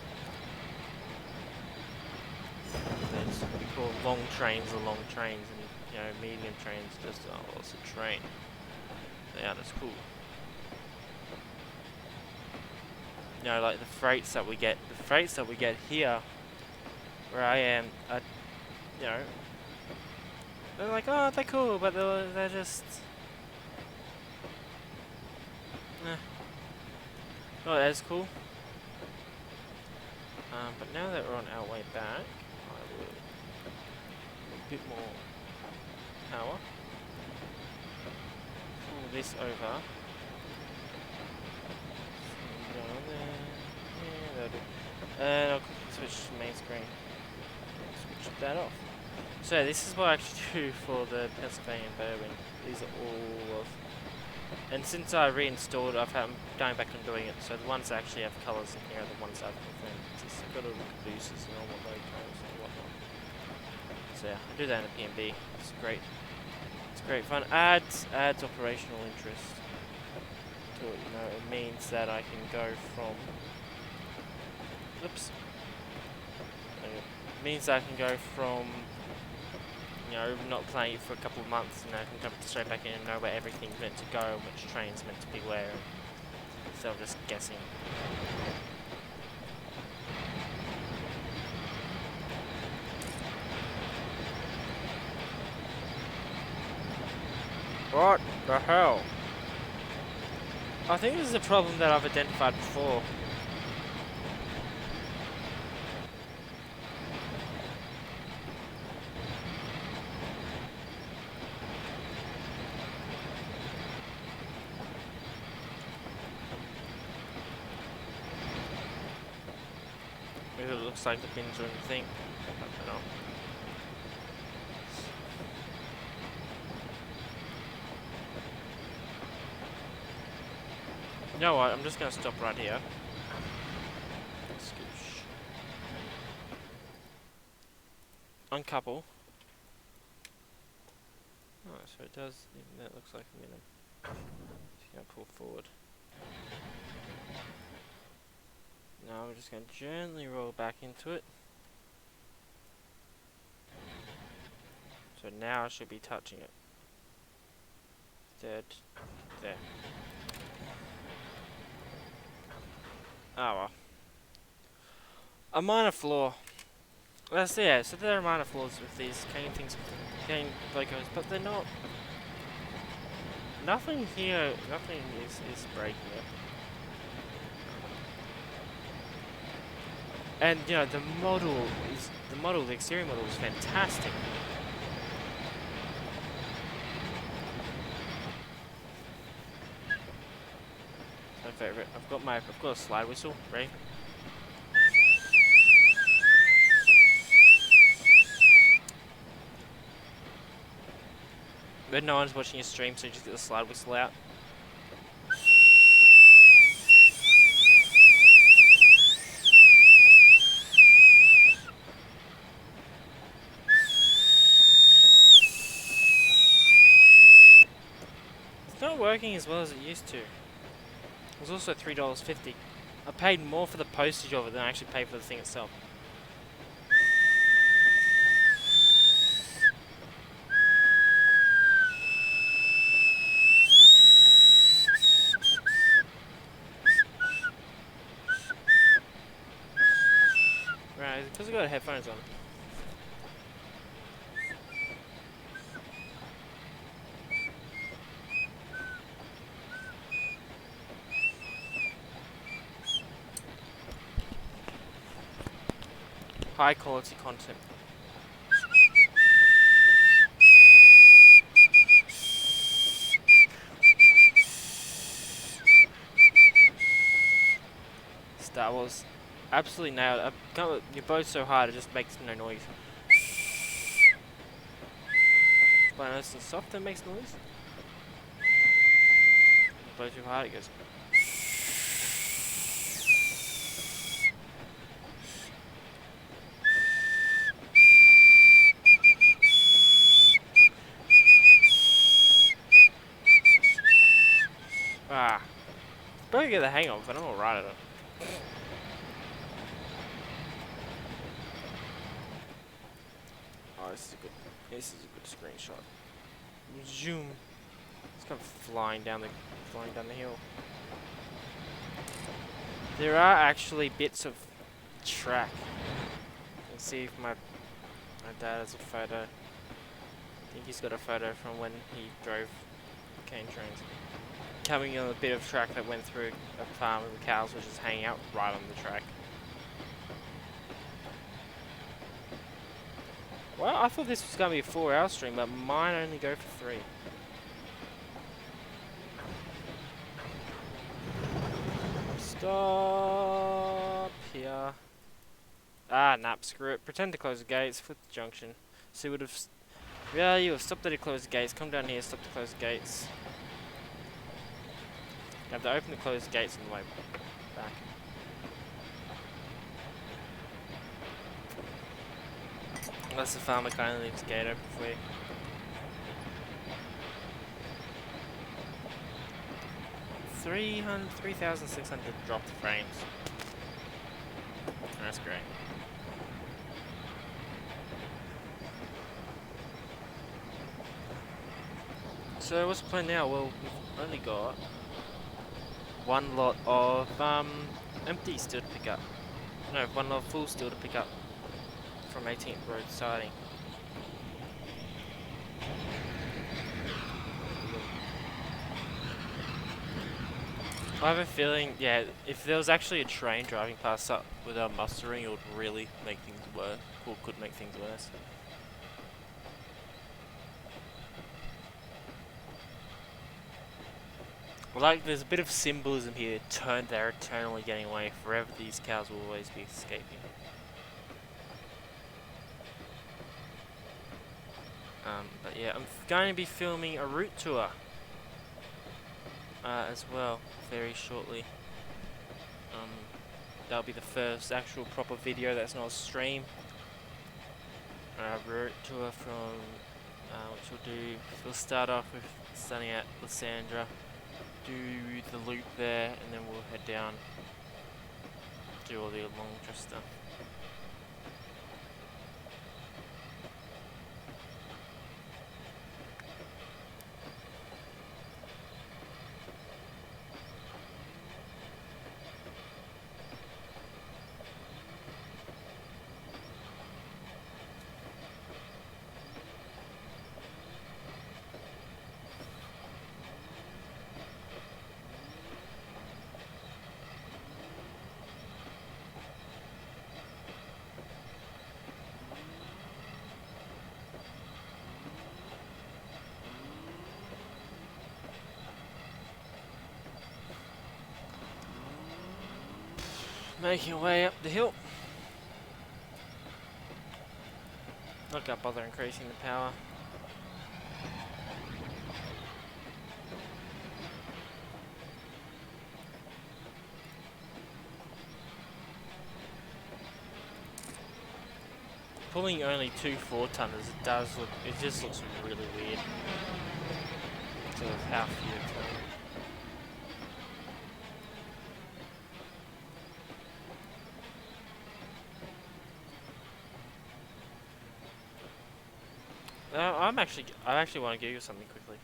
Speaker 1: call long trains are long trains, and you know, medium trains just, oh, well, it's a train. Yeah, that's cool. You know, like the freights that we get here, where I am, are, you know, they're like, oh, they're cool, but they're just, not as cool. But now that we're on our way back, I will a bit more power. Pull this over. Go on there. Yeah, that'll do. And I'll quickly switch to main screen. Switch that off. So this is what I actually do for the Pennsylvania bourbon. These are all of, and since I reinstalled, I'm going back and doing it. So the ones that actually have colours in here are the ones I've confirmed. It's got all the boosters and all my logos and whatnot. So yeah, I do that in a PNB. It's great. It's great fun. Adds operational interest to it. You know, it means that I can go from. Oops. It means I can go from, you know, not playing it for a couple of months, and I can come straight back in and know where everything's meant to go and which train's meant to be where, instead of just guessing. What the hell? I think this is a problem that I've identified before. Maybe it looks like the bins are in the thing. I don't know. You know what? I'm just going to stop right here. Scoosh. Uncouple. Oh, so it does. Even that looks like a minimum. Just going to pull forward. Now we're just going to gently roll back into it. So now I should be touching it. Dead. There. Oh well. A minor flaw. That's, yeah, so there are minor flaws with these cane things, cane logos, but they're not. Nothing here, nothing is breaking it. And you know, the exterior model is fantastic. My favorite. I've got a slide whistle, ready? But no one's watching your stream, so you just get the slide whistle out. It's not working as well as it used to. It was also $3.50. I paid more for the postage of it than I actually paid for the thing itself. Right, because I've got headphones on. High quality content. Star Wars. Absolutely nailed it. You're both so hard, it just makes no noise. But nice and soft, that makes noise. You blow too hard, it goes. Ah. Probably get the hang of it, I'm alright at it. Oh, this is a good screenshot. Zoom. It's kind of flying down the hill. There are actually bits of track. You can see if my dad has a photo. I think he's got a photo from when he drove cane trains. Coming on a bit of track that went through a farm and the cows were just hanging out right on the track. Well, I thought this was going to be a 4-hour stream, but mine only go for 3. Stop here. Ah, nah, screw it. Pretend to close the gates, flip the junction. So you would have... Yeah, you have stopped to close the gates. Come down here, stop to close the gates. You have to open and close the gates on the way back. Unless the farmer kindly leaves the gate open for you. 3,600 dropped frames. That's great. So what's the plan now? Well, we've only got one lot of empty still to pick up. No, one lot full still to pick up from 18th Road siding. I have a feeling, yeah, if there was actually a train driving past up without mustering, it would really make things worse, or could make things worse. Like, there's a bit of symbolism here, they're eternally getting away, forever these cows will always be escaping. But yeah, I'm going to be filming a route tour as well, very shortly. That'll be the first actual proper video that's not a stream. Route tour from, which we'll start off with starting at Lysandra, do the loop there, and then we'll head down, do all the long drift stuff. Making our way up the hill. Not gonna bother increasing the power. Pulling only 2 4-tonners, it just looks really weird. Sort of how few are towing. I actually want to give you something quickly.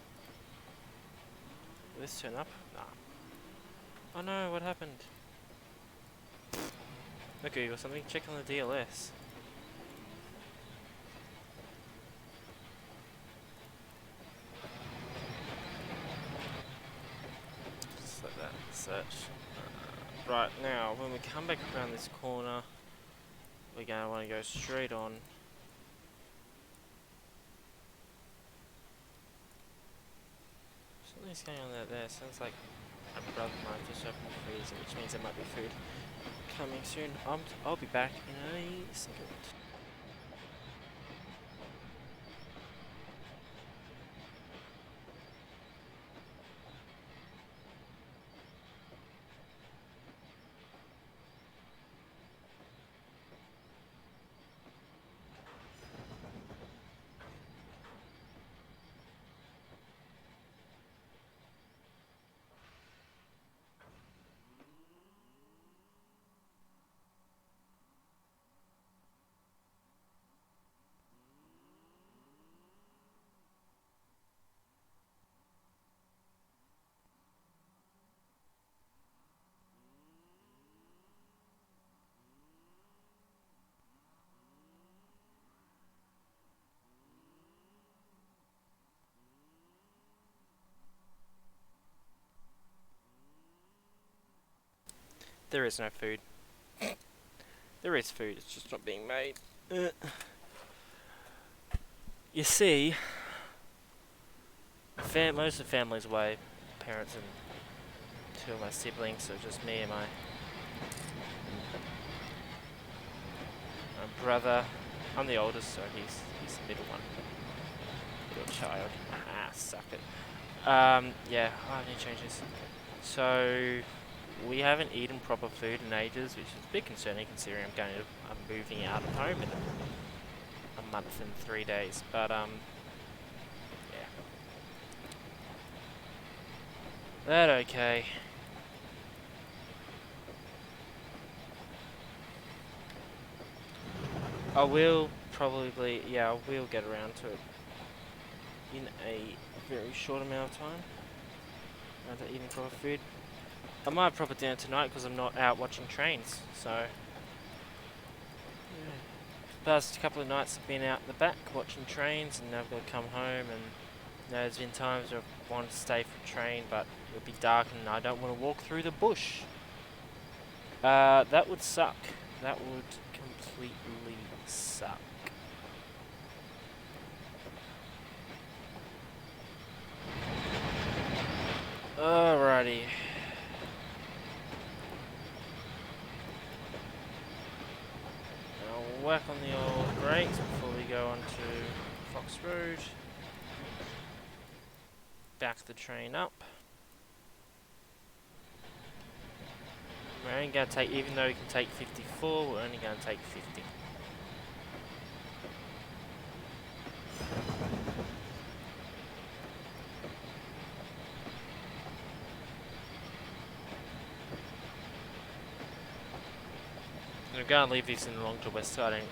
Speaker 1: Will this turn up? Nah. Oh no, what happened? Okay, or something. Check on the DLS. Just let that search. Right now, when we come back around this corner, we're gonna want to go straight on. Something's going on there. Sounds like my brother might just open the freezer, which means there might be food coming soon. I'll be back in a second. There is no food. There is food, it's just not being made. You see, most of the family's away. Parents and 2 of my siblings, so just me and my brother. I'm the oldest, so he's the middle one. Middle child. Ah, suck it. Yeah, I need to change this. So, we haven't eaten proper food in ages, which is a bit concerning considering I'm moving out of home in a month and 3 days. But yeah. That okay. I will probably, yeah, I will get around to it in a very short amount of time. After eating proper food. I might prop it down tonight because I'm not out watching Trainz, so... Yeah. Past couple of nights I've been out the back watching Trainz, and now I've got to come home, and there's been times where I've wanted to stay for a train, but it would be dark and I don't want to walk through the bush. That would suck. That would completely suck. Alrighty. I'll whack on the old brakes before we go on to Fox Road. Back the train up. We're only going to take, even though we can take 54, we're only going to take 50. We're going to leave this in the long to west siding.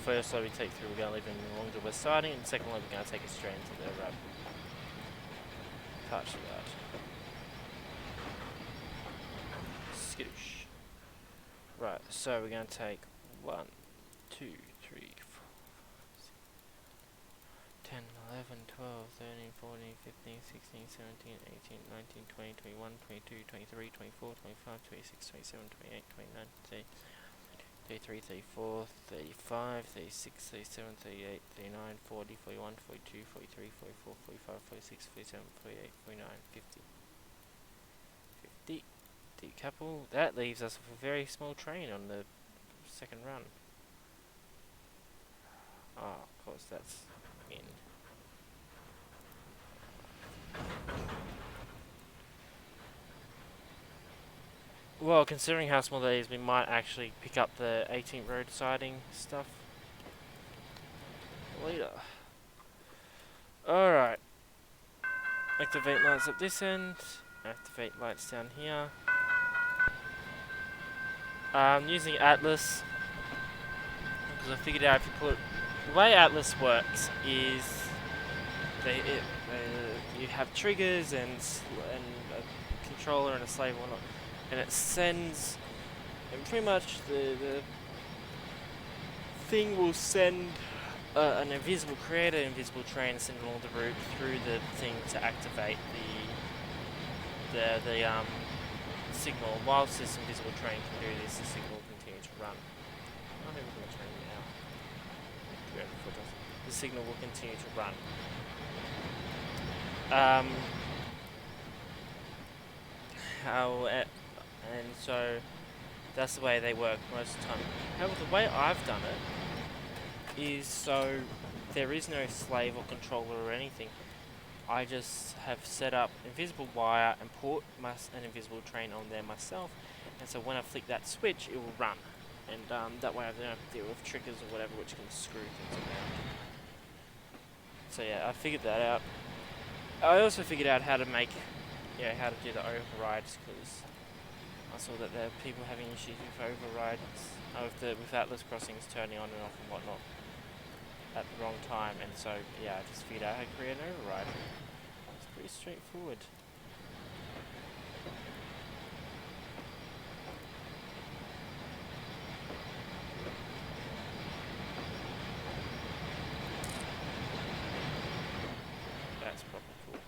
Speaker 1: First load we take through, we're going to leave it in the long to west siding, and the second load we're going to take it straight into the touch of that. Skittish. Right, so we're going to take 1, 2, 3, 4, 10, 11, 12, 13, 14, 15, 16, 17, 18, 19, 20, 21, 22, 23, 24, 25, 26, 27, 28, 29, 30, 33, 34, 35, 36, 37, 38, 39, 40, 41, 42, 43, 44, 45, 46, 47, 48, 49, 50. 50. Decouple. That leaves us with a very small train on the second run. Oh, of course, that's in. Well, considering how small that is, we might actually pick up the 18th road siding stuff later. Alright. Activate lights up this end. Activate lights down here. Using Atlas, because I figured out if you put... The way Atlas works is you have triggers and a controller and a slave and whatnot, and it sends, and pretty much the thing will send an invisible creator, invisible train, send along the route through the thing to activate the signal. Whilst this invisible train can do this, the signal will continue to run. I think we're going to turn it out. The signal will continue to run. And so that's the way they work most of the time. However, the way I've done it is so there is no slave or controller or anything. I just have set up invisible wire and put an invisible train on there myself, and so when I flick that switch it will run, and that way I don't have to deal with triggers or whatever which can screw things around. So yeah, I figured that out. I also figured out how to make, how to do the overrides, because I saw that there are people having issues with overrides, with Atlas crossings turning on and off and whatnot at the wrong time, and so yeah, I just figured out how to create an override. It's pretty straightforward. That's probably cool.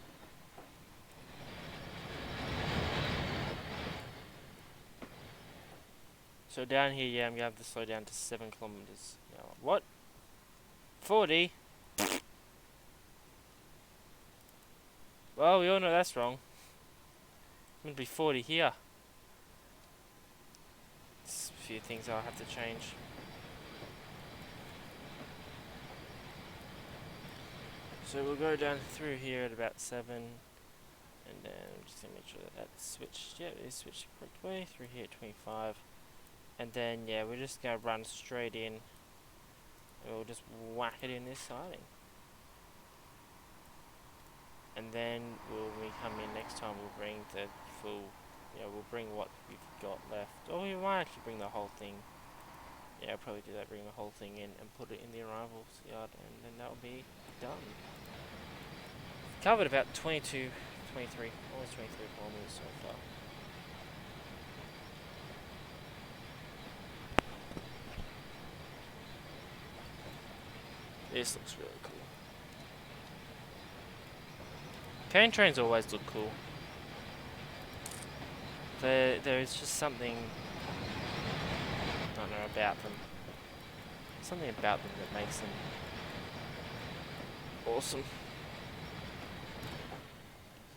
Speaker 1: So down here, yeah, I'm gonna have to slow down to 7 kilometers an hour. What? 40? Well, we all know that's wrong. I'm gonna be 40 here. There's a few things I'll have to change. So we'll go down through here at about 7, and then I'm just gonna make sure that that's switched. Yeah, it is switched the correct way. Through here at 25, and then yeah, we're just gonna run straight in, and we'll just whack it in this siding. And then when we come in next time, we'll bring the full, we'll bring what we've got left. Or we might actually bring the whole thing. Yeah, I'll probably do that, bring the whole thing in and put it in the arrivals yard, and then that'll be done. Covered about 22, 23, almost 23 kilometers so far. This looks really cool. Cane trains always look cool. There is just something, I don't know, about them. Something about them that makes them awesome.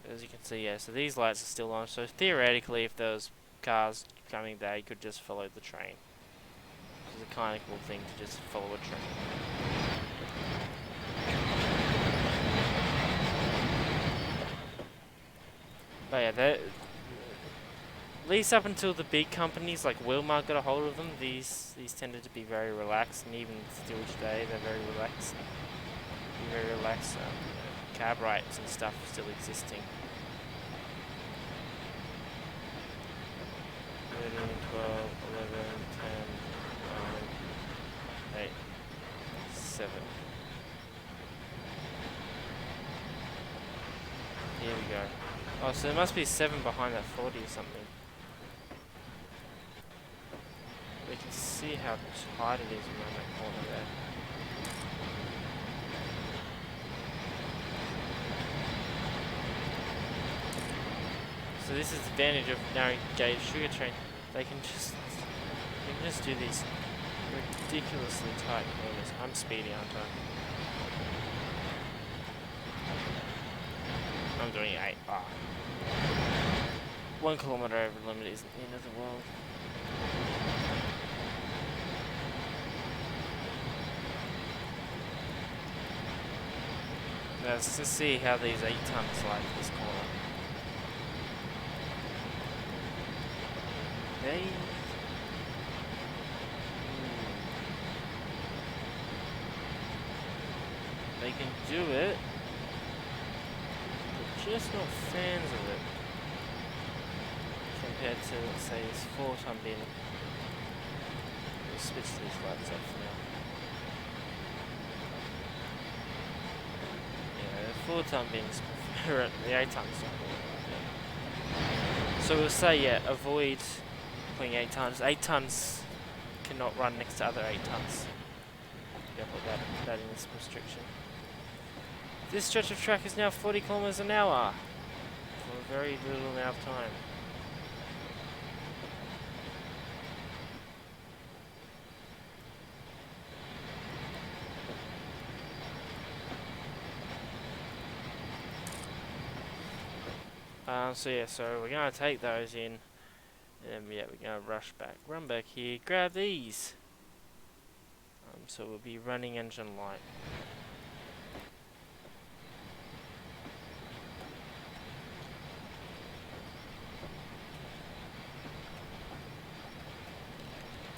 Speaker 1: As you can see, yeah, so these lights are still on, so theoretically if there was cars coming there, you could just follow the train. Which is a kind of cool thing to just follow a train. But yeah, at least up until the big companies like Wilmar got a hold of them, these tended to be very relaxed, and even still today they're very relaxed. Very relaxed. Cab rights and stuff still existing. 13, 12, 11, 10, 9, 8, 7. Here we go. Oh, so there must be 7 behind that 40 or something. We can see how tight it is around that corner there. So this is the advantage of narrow gauge sugar train. They can just do these ridiculously tight corners. I'm speedy, aren't I? I'm doing 8. Ah. 1 kilometer over the limit isn't the end of the world. Now let's just see how these 8 tons like this corner. They can do it, but just not fans of it compared to, let's say, this 4-ton bin. We'll switch these lights off now. Yeah, the 4-ton bins prefer it, the 8 tons. So we'll say, yeah, avoid putting 8 tons. 8 tons cannot run next to other 8 tons. Yeah, put that in this restriction. This stretch of track is now 40 kilometers an hour for a very little amount of time. So yeah, so we're gonna take those in, and yeah, we're gonna run back here, grab these. So we'll be running engine light.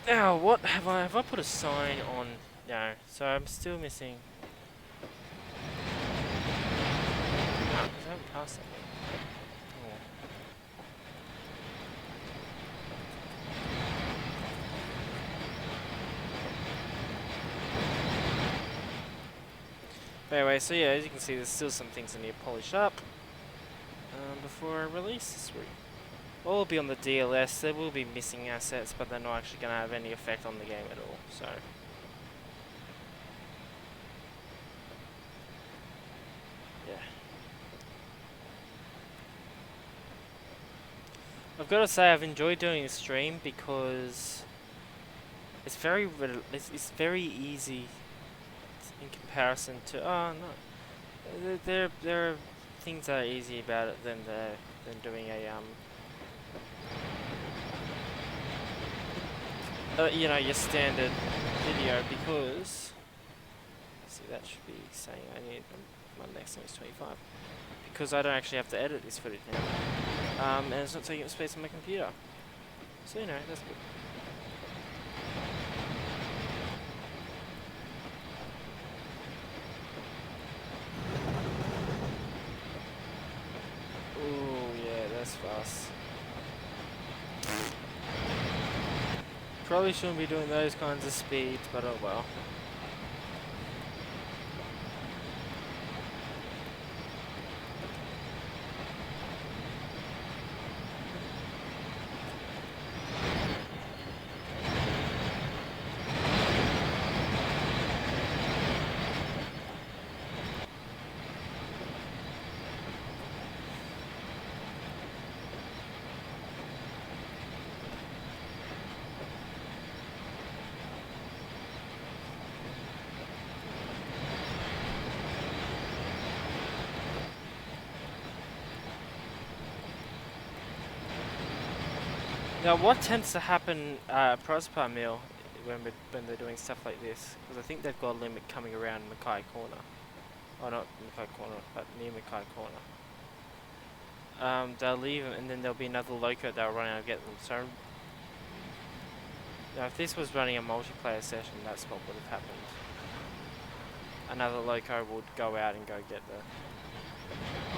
Speaker 1: Now, what have I put a sign on? No, so I'm still missing. No, because I haven't passed that one. But anyway, so yeah, as you can see, there's still some things I need to polish up before I release this week. All will be on the DLS. There will be missing assets, but they're not actually going to have any effect on the game at all. So, yeah. I've got to say, I've enjoyed doing this stream because It's it's very easy in comparison to. Oh no, there are things that are easy about it than doing a you know, your standard video, because see, that should be saying I need my next thing is 25, because I don't actually have to edit this footage now, and it's not taking up space on my computer. So you know, that's good. Ooh, yeah, that's fast. Probably shouldn't be doing those kinds of speeds, but oh well. Now, what tends to happen at Prosper Mill when they're doing stuff like this? Because I think they've got a limit coming around Mackay Corner. Oh, not Mackay Corner, but near Mackay Corner. They'll leave them, and then there'll be another loco that'll run out and get them. So, now if this was running a multiplayer session, that's what would have happened. Another loco would go out and go get the...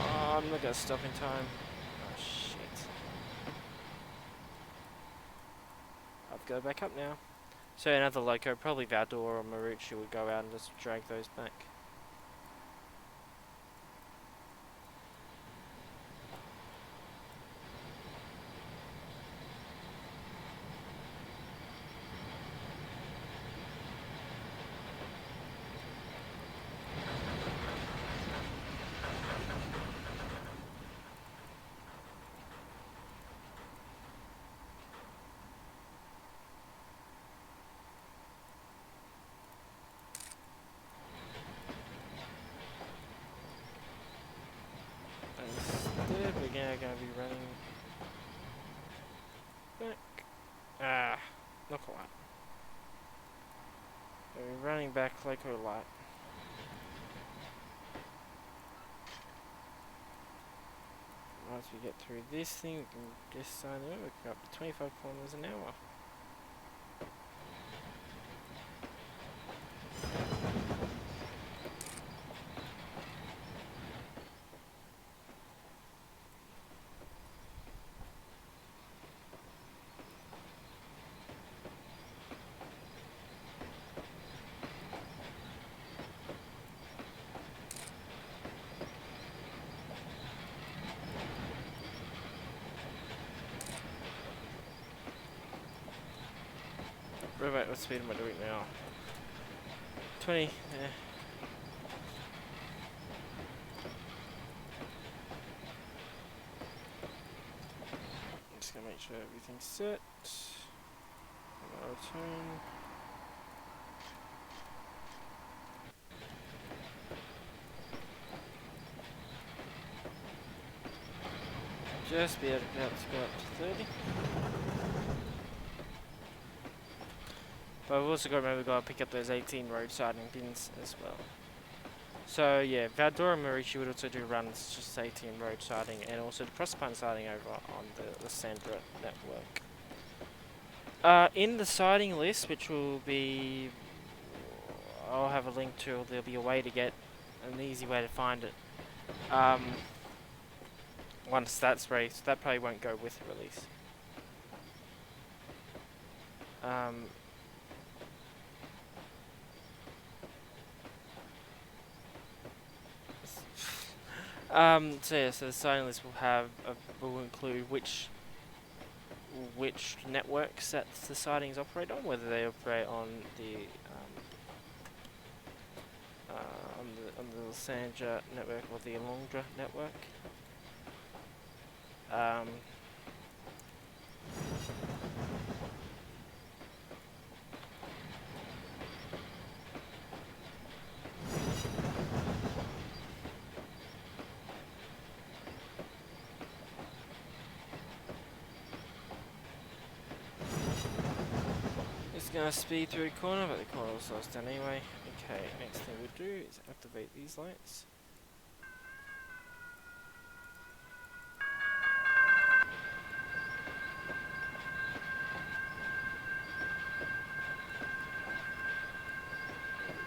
Speaker 1: Oh, I'm not going to stop in time. Oh, shit. I've got to back up now. So another loco, probably Valdor or Marucci, would go out and just drag those back. Instead, we're going to be running back. Ah, not quite. We're running back loco light. Once we get through this thing, we can just sign it. We can go up to 25 kilometers an hour. Wait, what speed am I doing now? 20, yeah. I'm just gonna make sure everything's set. Return. Just be able to go up to 30. But we've also got to remember, we've got to pick up those 18 road siding bins as well. So yeah, Valdor and Mauricio would also do runs, just 18 road siding, and also the Proserpine siding over on the Sandra network. In the siding list, which will be, I'll have a link to, there'll be a way to get, an easy way to find it. Once that's released, that probably won't go with the release. So yeah, so the siding list will have will include which networks that the sidings operate on, whether they operate on the on the Sandra network or the Alondra network. gonna speed through the corner, but the corner will slow us down anyway. Okay, next thing we'll do is activate these lights.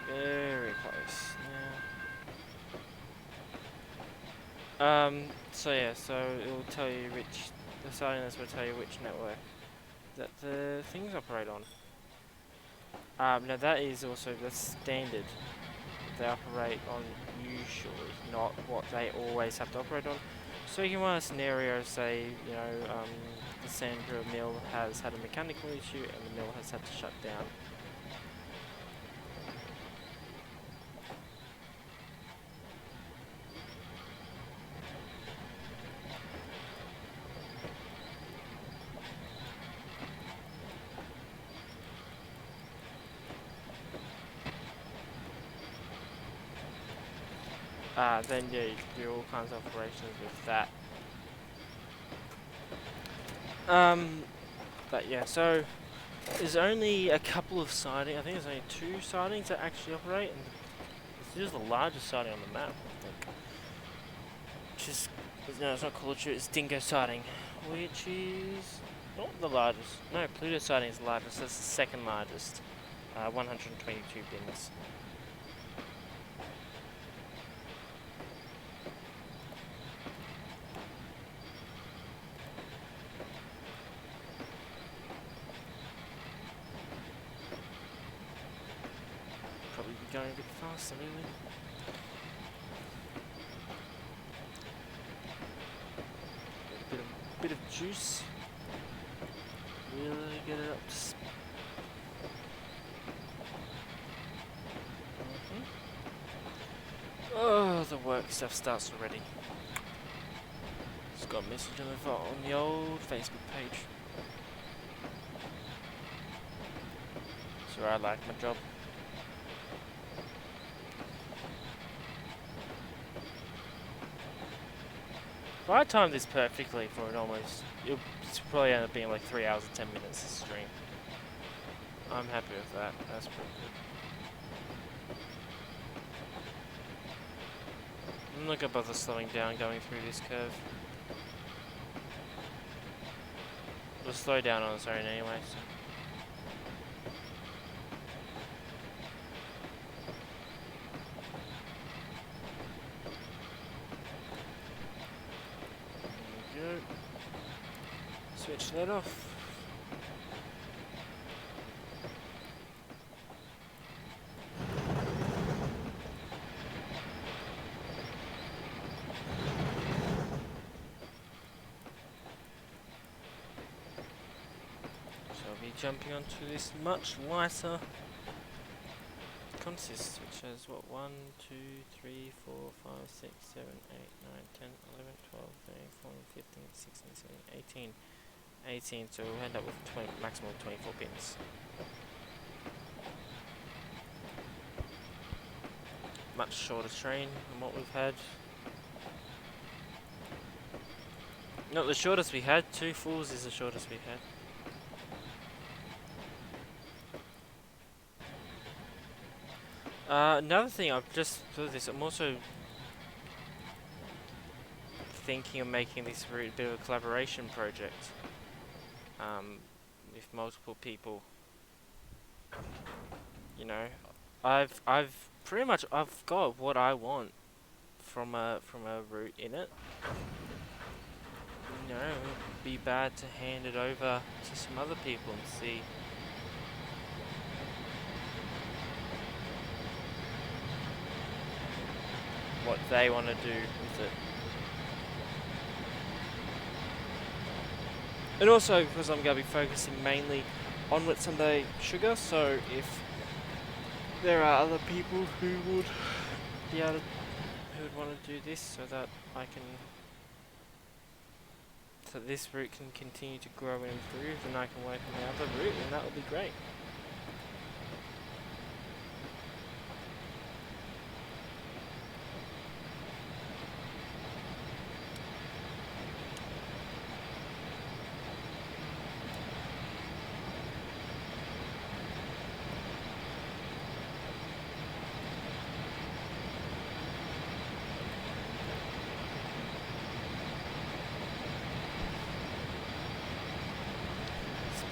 Speaker 1: Very close now. So yeah, so it will tell you which, the silence will tell you which network that the things operate on. Now that is also the standard that they operate on usually, not what they always have to operate on. So you can run a scenario, say, you know, the Sandra mill has had a mechanical issue and the mill has had to shut down. Then yeah, you can do all kinds of operations with that. But yeah, so there's only a couple of sidings. I think there's only 2 sidings that actually operate, and this is the largest siding on the map, I think. Which is, no, it's not Collature, it's Dingo siding, which is not the largest. No, Pluto siding is the largest. That's the second largest. 122 bins. Probably be going a bit faster, really. Bit of juice. Really get it up to Oh, the work stuff starts already. Just got a message on the old Facebook page. So I like my job. If I timed this perfectly for it almost, it's probably end up being like 3 hours and 10 minutes to stream. I'm happy with that. That's pretty good. I'm not gonna bother slowing down going through this curve. We'll slow down on its own anyway, so. There we go. Switch that off. Jumping onto this much lighter consist, which has what, 1, 2, 3, 4, 5, 6, 7, 8, 9, 10, 11, 12, 13, 14, 15, 16, 17, 18, so we'll end up with maximum of 24 pins. Much shorter train than what we've had. Not the shortest we had, 2 fulls is the shortest we had. Another thing, I've just thought of this, I'm also thinking of making this a bit of a collaboration project with multiple people. You know, I've pretty much got what I want from a route in it. You know, it would be bad to hand it over to some other people and see what they want to do with it. And also because I'm going to be focusing mainly on Whitsunday sugar, so if there are other people who would be able to, who would want to do this so that so this route can continue to grow and improve and I can work on the other route, then that would be great.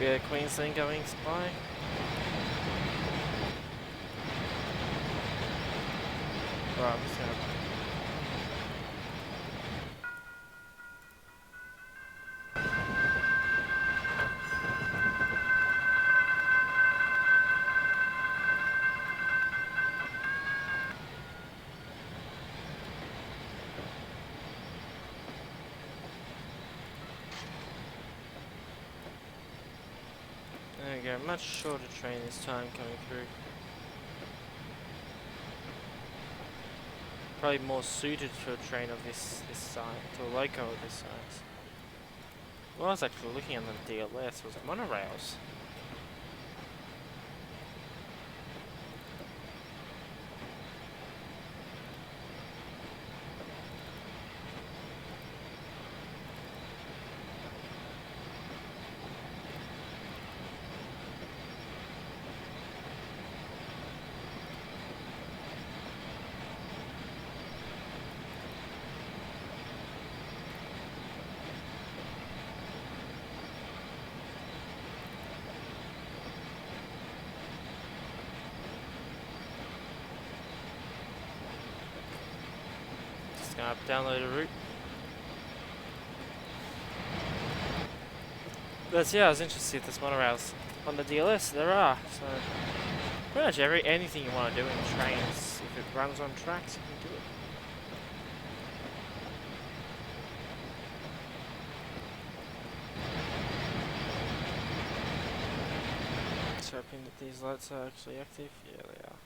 Speaker 1: bit of Queensland going by. Right, I'm just gonna. There we go, much shorter train this time coming through. Probably more suited for a train of this size, to a loco of this size. Well, I was actually looking at the DLS was monorails. Just gonna download a route. But yeah, I was interested if there's monorails on the DLS. There are, so pretty much anything you want to do in trains, if it runs on tracks, you can do it. Just hoping that these lights are actually active. Yeah, they are.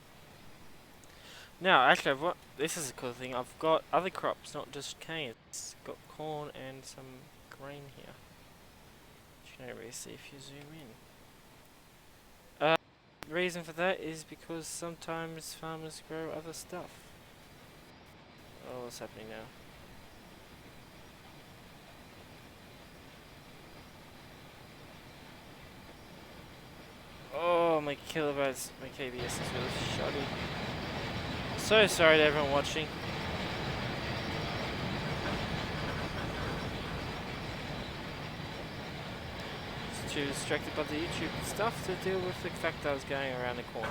Speaker 1: Now, actually, this is a cool thing. I've got other crops, not just cane. It's got corn and some grain here. You can really see if you zoom in. The reason for that is because sometimes farmers grow other stuff. Oh, what's happening now? Oh, my kilobytes, my KBS is really shoddy. So sorry to everyone watching. Just too distracted by the YouTube stuff to deal with the fact that I was going around the corner.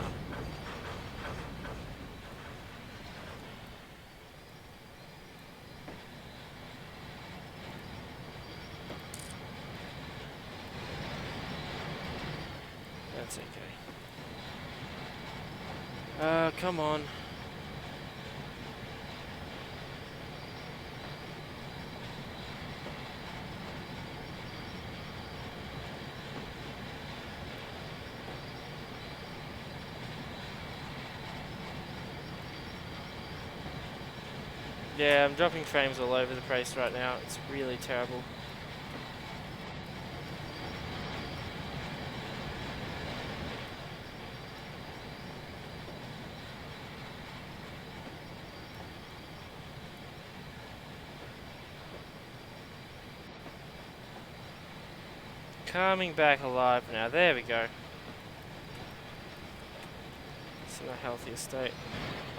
Speaker 1: That's okay. Come on. Yeah, I'm dropping frames all over the place right now. It's really terrible. Coming back alive now. There we go. It's in a healthier state.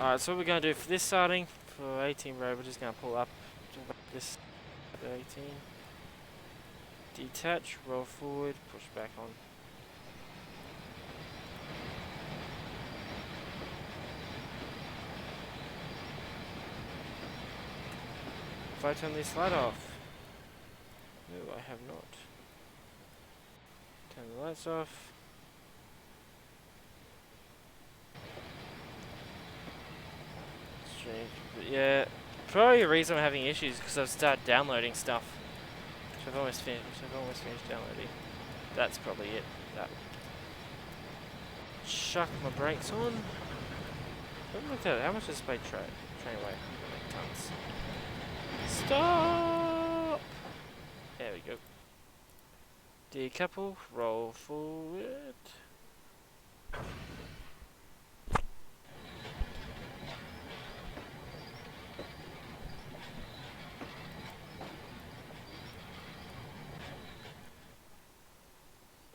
Speaker 1: Alright, so what we're going to do for this starting, for 18 road, we're just going to pull up to this 18. Detach, roll forward, push back on. If I turn this light off. No, I have not. Turn the lights off. Strange, but yeah, probably the reason I'm having issues is because I've started downloading stuff, which I've almost finished downloading. That's probably it. That. Chuck my brakes on. I haven't looked at it. How much does this train weigh? Tons. Stop! There we go. Decouple, roll forward.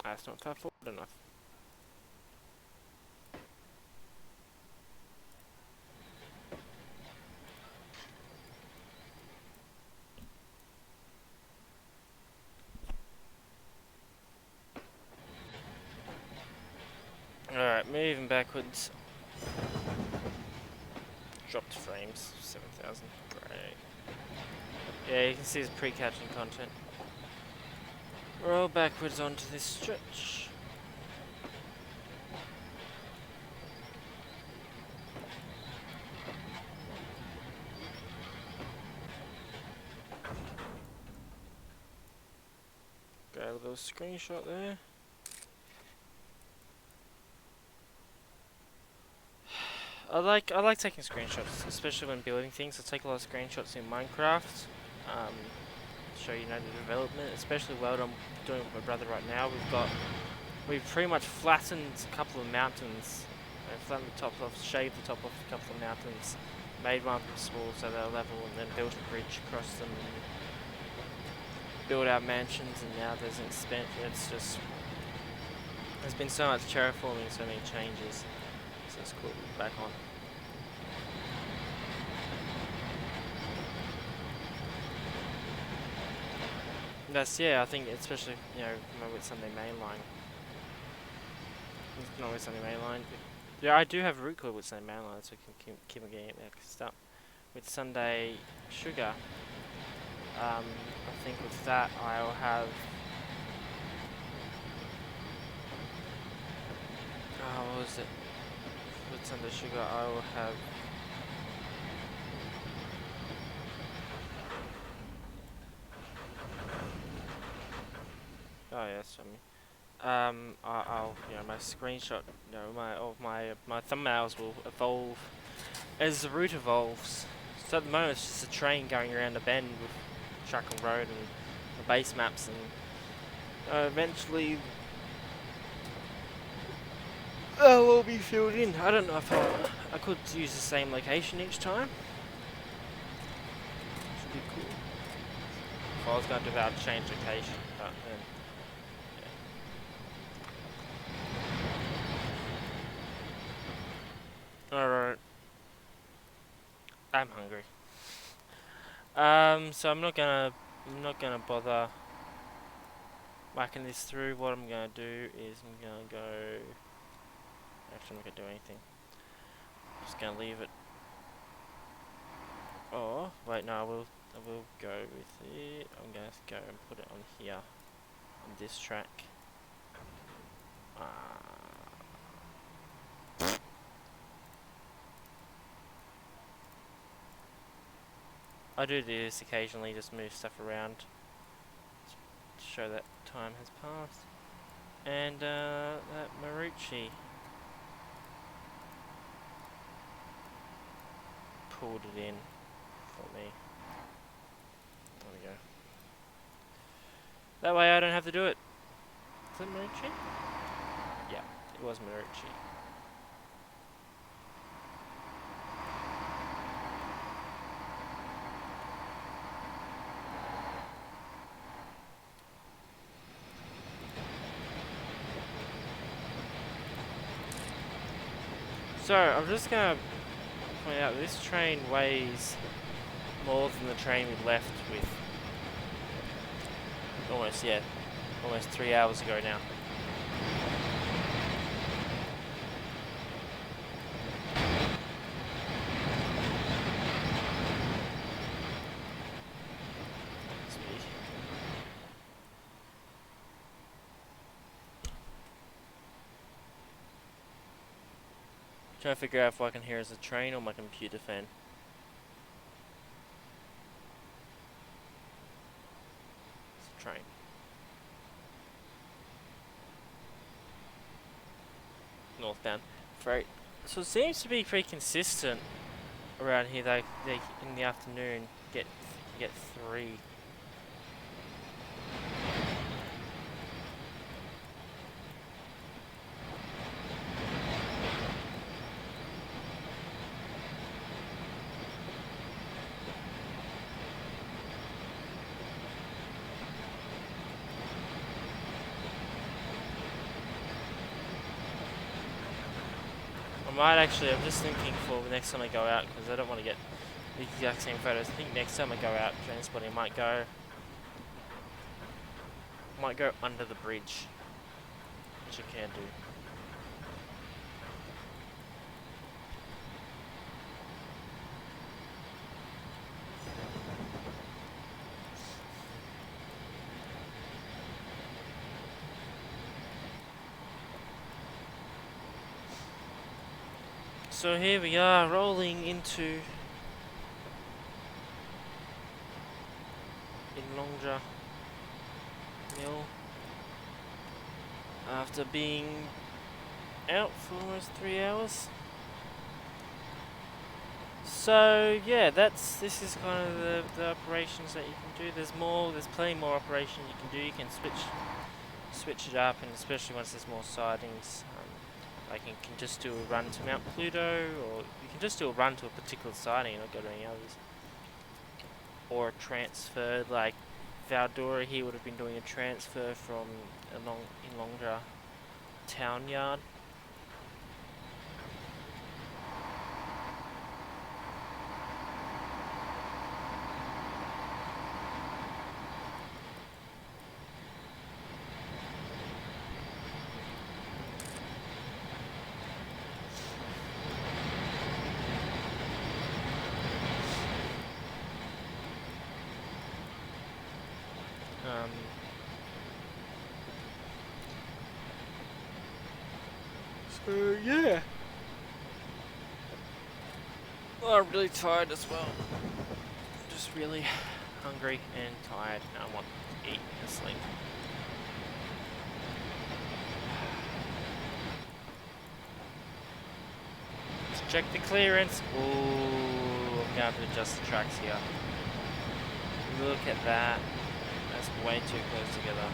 Speaker 1: That's not far forward enough. backwards. Dropped frames, 7,000. Great. Yeah, you can see it's pre-catching content. Roll backwards onto this stretch. Got a little screenshot there. I like taking screenshots, especially when building things. I take a lot of screenshots in Minecraft. Show you know the development, especially what I'm doing with my brother right now. We've pretty much flattened a couple of mountains, flattened the top off, shaved the top off a couple of mountains, made one small so they're level, and then built a bridge across them, and built our mansions, and now there's an expansion. It's just, there's been so much terraforming, so many changes, so it's cool to be back on. That's, yeah, I think especially, you know, with Sunday mainline. Not with Sunday mainline. Yeah, I do have root cord with Sunday mainline, so I can keep on getting it mixed up. With Sunday sugar, I think with that I'll have. What was it? With Sunday sugar, I will have. Oh yes, I mean. I'll, you know, my screenshot, you know, my thumbnails will evolve as the route evolves. So at the moment, it's just a train going around a bend with Shackle Road and the base maps, and eventually they'll all be filled in. I don't know if I could use the same location each time. Should be cool. If I was going to do that, I'd change location, but then. Alright. I'm hungry. So I'm not gonna bother whacking this through. What I'm gonna do is I'm gonna go. Actually, I'm not gonna do anything. I'm just gonna leave it. Oh wait, no, I will go with it. I'm gonna go and put it on here, on this track. I do this occasionally, just move stuff around to show that time has passed. And that Marucci pulled it in for me. There we go. That way I don't have to do it. Is it Marucci? Yeah, it was Marucci. So, I'm just going to point out this train weighs more than the train we left with. Almost 3 hours ago now. Trying to figure out if I can hear as a train or my computer fan. It's a train. Northbound freight. So it seems to be pretty consistent around here. They in the afternoon get 3. I'm just thinking for the next time I go out, because I don't want to get the exact same photos. I think next time I go out transporting, I might go under the bridge, which I can do. So here we are rolling into Inlongra Mill after being out for almost 3 hours. So yeah, this is kind of the operations that you can do. There's plenty more operations you can do. You can switch it up, and especially once there's more sightings, like you can just do a run to Mount Pluto, or you can just do a run to a particular sighting and not go to any others. Or a transfer, like Valdora here would have been doing a transfer from Inlongra town yard. So yeah, well, I'm really tired as well. Just really hungry and tired, and I want to eat and sleep. Let's check the clearance. Ooh, I'm gonna have to adjust the tracks here. Look at that. That's way too close together.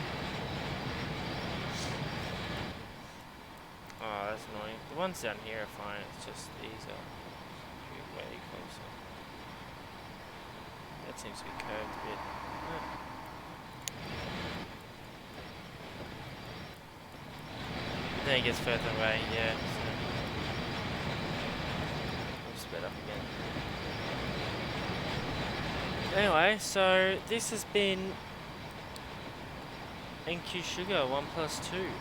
Speaker 1: Oh, that's annoying. The ones down here are fine. It's just these are way closer. That seems to be curved a bit. Then it gets further away, yeah. So I'll split up again. Anyway, so this has been NQ Sugar 1+2.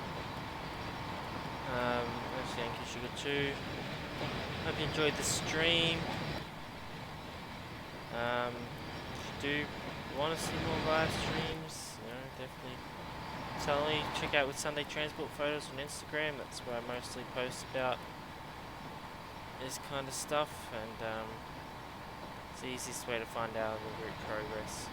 Speaker 1: Actually NQ Sugar 2. Hope you enjoyed the stream. If you do want to see more live streams, you know, definitely tell me. Check out with Sunday Transport Photos on Instagram. That's where I mostly post about this kind of stuff, and it's the easiest way to find out the route progress.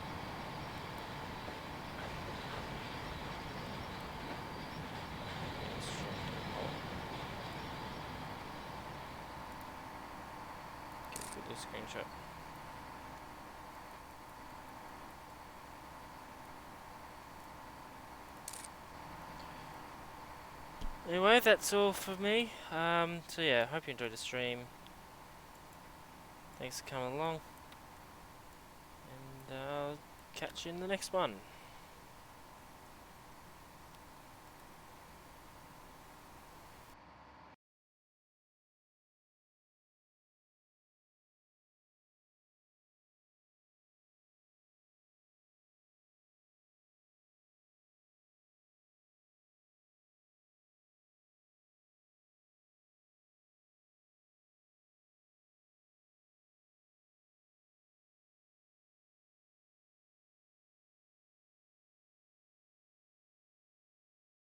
Speaker 1: Get a screenshot. Anyway, that's all for me. So yeah, hope you enjoyed the stream. Thanks for coming along, and I'll catch you in the next one.